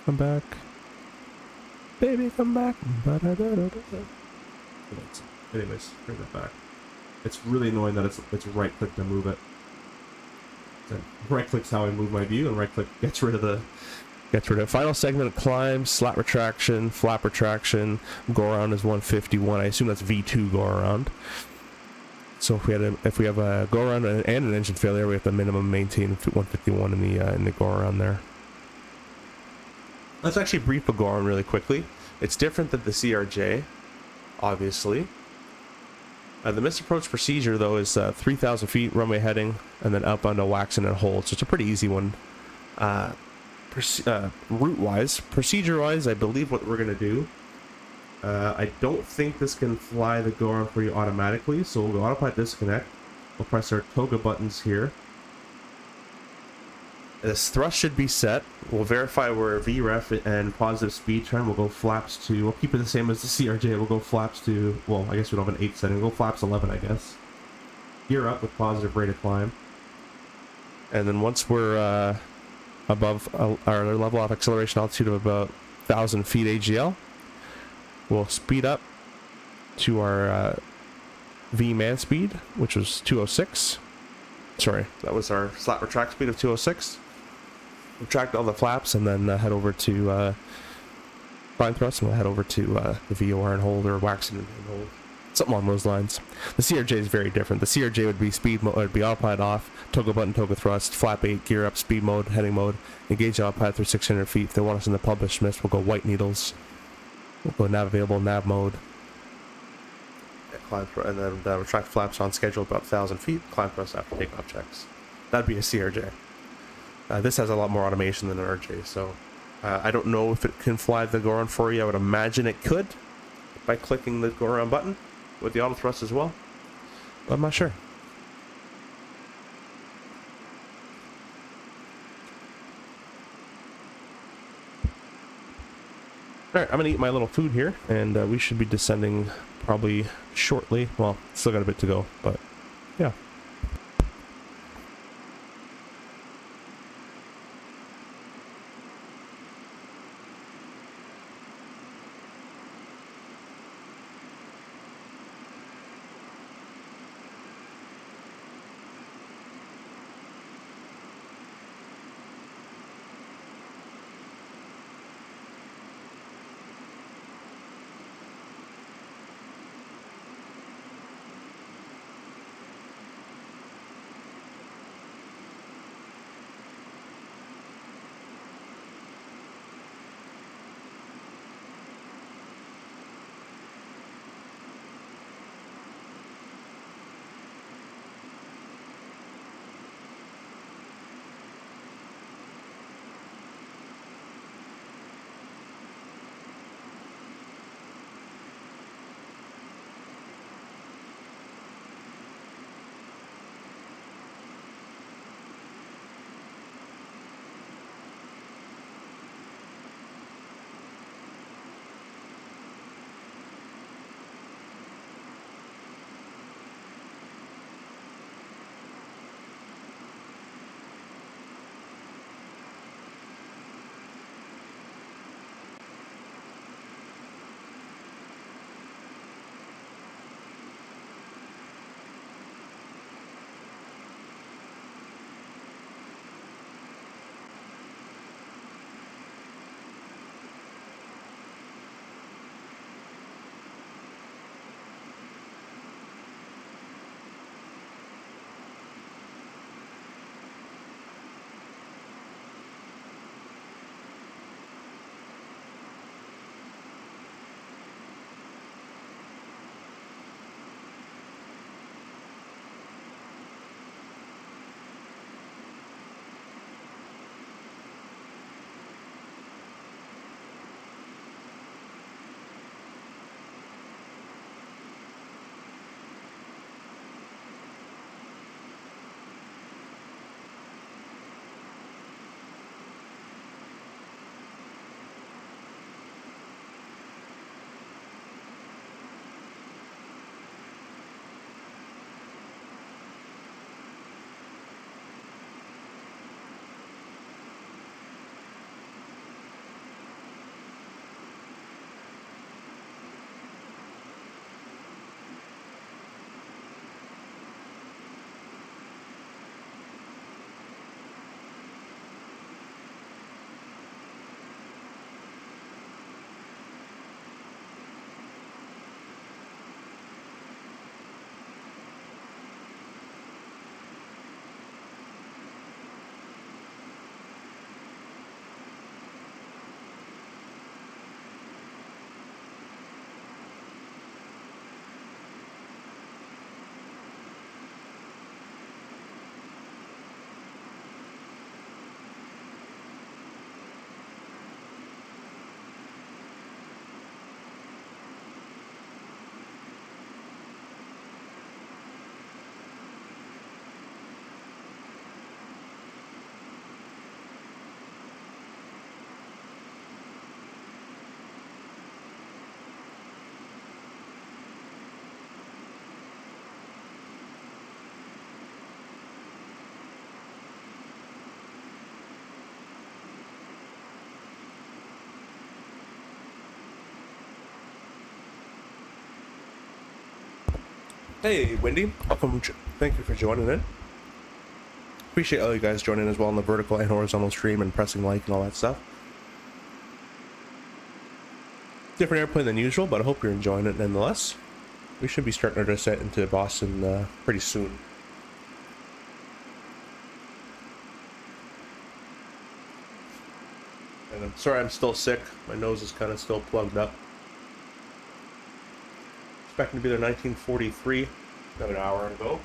Come back, baby, come back. Anyways, bring that back. It's really annoying that it's right click to move it. So right click's how I move my view, and right click gets rid of it. Final segment climb, slat retraction, flap retraction, go around is 151. I assume that's V2 go around. So if we have a go around and an engine failure, we have to minimum maintain 151 in the go around there. Let's actually brief a go around really quickly. It's different than the CRJ, obviously. The missed approach procedure though is 3,000 feet runway heading and then outbound to waxing and hold. So it's a pretty easy one. Route wise, procedure wise, I believe what we're gonna do. I don't think this can fly the go around for you automatically, so we'll go autopilot disconnect. We'll press our toga buttons here. This thrust should be set. We'll verify we're VREF and positive speed turn. We'll go flaps to, we'll keep it the same as the CRJ. We'll go flaps to, well, I guess we don't have an 8 setting. We'll go flaps 11, I guess. Gear up with positive rate of climb. And then once we're above our level of acceleration altitude of about 1,000 feet AGL, we'll speed up to our V man speed, which was 206. Sorry, that was our slat retract speed of 206. Retract all the flaps and then head over to fine thrust, and we'll head over to the VOR and hold, or waxing and hold. Something along those lines. The CRJ is very different. The CRJ would be speed mode, would be autopilot off, toga button, toga thrust, flap 8, gear up, speed mode, heading mode, engage autopilot through 600 feet. If they want us in the published mist, we'll go white needles. We'll go nav available, nav mode. And then retract flaps on schedule about 1,000 feet, climb thrust after takeoff checks. That'd be a CRJ. This has a lot more automation than an RJ, so I don't know if it can fly the go around for you. I would imagine it could by clicking the go around button with the auto thrust as well, but I'm not sure. Alright, I'm gonna eat my little food here, and we should be descending probably shortly. Well, still got a bit to go, but yeah. Hey, Wendy. Welcome. Thank you for joining in. Appreciate all you guys joining as well on the vertical and horizontal stream and pressing like and all that stuff. Different airplane than usual, but I hope you're enjoying it nonetheless. We should be starting our descent into Boston pretty soon. And I'm sorry I'm still sick. My nose is kind of still plugged up. Expecting to be there 1943, about an hour ago.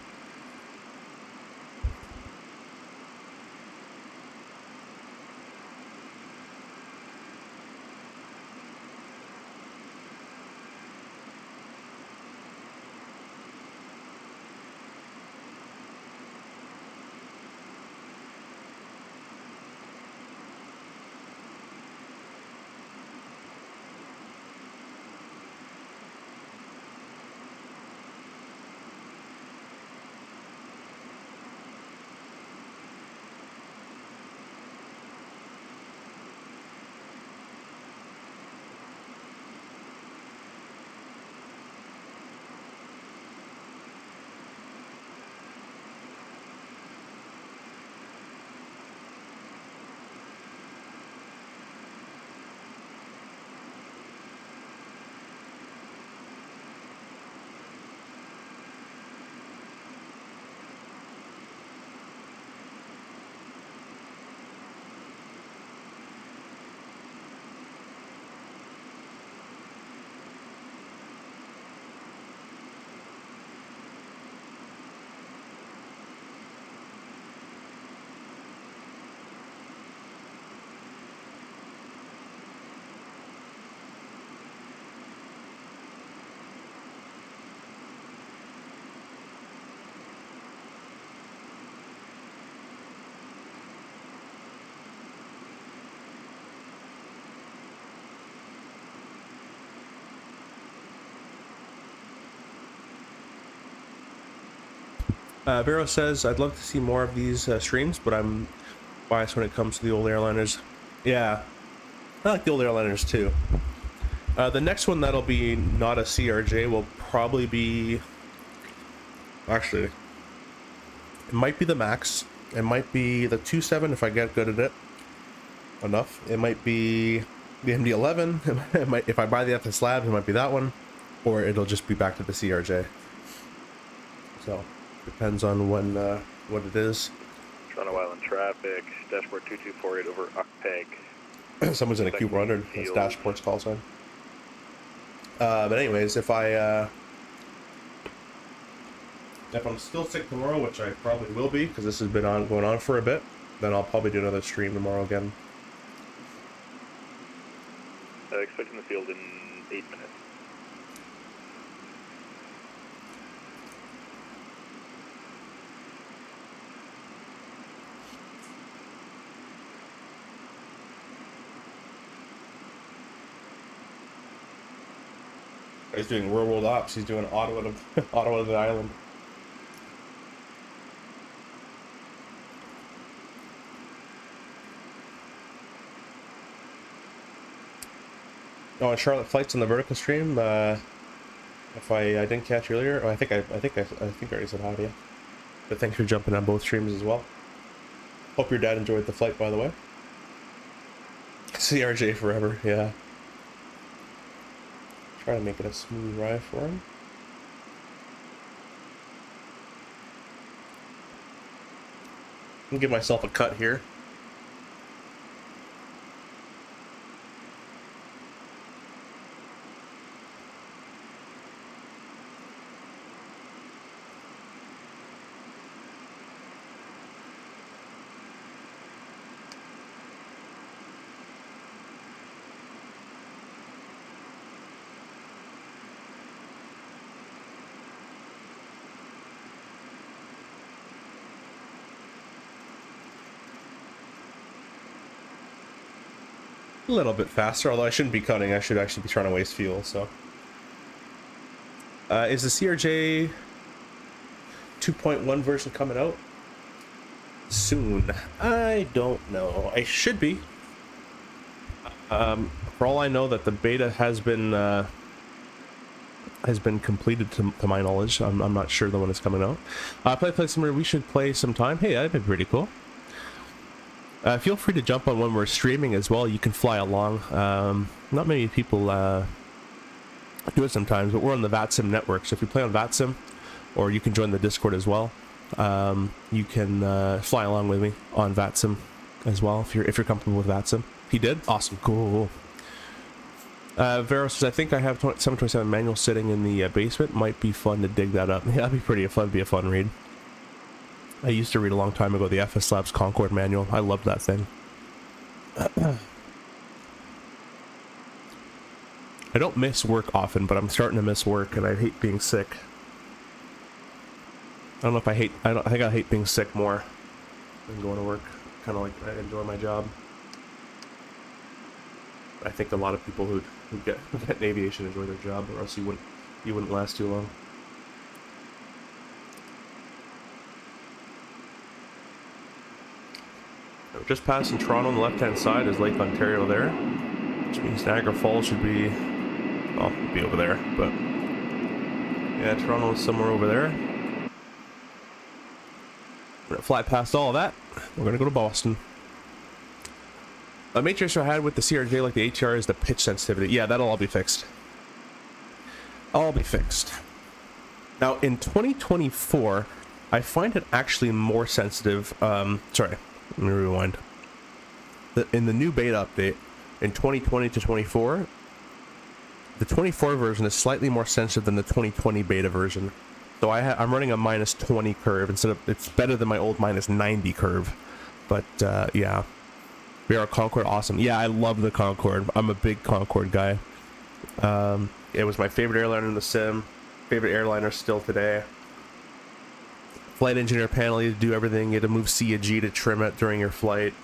Vero says, I'd love to see more of these streams, but I'm biased when it comes to the old airliners. Yeah, I like the old airliners too. The next one that'll be not a CRJ will probably be... Actually, it might be the Max. It might be the 27 if I get good at it enough. It might be the MD-11. It might, if I buy the FS Labs, it might be that one. Or it'll just be back to the CRJ. So... depends on when, what it is. Toronto Island traffic, dashboard 2248 over Ocpeg. Someone's in a Q100, that's dashboard's call sign. But anyways, if I'm still sick tomorrow, which I probably will be, because this has been going on for a bit, then I'll probably do another stream tomorrow again. Expecting the field in 8 minutes. He's doing real world ops. He's doing Ottawa to Ottawa to the island. Oh, and Charlotte flights on the vertical stream. If I didn't catch you earlier, I think I already said hi to you. But thanks for jumping on both streams as well. Hope your dad enjoyed the flight, by the way. CRJ forever, yeah. Try to make it a smooth ride for him. I'll give myself a cut here. A little bit faster, although I shouldn't be cutting. I should actually be trying to waste fuel, so. Is the CRJ 2.1 version coming out soon? I don't know. I should be. For all I know, that the beta has been has been completed to my knowledge. I'm not sure the one is coming out. Play somewhere we should play sometime. Hey, that'd be pretty cool. Feel free to jump on when we're streaming as well. You can fly along. Not many people do it sometimes, but we're on the VATSIM network. So if you play on VATSIM, or you can join the Discord as well, you can fly along with me on VATSIM as well if you're comfortable with VATSIM. He did? Awesome. Cool. Vero says, I think I have 727 manual sitting in the basement. Might be fun to dig that up. Yeah, that'd be pretty fun. Be a fun read. I used to read a long time ago the FS Labs Concorde manual. I loved that thing. I don't miss work often, but I'm starting to miss work, and I hate being sick. I don't know if I hate. I think I hate being sick more than going to work. Kind of like I enjoy my job. I think a lot of people who get in aviation enjoy their job, or else you wouldn't last too long. We're just passing Toronto on the left-hand side is Lake Ontario there, which means Niagara Falls should be, well, it'd be over there, but yeah, Toronto is somewhere over there. We're gonna fly past all of that. We're gonna go to Boston. A major issue I had with the CRJ, like the ATR, is the pitch sensitivity. Yeah, that'll all be fixed. All be fixed. Now, in 2024, I find it actually more sensitive. Sorry, let me rewind. In the new beta update, in 2020 to 24, the 24 version is slightly more sensitive than the 2020 beta version. So I'm running a -20 curve instead of, it's better than my old -90 curve. But yeah. We are Concorde, awesome. Yeah, I love the Concorde. I'm a big Concorde guy. It was my favorite airliner in the sim. Favorite airliner still today. Flight engineer panel, you do everything. You had to move C to G to trim it during your flight.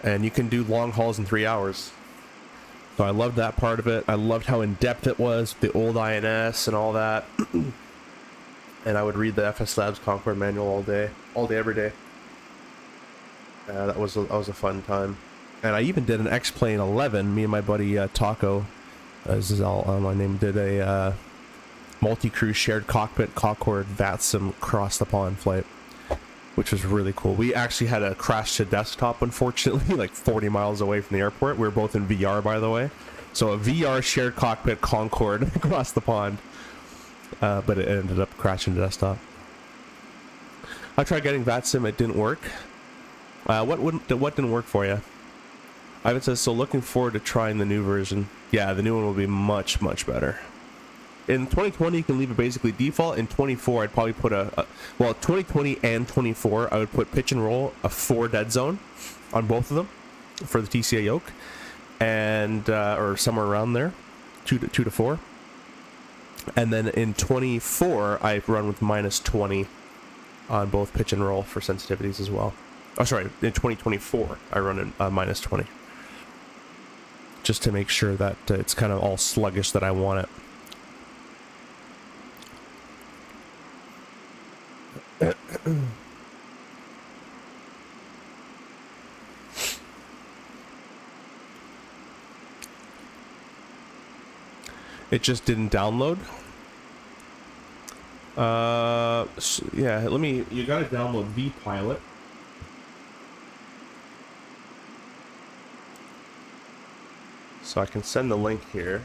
And you can do long hauls in 3 hours. So I loved that part of it. I loved how in-depth it was, the old INS and all that. And I would read the FS Labs Concorde manual all day, every day. That was a fun time. And I even did an X-Plane 11. Me and my buddy Taco, this is all my name, did a multi-crew shared cockpit Concorde VATSIM across the pond flight, which was really cool. We actually had a crash to desktop, unfortunately, like 40 miles away from the airport. We were both in VR, by the way. So a VR shared cockpit Concorde across the pond. But it ended up crashing to desktop. I tried getting VATSIM, it didn't work. What didn't work for you? Ivan says, so looking forward to trying the new version. Yeah, the new one will be much, much better. In 2020, you can leave it basically default. In 24, I'd probably put well, 2020 and 24, I would put pitch and roll a 4 dead zone on both of them for the TCA yoke, and or somewhere around there, 2 to 4. And then in 24, I run with -20 on both pitch and roll for sensitivities as well. Oh, sorry, in 2024, I run in -20. Just to make sure that it's kind of all sluggish that I want it. It just didn't download. Yeah, you gotta download vPilot. So I can send the link here.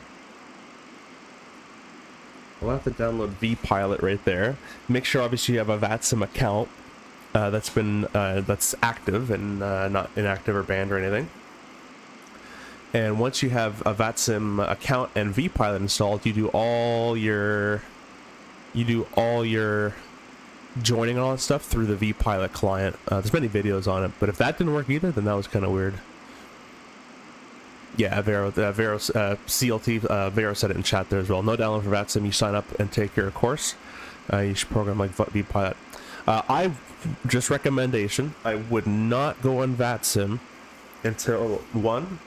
I'll have to download vPilot right there. Make sure obviously you have a VATSIM account that's active and not inactive or banned or anything. And once you have a VATSIM account and vPilot installed, you do all your joining and all that stuff through the vPilot client. There's many videos on it, but if that didn't work either, then that was kind of weird. Yeah, Vero CLT, Vero said it in chat there as well. No download for VATSIM. You sign up and take your course. You should program like vPilot. Just recommendation, I would not go on VATSIM until, one,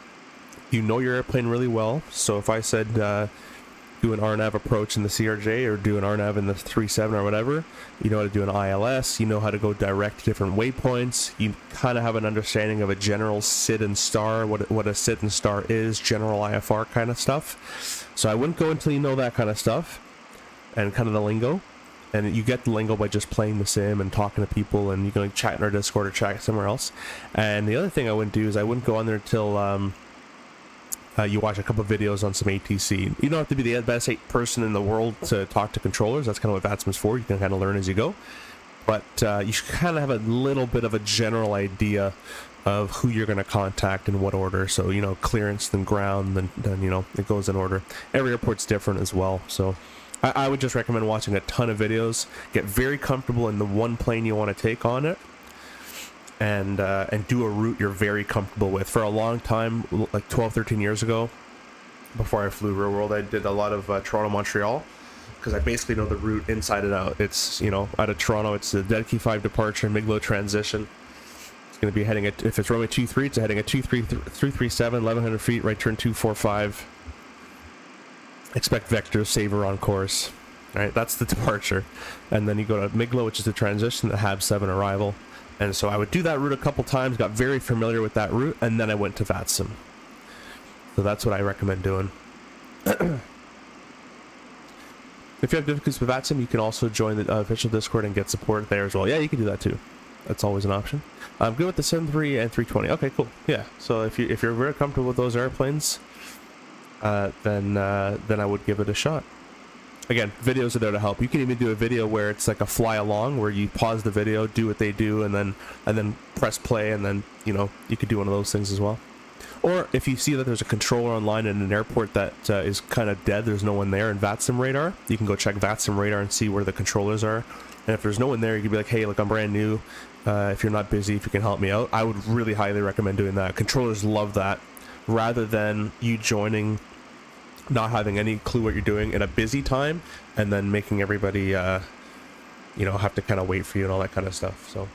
you know your airplane really well. So if I said do an RNAV approach in the CRJ or do an RNAV in the 37 or whatever, you know how to do an ILS, you know how to go direct to different waypoints, you kind of have an understanding of a general SID and star, what a SID and star is, general IFR kind of stuff. So I wouldn't go until you know that kind of stuff. and kind of the lingo. And you get the lingo by just playing the sim and talking to people, and you can like, chat in our Discord or chat somewhere else. And the other thing I wouldn't do is I wouldn't go on there until you watch a couple of videos on some ATC. You don't have to be the best person in the world to talk to controllers. That's kind of what VATSIM's for. You can kind of learn as you go. But you should kind of have a little bit of a general idea of who you're going to contact in what order. So, you know, clearance, then ground, then you know, it goes in order. Every airport's different as well. So I would just recommend watching a ton of videos, get very comfortable in the one plane you want to take on it, and do a route you're very comfortable with. For a long time, like 12, 13 years ago, before I flew real world, I did a lot of Toronto, Montreal, because I basically know the route inside and out. It's, you know, out of Toronto, it's a dead key 5 departure, MIGLO transition. It's going to be heading at, if it's runway 23, it's heading at 337, 1100 feet, right turn 245. Expect vector saver on course. All right, that's the departure. And then you go to MIGLO, which is the transition, the HAB 7 arrival. And so I would do that route a couple times, got very familiar with that route, and then I went to VATSIM. So that's what I recommend doing. If you have difficulties with VATSIM, you can also join the official Discord and get support there as well. Yeah, you can do that too. That's always an option. I'm good with the 73 and 320. Okay, cool. Yeah. So if you're very comfortable with those airplanes, then I would give it a shot. Again, videos are there to help. You can even do a video where it's like a fly along, where you pause the video, do what they do, and then press play, and then, you know, you could do one of those things as well. Or if you see that there's a controller online in an airport that is kind of dead, there's no one there in VATSIM radar, you can go check VATSIM radar and see where the controllers are. And if there's no one there, you can be like, hey, look, I'm brand new. If you're not busy, if you can help me out, I would really highly recommend doing that. Controllers love that, rather than you joining, not having any clue what you're doing in a busy time, and then making everybody, you know, have to kind of wait for you and all that kind of stuff. So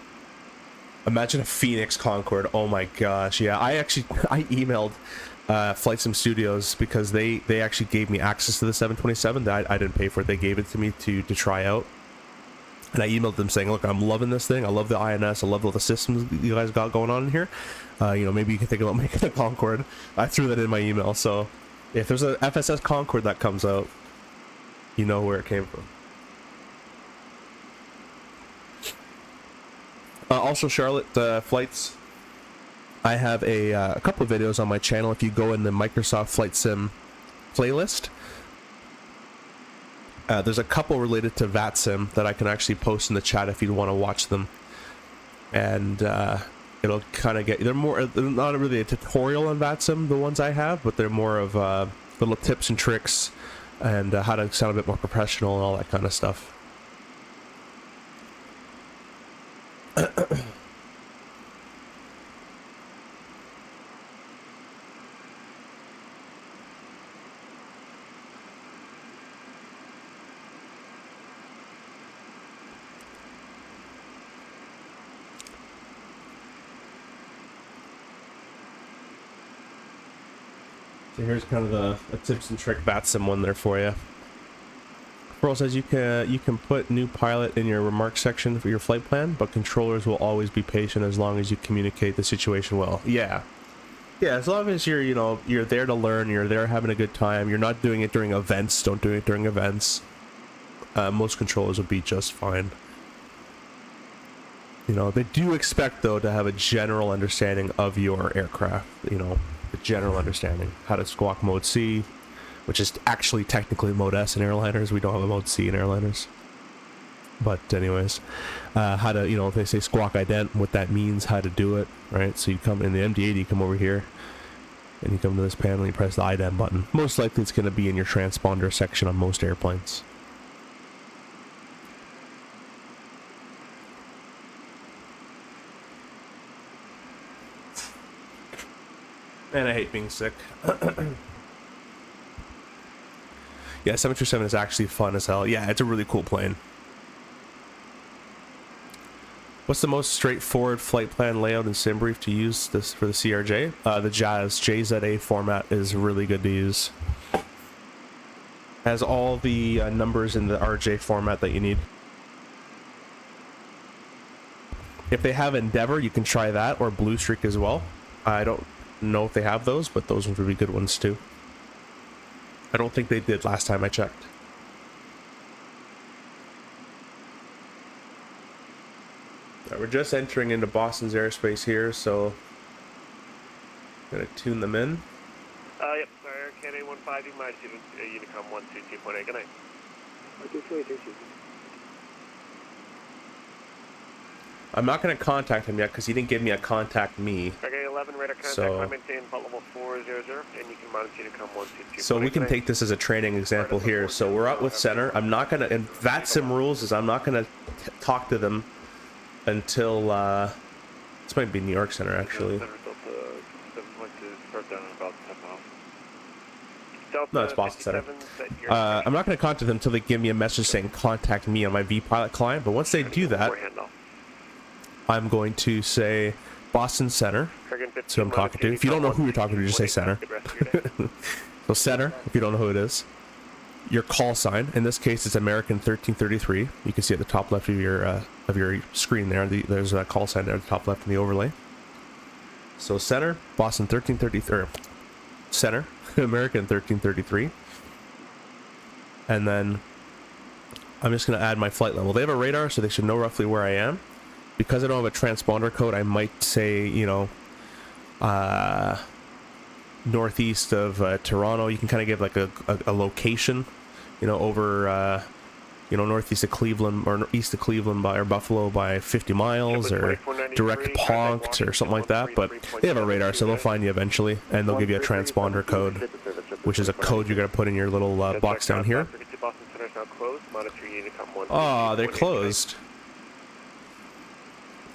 imagine a Phoenix Concorde. Oh my gosh. Yeah, I emailed Flight Sim Studios, because they actually gave me access to the 727. I didn't pay for it. They gave it to me to try out. And I emailed them saying, look, I'm loving this thing. I love the INS. I love all the systems you guys got going on in here. You know, maybe you can think about making a Concorde. I threw that in my email. So if there's a FSS Concorde that comes out, you know where it came from. Also, Charlotte flights. I have a couple of videos on my channel. If you go in the Microsoft Flight Sim playlist, there's a couple related to VATSIM that I can actually post in the chat if you want to watch them. And it'll kind of get, they're not really a tutorial on VATSIM, the ones I have, but they're more of little tips and tricks, and how to sound a bit more professional and all that kind of stuff. So here's kind of a tips and trick VATSIM one there for you. Pearl says you can put new pilot in your remarks section for your flight plan, but controllers will always be patient as long as you communicate the situation well. Yeah, as long as you're there to learn, you're there having a good time, you're not doing it during events. Don't do it during events. Most controllers will be just fine. You know, they do expect though to have a general understanding of your aircraft. You know, the general understanding how to squawk mode C, which is actually technically mode S in airliners. We don't have a mode C in airliners. But anyways, how to, you know, if they say squawk ident, what that means, how to do it, right? So you come in the MD-80, you come over here, and you come to this panel, and you press the ident button. Most likely it's going to be in your transponder section on most airplanes. And I hate being sick. Yeah, 737 is actually fun as hell. Yeah, it's a really cool plane. What's the most straightforward flight plan layout and sim brief to use this for the CRJ? The Jazz JZA format is really good to use. Has all the numbers in the RJ format that you need. If they have Endeavor, you can try that, or Blue Streak as well. I don't know if they have those, but those would be good ones too. I don't think they did last time I checked. We're just entering into Boston's airspace here, so gonna tune them in. Yep, sorry, Canadian 15, you might Unicom 122.8, good night. 222. I'm not gonna contact him yet because he didn't give me a contact me. Okay, 11, radar contact, So- maintain flight level 400, and you can monitor Unicom 122.8. So we can take this as a training example here. So we're up with center. I'm not gonna, and VATSIM rules is I'm not gonna talk to them until this might be New York Center actually. No, it's Boston Center. I'm not gonna contact them until they give me a message saying contact me on my vPilot client. But once they do that, I'm going to say Boston Center. So I'm talking to. If you don't know who you're talking to, just say center. So center, if you don't know who it is. Your call sign. In this case, it's American 1333. You can see at the top left of your screen there. There's a call sign there at the top left in the overlay. So center, Boston 1333. Center, American 1333. And then I'm just going to add my flight level. They have a radar, so they should know roughly where I am. Because I don't have a transponder code, I might say, you know, northeast of Toronto. You can kind of give like a location, you know, over, you know, northeast of Cleveland or east of Cleveland or Buffalo by 50 miles or direct Ponct or something like that. But they have a radar, so they'll find you eventually, and they'll give you a transponder code, which is a code you're going to put in your little box down here. Oh, they're closed.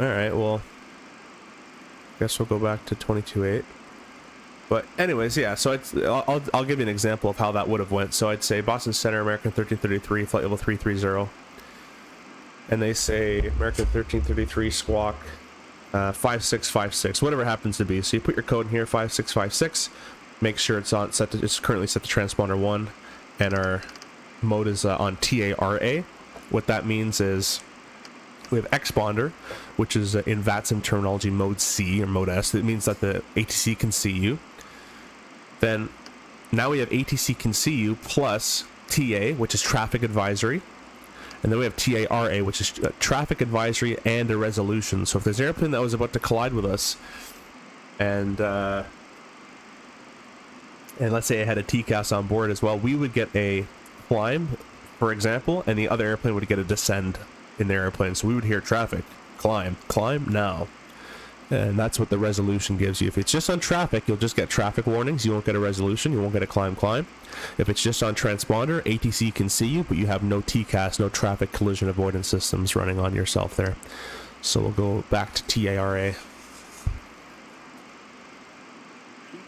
Alright, well, guess we'll go back to 22.8. But anyways, yeah, so I'll give you an example of how that would have went. So I'd say Boston Center, American 1333, flight level 330. And they say American 1333 squawk 5656, whatever it happens to be. So you put your code in here, 5656, make sure it's on it's currently set to transponder 1, and our mode is on TARA. What that means is we have exponder, which is in VATSIM terminology mode C or mode S. It means that the ATC can see you. Then now we have ATC can see you plus TA, which is traffic advisory. And then we have TARA, which is traffic advisory and a resolution. So if there's an airplane that was about to collide with us, and let's say I had a TCAS on board as well, we would get a climb, for example, and the other airplane would get a descend in their airplane. So we would hear traffic, climb now. And that's what the resolution gives you. If it's just on traffic, you'll just get traffic warnings. You won't get a resolution. You won't get a climb. If it's just on transponder, ATC can see you, but you have no TCAS, no traffic collision avoidance systems running on yourself there. So we'll go back to TARA.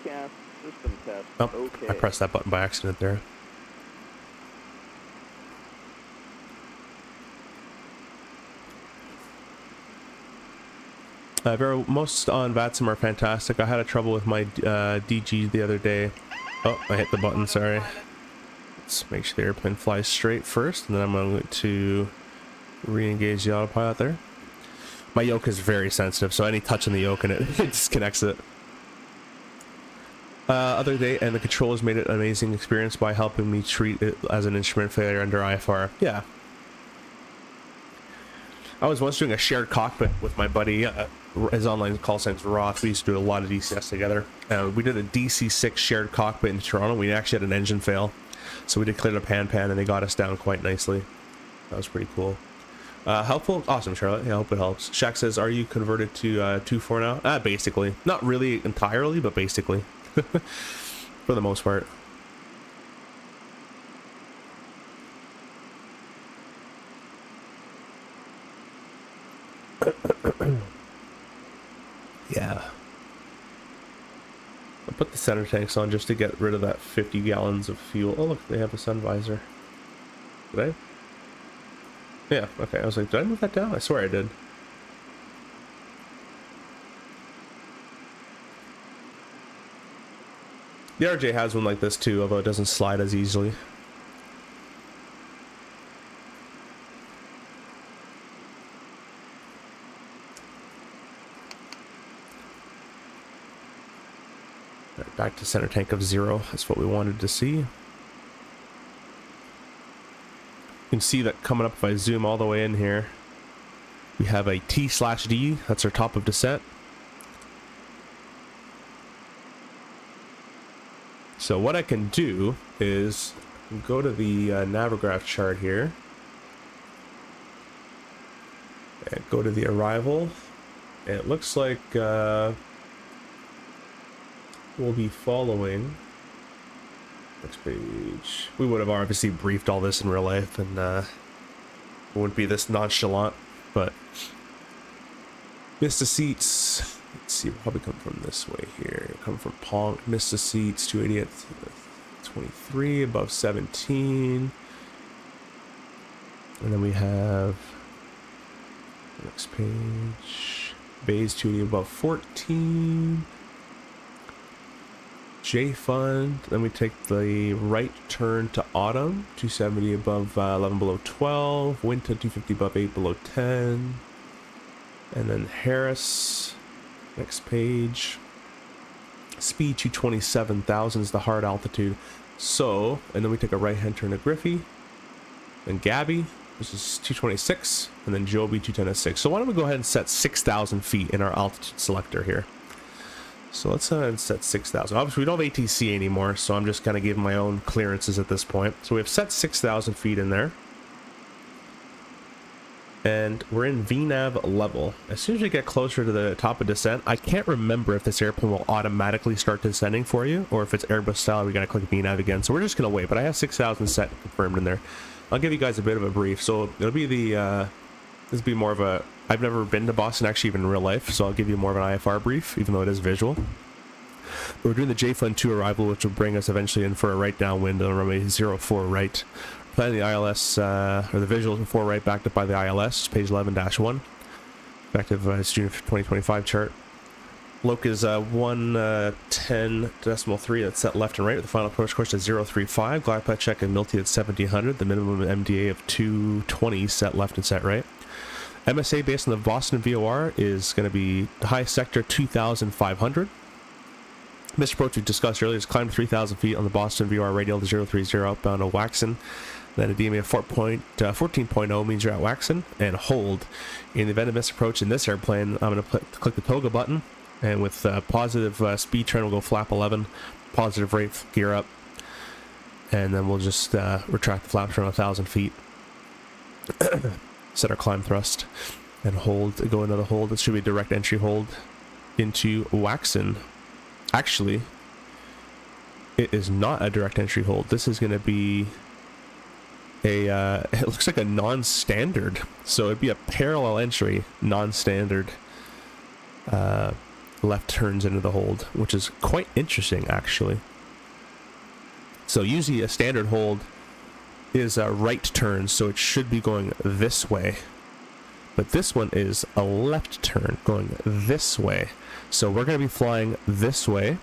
TCAS system test. Oh, okay. I pressed that button by accident there. Most on VATSIM are fantastic. I had a trouble with my DG the other day. Oh, I hit the button, sorry. Let's make sure the airplane flies straight first, and then I'm going to re-engage the autopilot there. My yoke is very sensitive, so any touch on the yoke and it disconnects it. Other day, and the controllers made it an amazing experience by helping me treat it as an instrument failure under IFR. Yeah. I was once doing a shared cockpit with my buddy. His online call sign's Roth. We used to do a lot of DCS together. We did a DC-6 shared cockpit in Toronto. We actually had an engine fail, so we declared a pan, and they got us down quite nicely. That was pretty cool. Helpful? Awesome, Charlotte. Yeah, I hope it helps. Shaq says, are you converted to 2.4 now? Basically. Not really entirely, but basically. For the most part. Yeah. I'll put the center tanks on just to get rid of that 50 gallons of fuel. Oh, look, they have a sun visor. Did I? Yeah, okay. I was like, did I move that down? I swear I did. The RJ has one like this too, although it doesn't slide as easily. Right, back to center tank of 0. That's what we wanted to see. You can see that coming up if I zoom all the way in here. We have a T/D, that's our top of descent. So what I can do is go to the Navigraph chart here and go to the arrival. And it looks like we'll be following next page. We would have obviously briefed all this in real life, and wouldn't be this nonchalant, but missed the seats. Let's see, we'll probably come from this way here. Come from Palm, missed the seats, 288, 23, above 17. And then we have next page, Bays 280 above 14. J Fund, then we take the right turn to Autumn, 270 above 11 below 12, Winter 250 above 8 below 10, and then Harris, next page, speed 227,000 is the hard altitude. So, and then we take a right hand turn to Griffey, and Gabby, this is 226, and then Joby 210 So why don't we go ahead and set 6,000 feet in our altitude selector here. So let's set 6,000. Obviously, we don't have ATC anymore, so I'm just kind of giving my own clearances at this point. So we have set 6,000 feet in there. And we're in VNAV level. As soon as we get closer to the top of descent, I can't remember if this airplane will automatically start descending for you, or if it's Airbus style, we got to click VNAV again. So we're just going to wait, but I have 6,000 set confirmed in there. I'll give you guys a bit of a brief. So it'll be the... this will be more of a... I've never been to Boston actually even in real life, so I'll give you more of an IFR brief, even though it is visual. We're doing the J-Fund 2 arrival, which will bring us eventually in for a right downwind on runway 04 right. Planning the ILS, or the visuals before right, backed up by the ILS, page 11-1. Effective June 2025 chart. Loc is 110.3, that's set left and right with the final approach course at 035. Glide path check and Milty at 1700. The minimum MDA of 220 set left and set right. MSA based on the Boston VOR is going to be high sector 2,500. Missed approach we discussed earlier is climb 3,000 feet on the Boston VOR radial to 030 outbound to Waxon. Then a DMA of 14.0 means you're at Waxon, and hold. In the event of missed approach in this airplane, I'm going to click the toga button, and with positive speed turn, we'll go flap 11, positive rate, gear up, and then we'll just retract the flaps around 1,000 feet. Set our climb thrust and hold, go into the hold. It should be a direct entry hold into Waxon. Actually, it is not a direct entry hold. This is going to be a it looks like a non-standard, so it'd be a parallel entry, non-standard left turns into the hold, which is quite interesting actually. So usually a standard hold is a right turn, so it should be going this way, but this one is a left turn going this way, so we're going to be flying this way.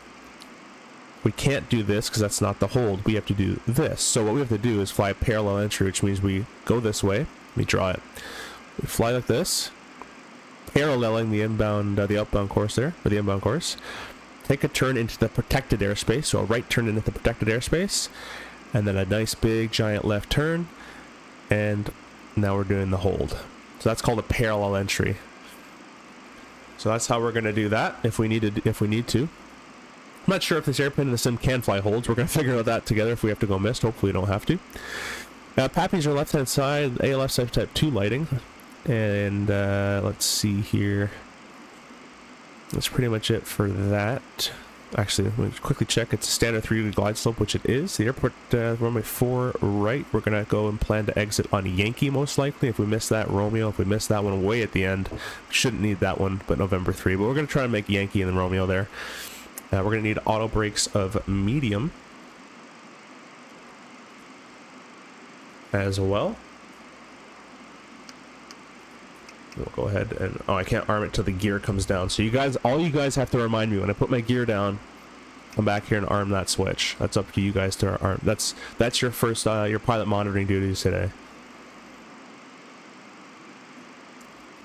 We can't do this because that's not the hold. We have to do this. So what we have to do is fly a parallel entry, which means we go this way. Let me draw it. We fly like this, paralleling the inbound, the outbound course there, or the inbound course. Take a turn into the protected airspace, so a right turn into the protected airspace, and then a nice big giant left turn, and now we're doing the hold. So that's called a parallel entry. So that's how we're going to do that if we need to. I'm not sure if this airplane in the sim can fly holds. We're going to figure out that together if we have to go missed. Hopefully we don't have to. Pappies are left hand side, ALF type 2 lighting, and let's see here. That's pretty much it for that. Actually, let me quickly check. It's a standard 3-degree glide slope, which it is. The airport runway 4 right. We're going to go and plan to exit on Yankee most likely. If we miss that, Romeo. If we miss that one way at the end, shouldn't need that one, but November 3. But we're going to try to make Yankee and then Romeo there. We're going to need auto brakes of medium as well. We'll go ahead and... oh, I can't arm it till the gear comes down. So you guys, all you guys have to remind me when I put my gear down, come back here and arm that switch. That's up to you guys to arm. That's your first, your pilot monitoring duties today.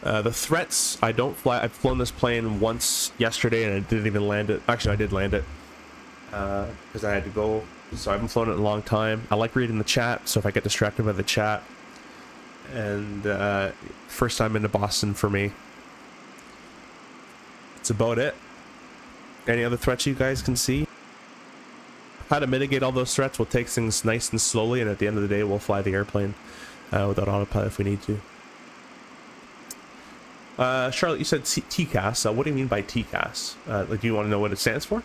The threats, I don't fly. I've flown this plane once yesterday and I didn't even land it. Actually, I did land it because I had to go. So I haven't flown it in a long time. I like reading the chat, so if I get distracted by the chat, and first time into Boston for me. That's about it. Any other threats you guys can see? How to mitigate all those threats? We'll take things nice and slowly, and at the end of the day, we'll fly the airplane without autopilot if we need to. Charlotte, you said TCAS. What do you mean by TCAS? Like, do you want to know what it stands for?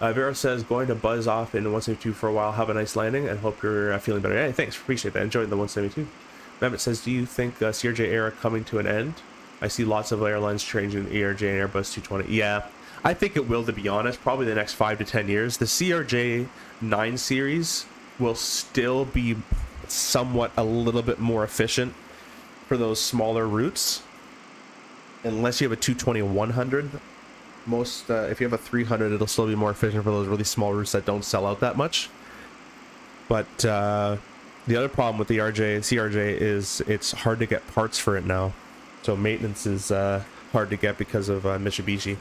Vera says, going to buzz off in 172 for a while. Have a nice landing and hope you're feeling better. Hey, thanks. Appreciate that. Enjoyed the 172. Mehmet says, do you think CRJ era coming to an end? I see lots of airlines changing ERJ and Airbus 220. Yeah, I think it will, to be honest. Probably the next 5 to 10 years. The CRJ 9 series will still be somewhat a little bit more efficient for those smaller routes. Unless you have a 220-100. Most if you have a 300, it'll still be more efficient for those really small routes that don't sell out that much. But the other problem with the CRJ is it's hard to get parts for it now, so maintenance is hard to get because of Mitsubishi.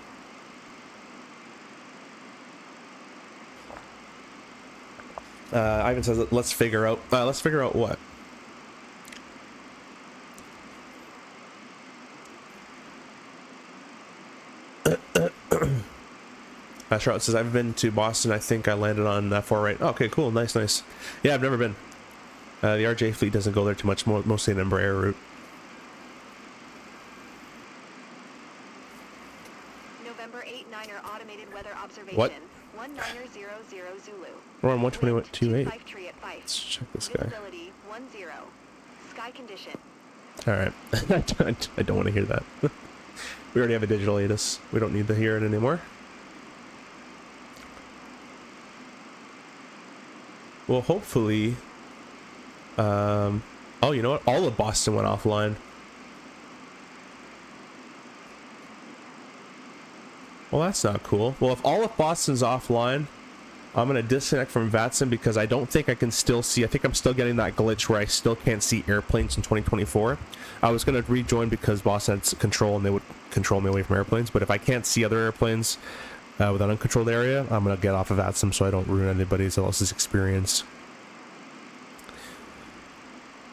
Ivan says, let's figure out what. Charlotte says, I've been to Boston. I think I landed on 4 right. Okay, cool. Nice. Yeah, I've never been. The RJ fleet doesn't go there too much, mostly an Embraer route. November 8-9er automated weather observation. What? 1900 Zulu. We're on 121.28. Let's Let's check this guy. Visibility 10. Sky condition. Alright. I don't want to hear that. We already have a digital ATIS. We don't need to hear it anymore. Well, hopefully... oh, you know what? All of Boston went offline. Well, that's not cool. Well, if all of Boston's offline, I'm going to disconnect from VATSIM because I don't think I can still see. I think I'm still getting that glitch where I still can't see airplanes in 2024. I was going to rejoin because Boston had control and they would control me away from airplanes. But if I can't see other airplanes with an uncontrolled area, I'm going to get off of VATSIM so I don't ruin anybody else's experience.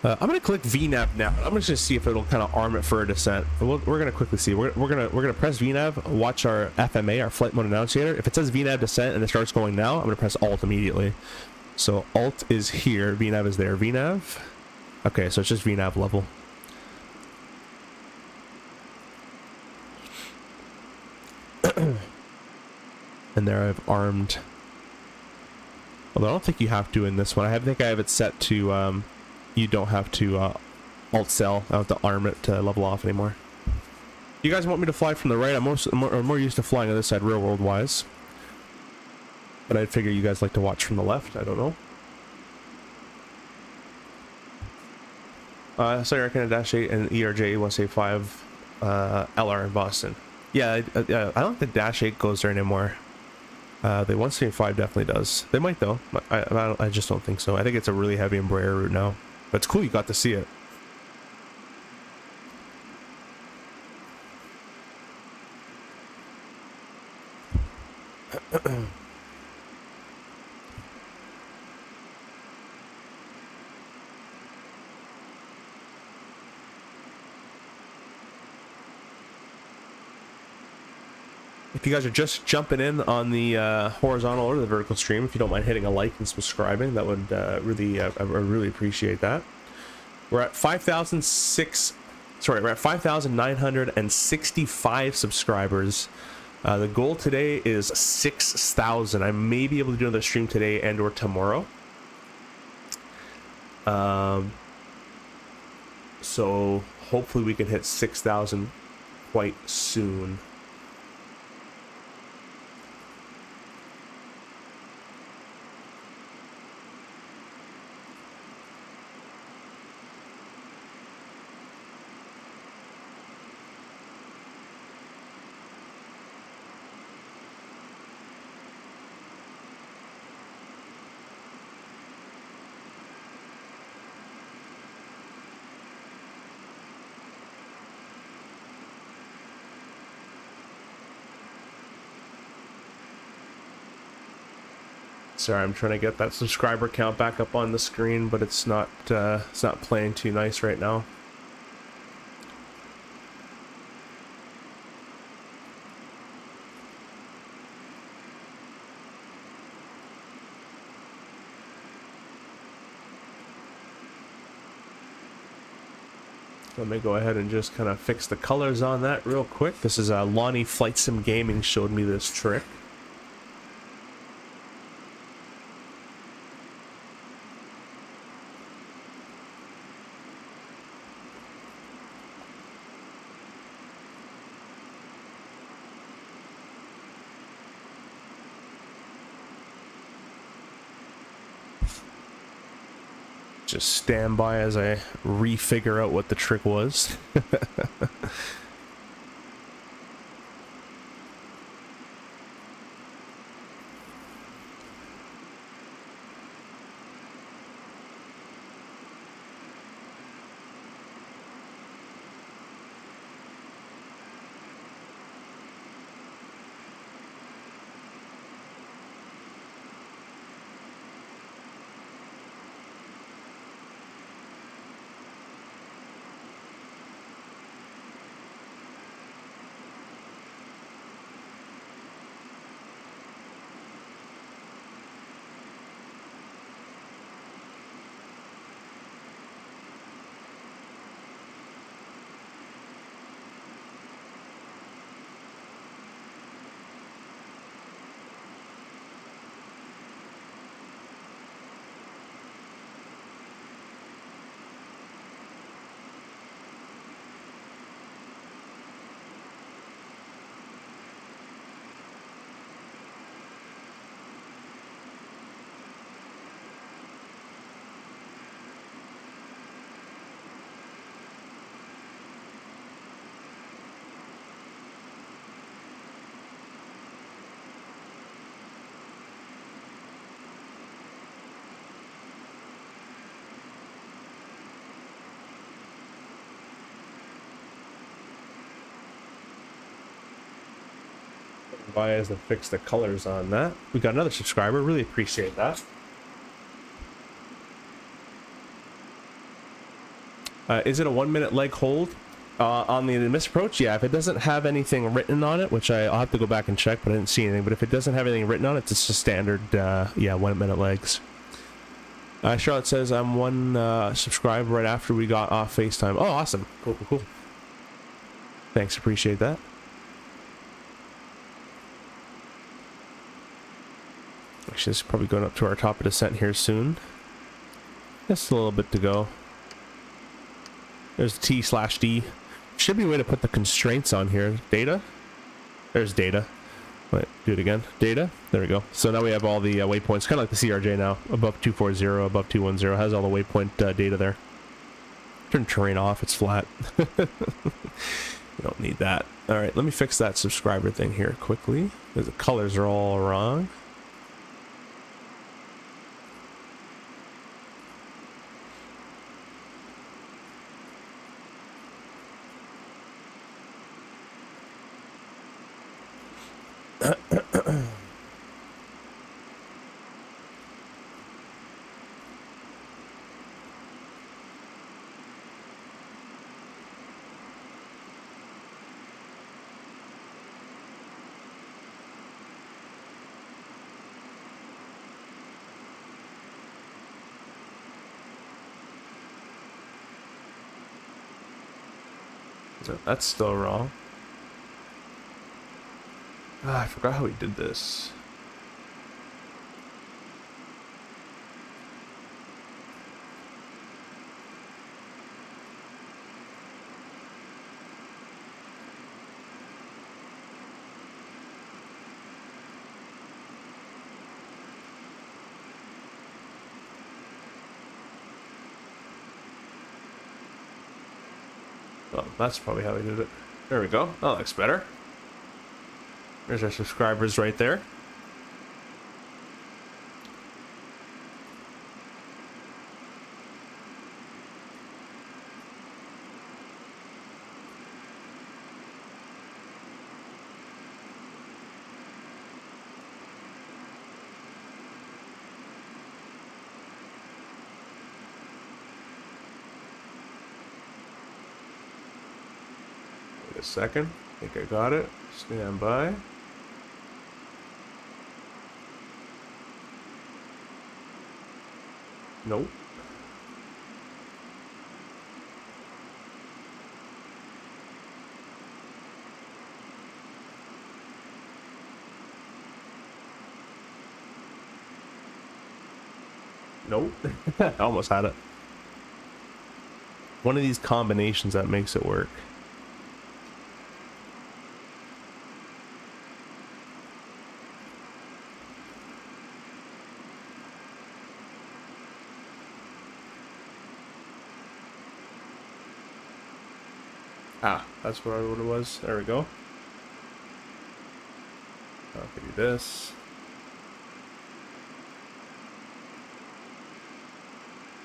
I'm going to click VNAV now. I'm just going to see if it'll kind of arm it for a descent. We're going to quickly see. We're going to press VNAV, watch our FMA, our flight mode annunciator. If it says VNAV descent and it starts going now, I'm going to press Alt immediately. So Alt is here, VNAV is there. VNAV. Okay, so it's just VNAV level. And there I've armed. Although I don't think you have to in this one. I think I have it set to... you don't have to alt cell. I don't have to arm it to level off anymore. You guys want me to fly from the right? I'm more used to flying on this side real world wise. But I'd figure you guys like to watch from the left. I don't know. Sorry, I can dash 8 and ERJ 185 LR in Boston. Yeah, I don't think the dash 8 goes there anymore. The 175 definitely does. They might though. I just don't think so. I think it's a really heavy Embraer route now. But it's cool you got to see it. If you guys are just jumping in on the horizontal or the vertical stream, if you don't mind hitting a like and subscribing, that would I really appreciate that. We're at 5,965 subscribers. The goal today is 6,000. I may be able to do another stream today and or tomorrow. So hopefully we can hit 6,000 quite soon. Sorry, I'm trying to get that subscriber count back up on the screen, but it's not playing too nice right now. Let me go ahead and just kind of fix the colors on that real quick. This is Lonnie Flight Sim Gaming showed me this trick. Just stand by as I refigure out what the trick was. By as to fix the colors on that. We got another subscriber. Really appreciate that. Is it a 1 minute leg hold on the misapproach? Yeah, if it doesn't have anything written on it, which I'll have to go back and check, but I didn't see anything. But if it doesn't have anything written on it, it's just a standard, yeah, 1 minute legs. Charlotte says I'm one subscriber right after we got off FaceTime. Oh, awesome. Cool, cool, cool. Thanks, appreciate that. Actually, it's probably going up to our top of descent here soon. Just a little bit to go. There's T/D. Should be a way to put the constraints on here. Data? There's data. Wait, do it again. Data? There we go. So now we have all the waypoints, kind of like the CRJ now. Above 240, above 210. Has all the waypoint data there. Turn terrain off, it's flat. You don't need that. Alright, let me fix that subscriber thing here quickly. Because the colors are all wrong. That's still wrong. Ah, I forgot how he did this. Oh, that's probably how he did it. There we go. That looks better. There's our subscribers right there. a second. I think I got it. Stand by. Nope. Nope. I almost had it. One of these combinations that makes it work. Ah, that's what it was. There we go. I'll do this.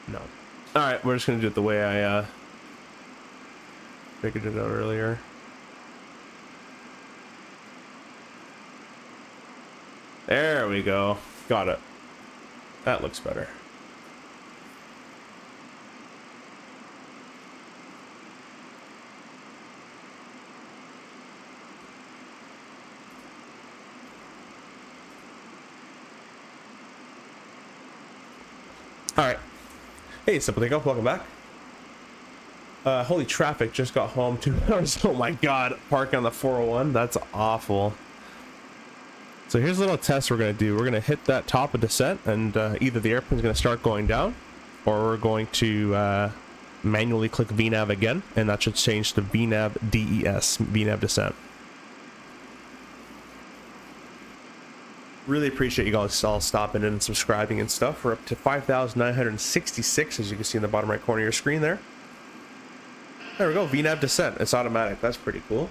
No. Alright, we're just gonna do it the way I figured it out earlier. There we go. Got it. That looks better. Alright. Hey, Simple Takeoff, welcome back. Holy traffic, just got home 2 hours. Oh my god, parking on the 401, that's awful. So here's a little test we're going to do. We're going to hit that top of descent, and either the airplane's going to start going down, or we're going to manually click VNAV again, and that should change to VNAV DES, VNAV descent. Really appreciate you guys all stopping in and subscribing and stuff. We're up to 5,966, as you can see in the bottom right corner of your screen there. There we go, VNAV descent. It's automatic. That's pretty cool.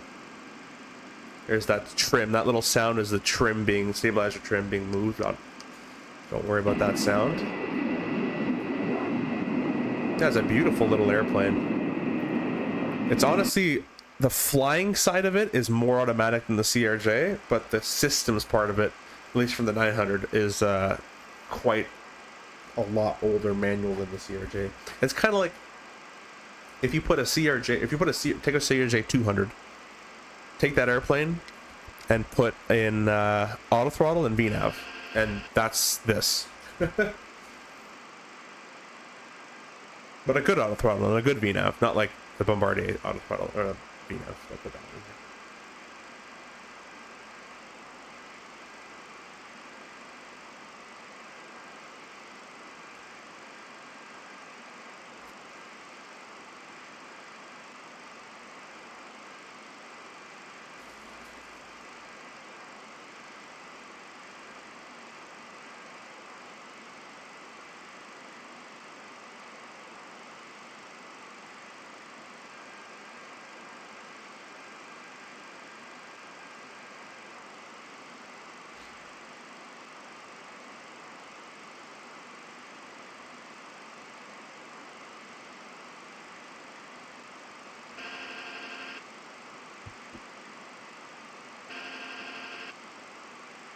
There's that trim. That little sound is the trim being, stabilizer trim being moved on. Don't worry about that sound. That's a beautiful little airplane. It's honestly, the flying side of it is more automatic than the CRJ, but the systems part of it, at least from the 900, is quite a lot older manual than the CRJ. It's kind of like if you put a CRJ, take a CRJ 200, take that airplane and put in auto throttle and VNAV, and that's this. But a good auto throttle and a good VNAV, not like the Bombardier auto throttle or a VNAV. I'll put that in here.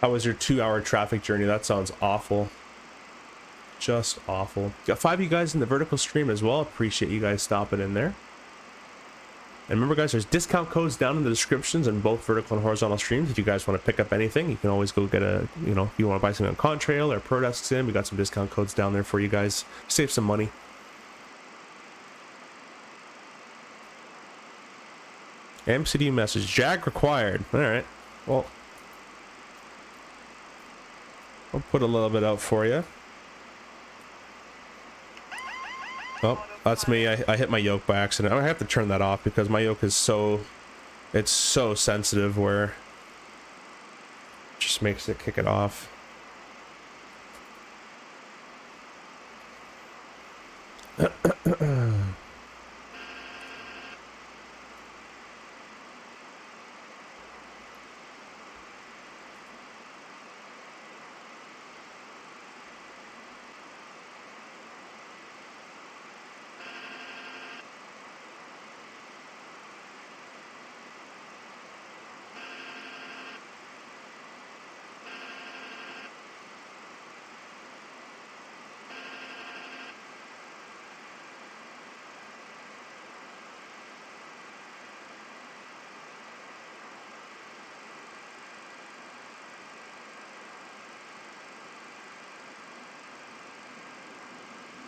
How was your 2-hour traffic journey? That sounds awful. Just awful. Got 5 of you guys in the vertical stream as well. Appreciate you guys stopping in there. And remember, guys, there's discount codes down in the descriptions in both vertical and horizontal streams. If you guys want to pick up anything, you can always go get a, you know, if you want to buy something on Contrail or ProDesk Sim, we got some discount codes down there for you guys. Save some money. MCD message. Jag required. All right. Well, I'll put a little bit out for you. Oh, that's me. I hit my yoke by accident. I have to turn that off because my yoke is so, it's so sensitive where it just makes it kick it off.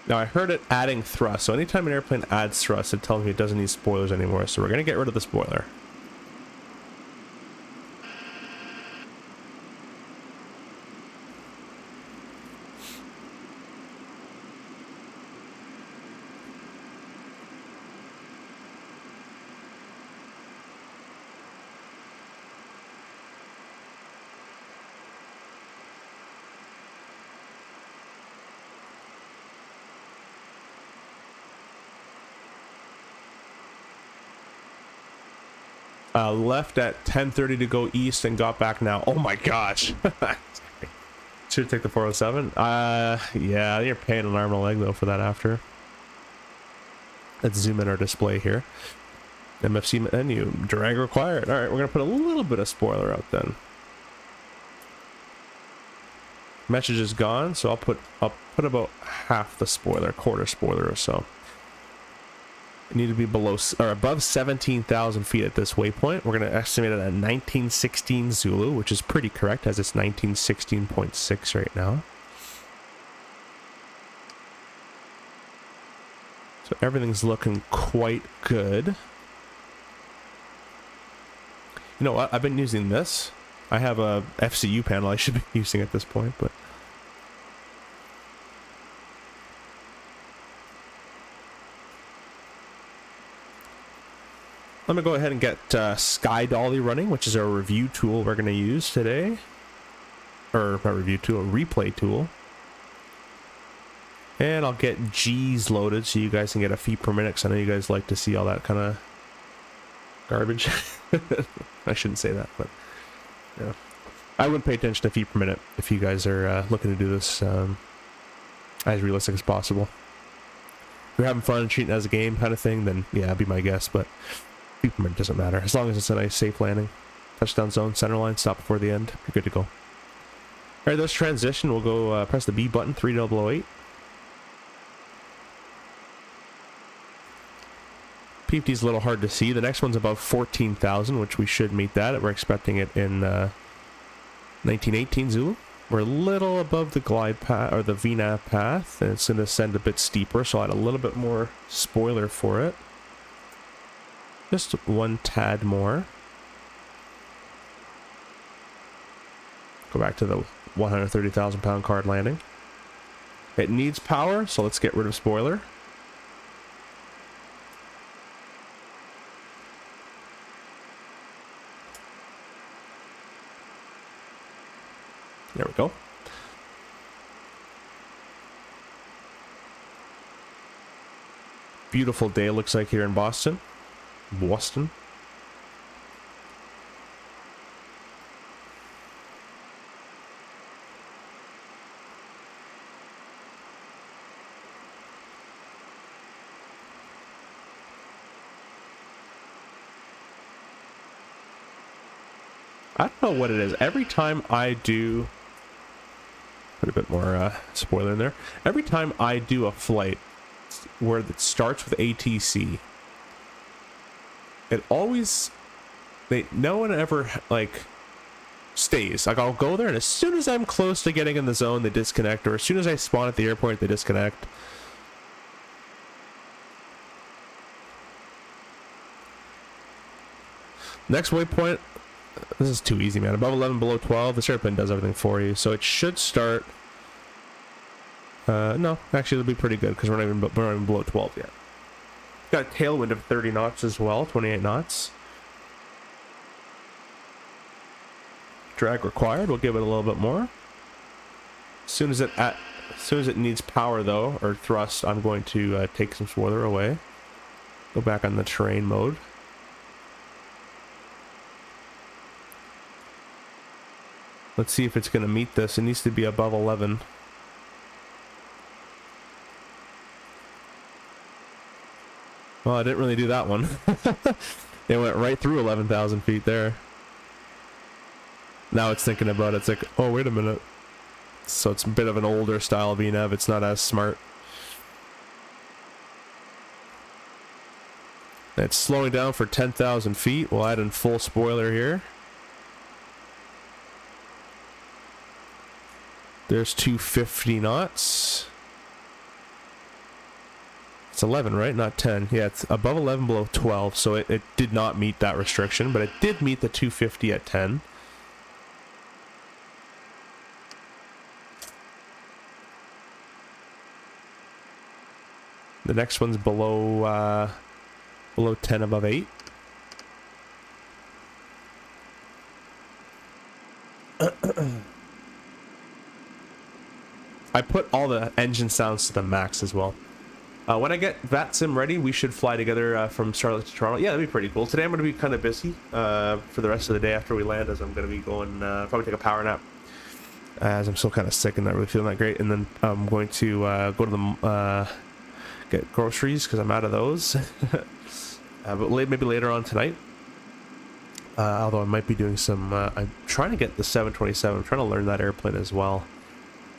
Now I heard it adding thrust, so anytime an airplane adds thrust, it tells me it doesn't need spoilers anymore, so we're going to get rid of the spoiler. Left at 10:30 to go east and got back now. Oh my gosh. Should take the 407. Yeah, you're paying an arm and a leg though for that after. Let's zoom in our display here. MFC menu, drag required. All right, we're gonna put a little bit of spoiler out then. Message is gone, so I'll put about half the spoiler, quarter spoiler or so. Need to be below or above 17,000 feet at this waypoint. We're going to estimate it at 1916 Zulu, which is pretty correct as it's 1916.6 right now. So everything's looking quite good. You know what? I've been using this. I have a FCU panel I should be using at this point, but let me go ahead and get Sky Dolly running, which is our review tool we're going to use today. Or not review tool, a replay tool. And I'll get G's loaded so you guys can get a feet per minute, because I know you guys like to see all that kind of garbage. I shouldn't say that, but yeah. I wouldn't pay attention to feet per minute if you guys are looking to do this as realistic as possible. If you're having fun and treating it as a game kind of thing, then yeah, that'd be my guess, but feet per minute doesn't matter. As long as it's a nice safe landing. Touchdown zone, center line, stop before the end. You're good to go. Alright, this transition, we'll go press the B button, 3008. PFD's a little hard to see. The next one's above 14,000, which we should meet that. We're expecting it in 1918 Zulu. We're a little above the glide path, or the VNAV path, and it's going to ascend a bit steeper, so I'll add a little bit more spoiler for it. Just one tad more. Go back to the 130,000 pound card landing. It needs power, so let's get rid of spoiler. There we go. Beautiful day looks like here in Boston. Boston. I don't know what it is. Every time I do... Put a bit more spoiler in there. Every time I do a flight where it starts with ATC, it always... no one ever, like, stays. Like, I'll go there, and as soon as I'm close to getting in the zone, they disconnect. Or as soon as I spawn at the airport, they disconnect. Next waypoint... This is too easy, man. Above 11, below 12. This airplane does everything for you. So it should start... no, actually, it'll be pretty good because we're not even below 12 yet. Got a tailwind of 30 knots as well, 28 knots. Drag required. We'll give it a little bit more. As soon as it needs power, though, or thrust, I'm going to take some spoiler away. Go back on the terrain mode. Let's see if it's going to meet this. It needs to be above 11. Well, I didn't really do that one. It went right through 11,000 feet there. Now it's thinking about it. It's like, oh, wait a minute. So it's a bit of an older style VNAV. It's not as smart. It's slowing down for 10,000 feet. We'll add in full spoiler here. There's 250 knots. It's 11, right? Not 10. Yeah, it's above 11, below 12. So it did not meet that restriction, but it did meet the 250 at 10. The next one's below 10, above 8. I put all the engine sounds to the max as well. When I get that sim ready, we should fly together from Charlotte to Toronto. Yeah, that'd be pretty cool. Today I'm going to be kind of busy for the rest of the day after we land, as I'm going to be going, probably take a power nap, as I'm still kind of sick and not really feeling that great. And then I'm going to go to the, get groceries because I'm out of those. But maybe later on tonight. Although I might be doing some, I'm trying to get the 727. I'm trying to learn that airplane as well.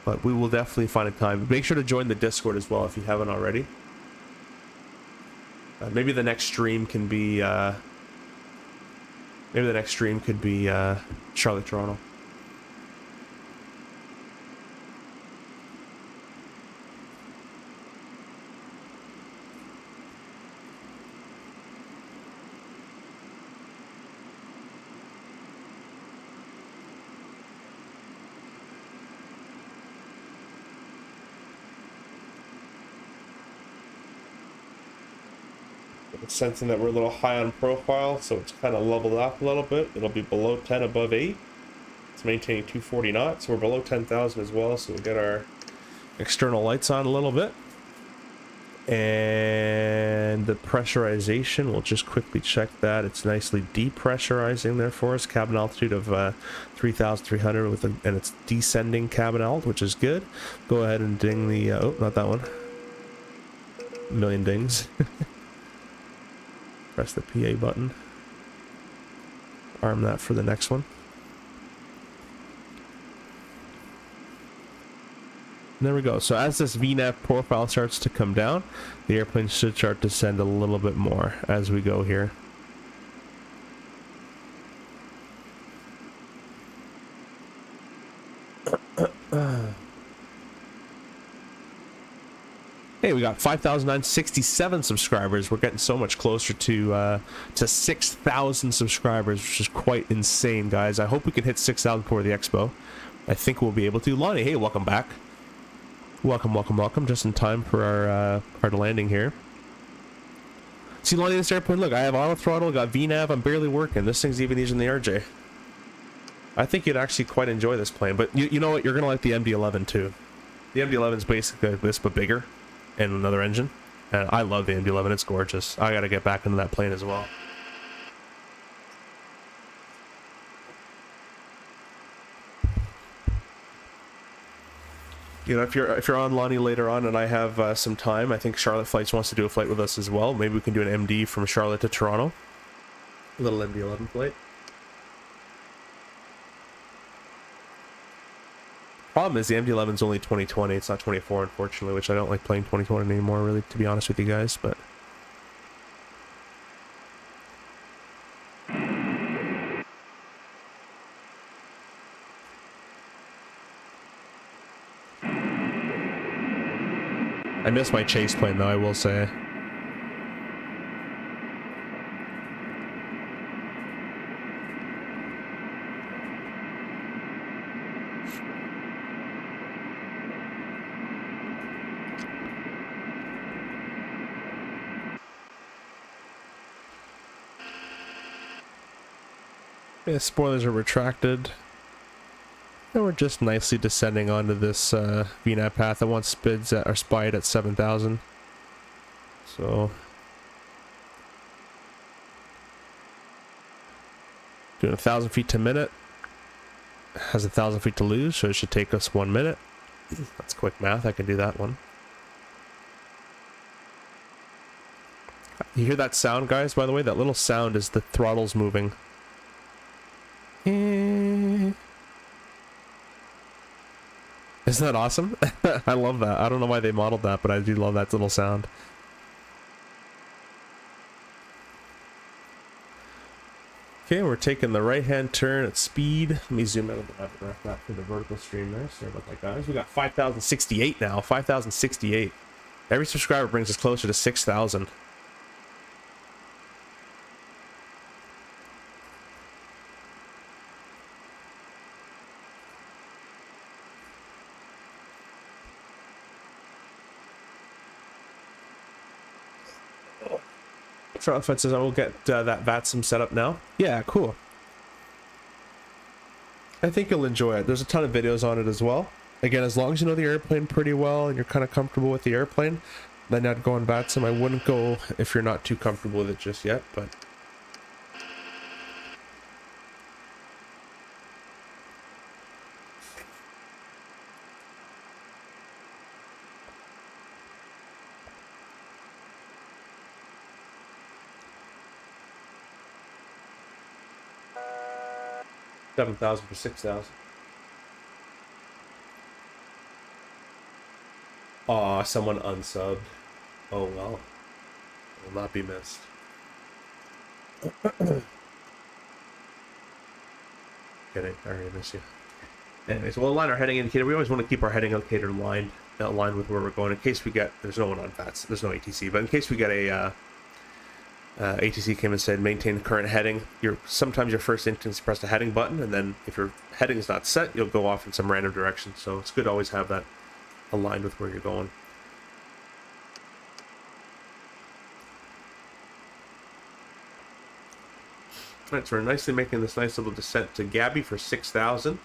But we will definitely find a time. Make sure to join the Discord as well if you haven't already. Maybe the next stream can be, Charlotte, Toronto. It's sensing that we're a little high on profile, so it's kind of leveled up a little bit. It'll be below 10, above 8. It's maintaining 240 knots, so we're below 10,000 as well, so we'll get our external lights on a little bit. And the pressurization, we'll just quickly check that. It's nicely depressurizing there for us. Cabin altitude of 3,300 with and it's descending cabin alt, which is good. Go ahead and ding the, oh, not that one. A million dings. Press the PA button. Arm that for the next one. And there we go. So as this VNAV profile starts to come down, the airplane should start to descend a little bit more as we go here. Hey, we got 5,967 subscribers. We're getting so much closer to 6,000 subscribers, which is quite insane, guys. I hope we can hit 6,000 before the expo. I think we'll be able to. Lonnie, hey, welcome back. Welcome, welcome, welcome. Just in time for our landing here. See, Lonnie, this airplane, look, I have auto throttle, got VNAV, I'm barely working. This thing's even using the RJ. I think you'd actually quite enjoy this plane, but you know what? You're going to like the MD-11 too. The MD-11 is basically like this, but bigger. And another engine, and I love the MD-11. It's gorgeous. I gotta get back into that plane as well. You know, if you're on Lonnie later on, and I have some time, I think Charlotte Flights wants to do a flight with us as well. Maybe we can do an MD from Charlotte to Toronto. A little MD-11 flight. Problem is the MD-11 is only 2020. It's not 24, unfortunately, which I don't like playing 2020 anymore, really, to be honest with you guys. But I miss my chase plane, though, I will say. Yeah, spoilers are retracted. And we're just nicely descending onto this VNAV path that once spids at, or spied at 7,000. So doing 1,000 feet to minute. Has 1,000 feet to lose, so it should take us 1 minute. That's quick math. I can do that one. You hear that sound, guys? By the way, that little sound is the throttles moving. Isn't that awesome? I love that. I don't know why they modeled that, but I do love that little sound. Okay, we're taking the right-hand turn at speed. Let me zoom out of that for the vertical stream there. Sorry about that, guys. We got 5,068 now. 5,068. Every subscriber brings us closer to 6,000. Trumpet says I will get that VATSIM set up now. Yeah, cool. I think you'll enjoy it. There's a ton of videos on it as well. Again, as long as you know the airplane pretty well and you're kind of comfortable with the airplane, then I'd go on VATSIM. I wouldn't go if you're not too comfortable with it just yet, but... $7,000 for 6,000. Aw, someone unsubbed. Oh well. Will not be missed. Kidding, I already miss you. Anyways, we'll align our heading indicator. We always want to keep our heading indicator aligned with where we're going in case we get... There's no one on VATS. There's no ATC, but in case we get a... ATC came and said maintain current heading. Sometimes your first instinct is press the heading button, and then if your heading is not set, you'll go off in some random direction. So it's good to always have that aligned with where you're going. Alright, so we're nicely making this nice little descent to Gabby for 6,000.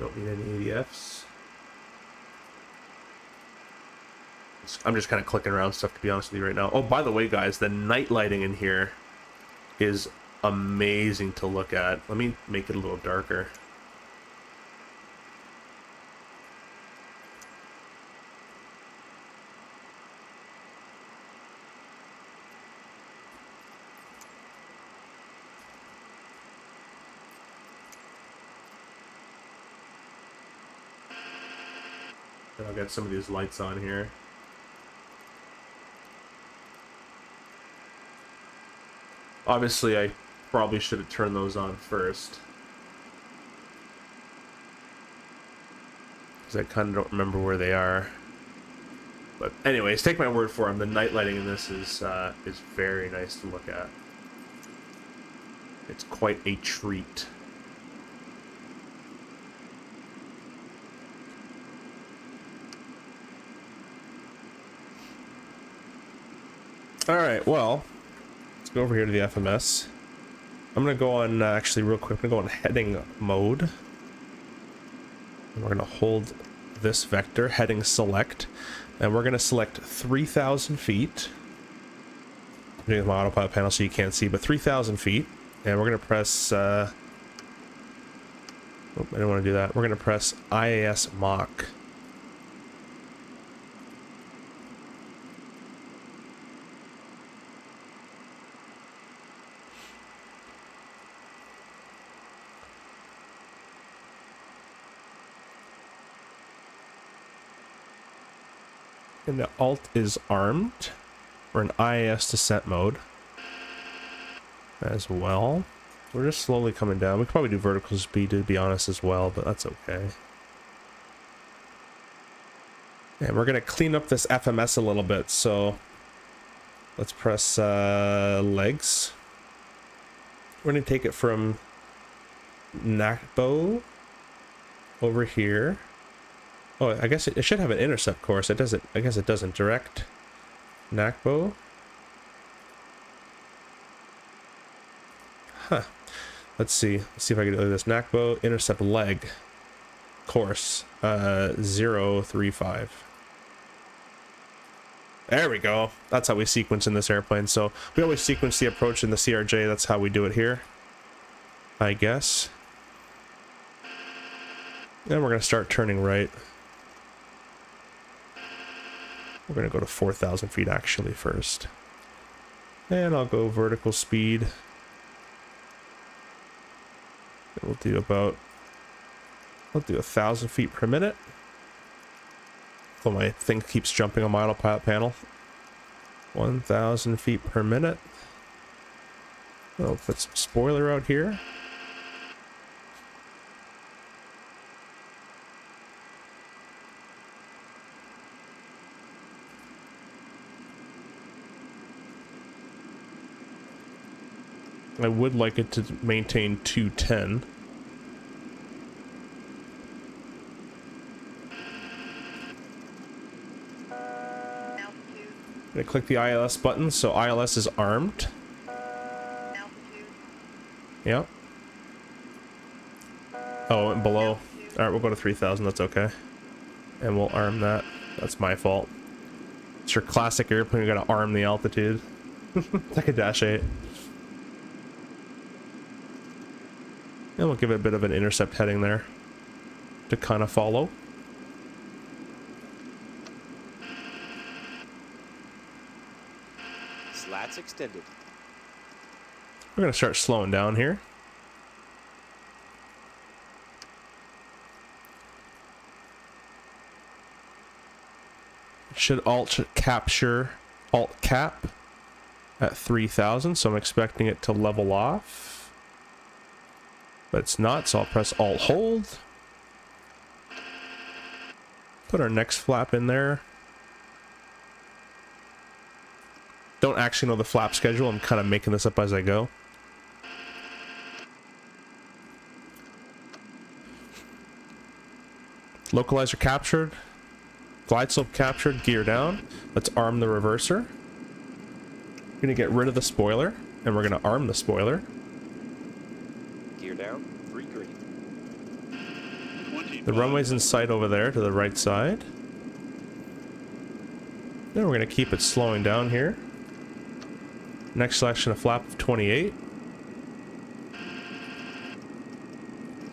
Don't need any ADFs. I'm just kind of clicking around stuff, to be honest with you right now. Oh, by the way, guys, the night lighting in here is amazing to look at. Let me make it a little darker. And I'll get some of these lights on here. Obviously, I probably should have turned those on first, because I kind of don't remember where they are. But anyways, take my word for them. The night lighting in this is very nice to look at. It's quite a treat. All right, well, let's go over here to the FMS. I'm gonna go on actually real quick. I'm gonna go on heading mode, and we're gonna hold this vector, heading select, and we're gonna select 3,000 feet. I'm doing my autopilot panel so you can't see, but 3,000 feet, and we're gonna press. Oh, I didn't want to do that. We're gonna press IAS Mach. And the alt is armed. We're in IAS descent mode as well. We're just slowly coming down. We could probably do vertical speed, to be honest, as well, but that's okay. And we're going to clean up this FMS a little bit, so let's press legs. We're going to take it from NACBO over here. Oh, I guess it should have an intercept course. It doesn't. I guess it doesn't. Direct NACBO. Huh. Let's see. Let's see if I can do this. NACBO intercept leg course 035. There we go. That's how we sequence in this airplane. So we always sequence the approach in the CRJ. That's how we do it here, I guess. And we're gonna start turning right. We're going to go to 4,000 feet actually first. And I'll go vertical speed. We'll do about... I'll do 1,000 feet per minute. So my thing keeps jumping on my autopilot panel. 1,000 feet per minute. I'll put some spoiler out here. I would like it to maintain 210. Altitude. I'm gonna click the ILS button, so ILS is armed. Altitude. Yep. Oh, and below. Alright, we'll go to 3,000, that's okay. And we'll arm that. That's my fault. It's your classic airplane, you gotta arm the altitude. It's like a Dash 8. And we'll give it a bit of an intercept heading there to kind of follow. Slats extended. We're gonna start slowing down here. Should alt capture alt cap at 3,000, so I'm expecting it to level off, but it's not, so I'll press alt hold, put our next flap in there. Don't actually know the flap schedule, I'm kind of making this up as I go. Localizer captured, glide slope captured, gear down. Let's arm the reverser. We're gonna get rid of the spoiler, and we're gonna arm the spoiler. Gear down. 3 green. The runway's in sight over there to the right side. Then we're gonna keep it slowing down here. Next selection, a flap of 28.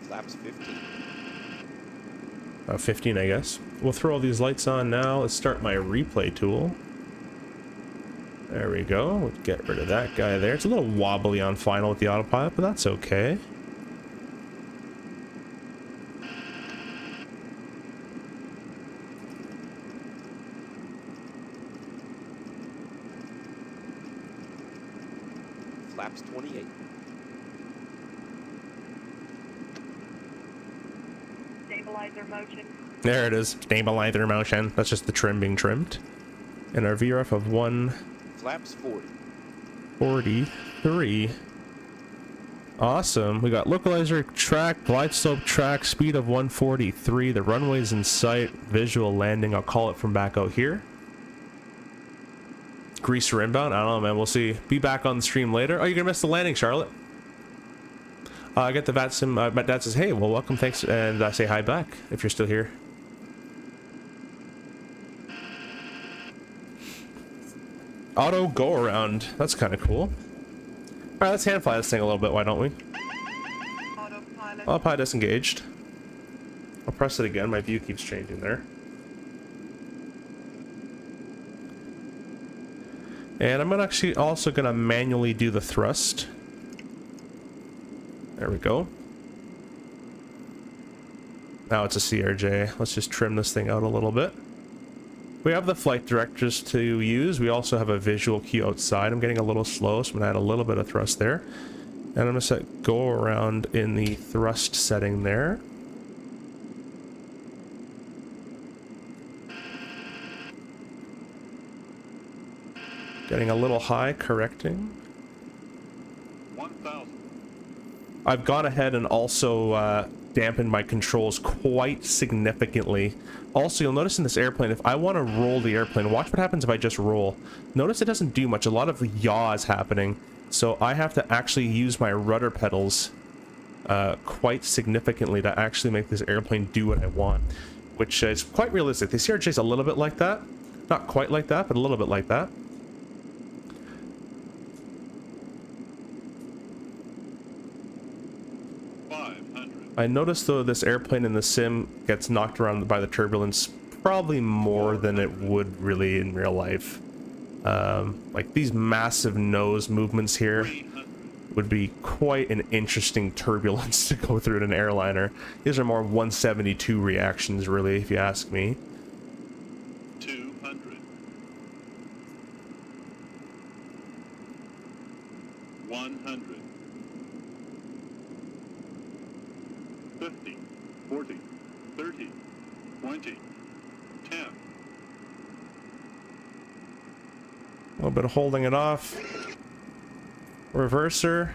Flaps 15. 15, I guess. We'll throw all these lights on now. Let's start my replay tool. There we go. We'll get rid of that guy there. It's a little wobbly on final with the autopilot, but that's okay. Flaps 28. Stabilizer motion. There it is. Stabilizer motion. That's just the trim being trimmed. And our VRF of Flaps 40. 143. Awesome. We got localizer track, glide slope track, speed of 143. The runway's in sight. Visual landing. I'll call it from back out here. Greaser inbound. I don't know, man. We'll see. Be back on the stream later. Oh, you're gonna miss the landing, Charlotte. I get the VATSIM. My dad says, "Hey, well, welcome, thanks," and I say hi back if you're still here. Auto go around. That's kind of cool. All right, let's hand fly this thing a little bit. Why don't we? Autopilot. Autopilot disengaged. I'll press it again. My view keeps changing there. And I'm actually also gonna manually do the thrust. There we go. Now it's a CRJ. Let's just trim this thing out a little bit. We have the flight directors to use. We also have a visual cue outside. I'm getting a little slow, so I'm gonna add a little bit of thrust there. And I'm gonna set go around in the thrust setting there. Getting a little high, correcting. 1,000. I've gone ahead and also dampened my controls quite significantly. Also, you'll notice in this airplane, if I want to roll the airplane, watch what happens if I just roll. Notice it doesn't do much. A lot of yaw is happening. So I have to actually use my rudder pedals quite significantly to actually make this airplane do what I want, which is quite realistic. The CRJ is a little bit like that. Not quite like that, but a little bit like that. I noticed though this airplane in the sim gets knocked around by the turbulence probably more than it would really in real life. Like these massive nose movements here would be quite an interesting turbulence to go through in an airliner. These are more 172 reactions really, if you ask me. 200. 100. 50, 40, 30, 20, 10. A little bit of holding it off. Reverser.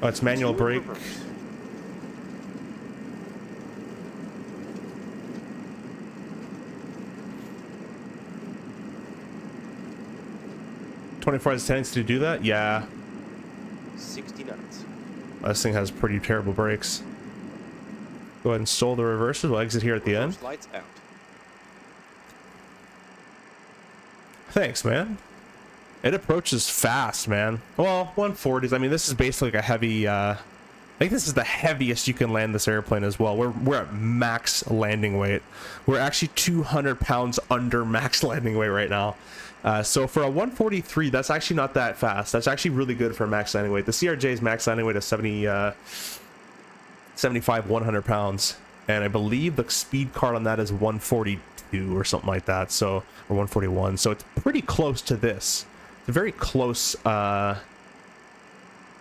Oh, it's manual 2 in brake. reverse. $24 settings to do that? Yeah. 60 knots. This thing has pretty terrible brakes. Go ahead and stall the reverses. We'll exit here at the end. Reverse lights out. Thanks, man. It approaches fast, man. Well, 140s. I mean, this is basically like a heavy, I think this is the heaviest you can land this airplane as well. We're at max landing weight. We're actually 200 pounds under max landing weight right now. So for a 143, that's actually not that fast. That's actually really good for a max landing weight. The CRJ's max landing weight is 75, 100 pounds. And I believe the speed card on that is 142 or something like that. So, or 141. So it's pretty close to this. It's a very close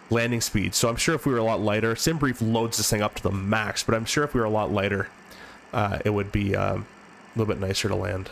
landing speed. So I'm sure if we were a lot lighter, SimBrief loads this thing up to the max, but I'm sure if we were a lot lighter, it would be a little bit nicer to land.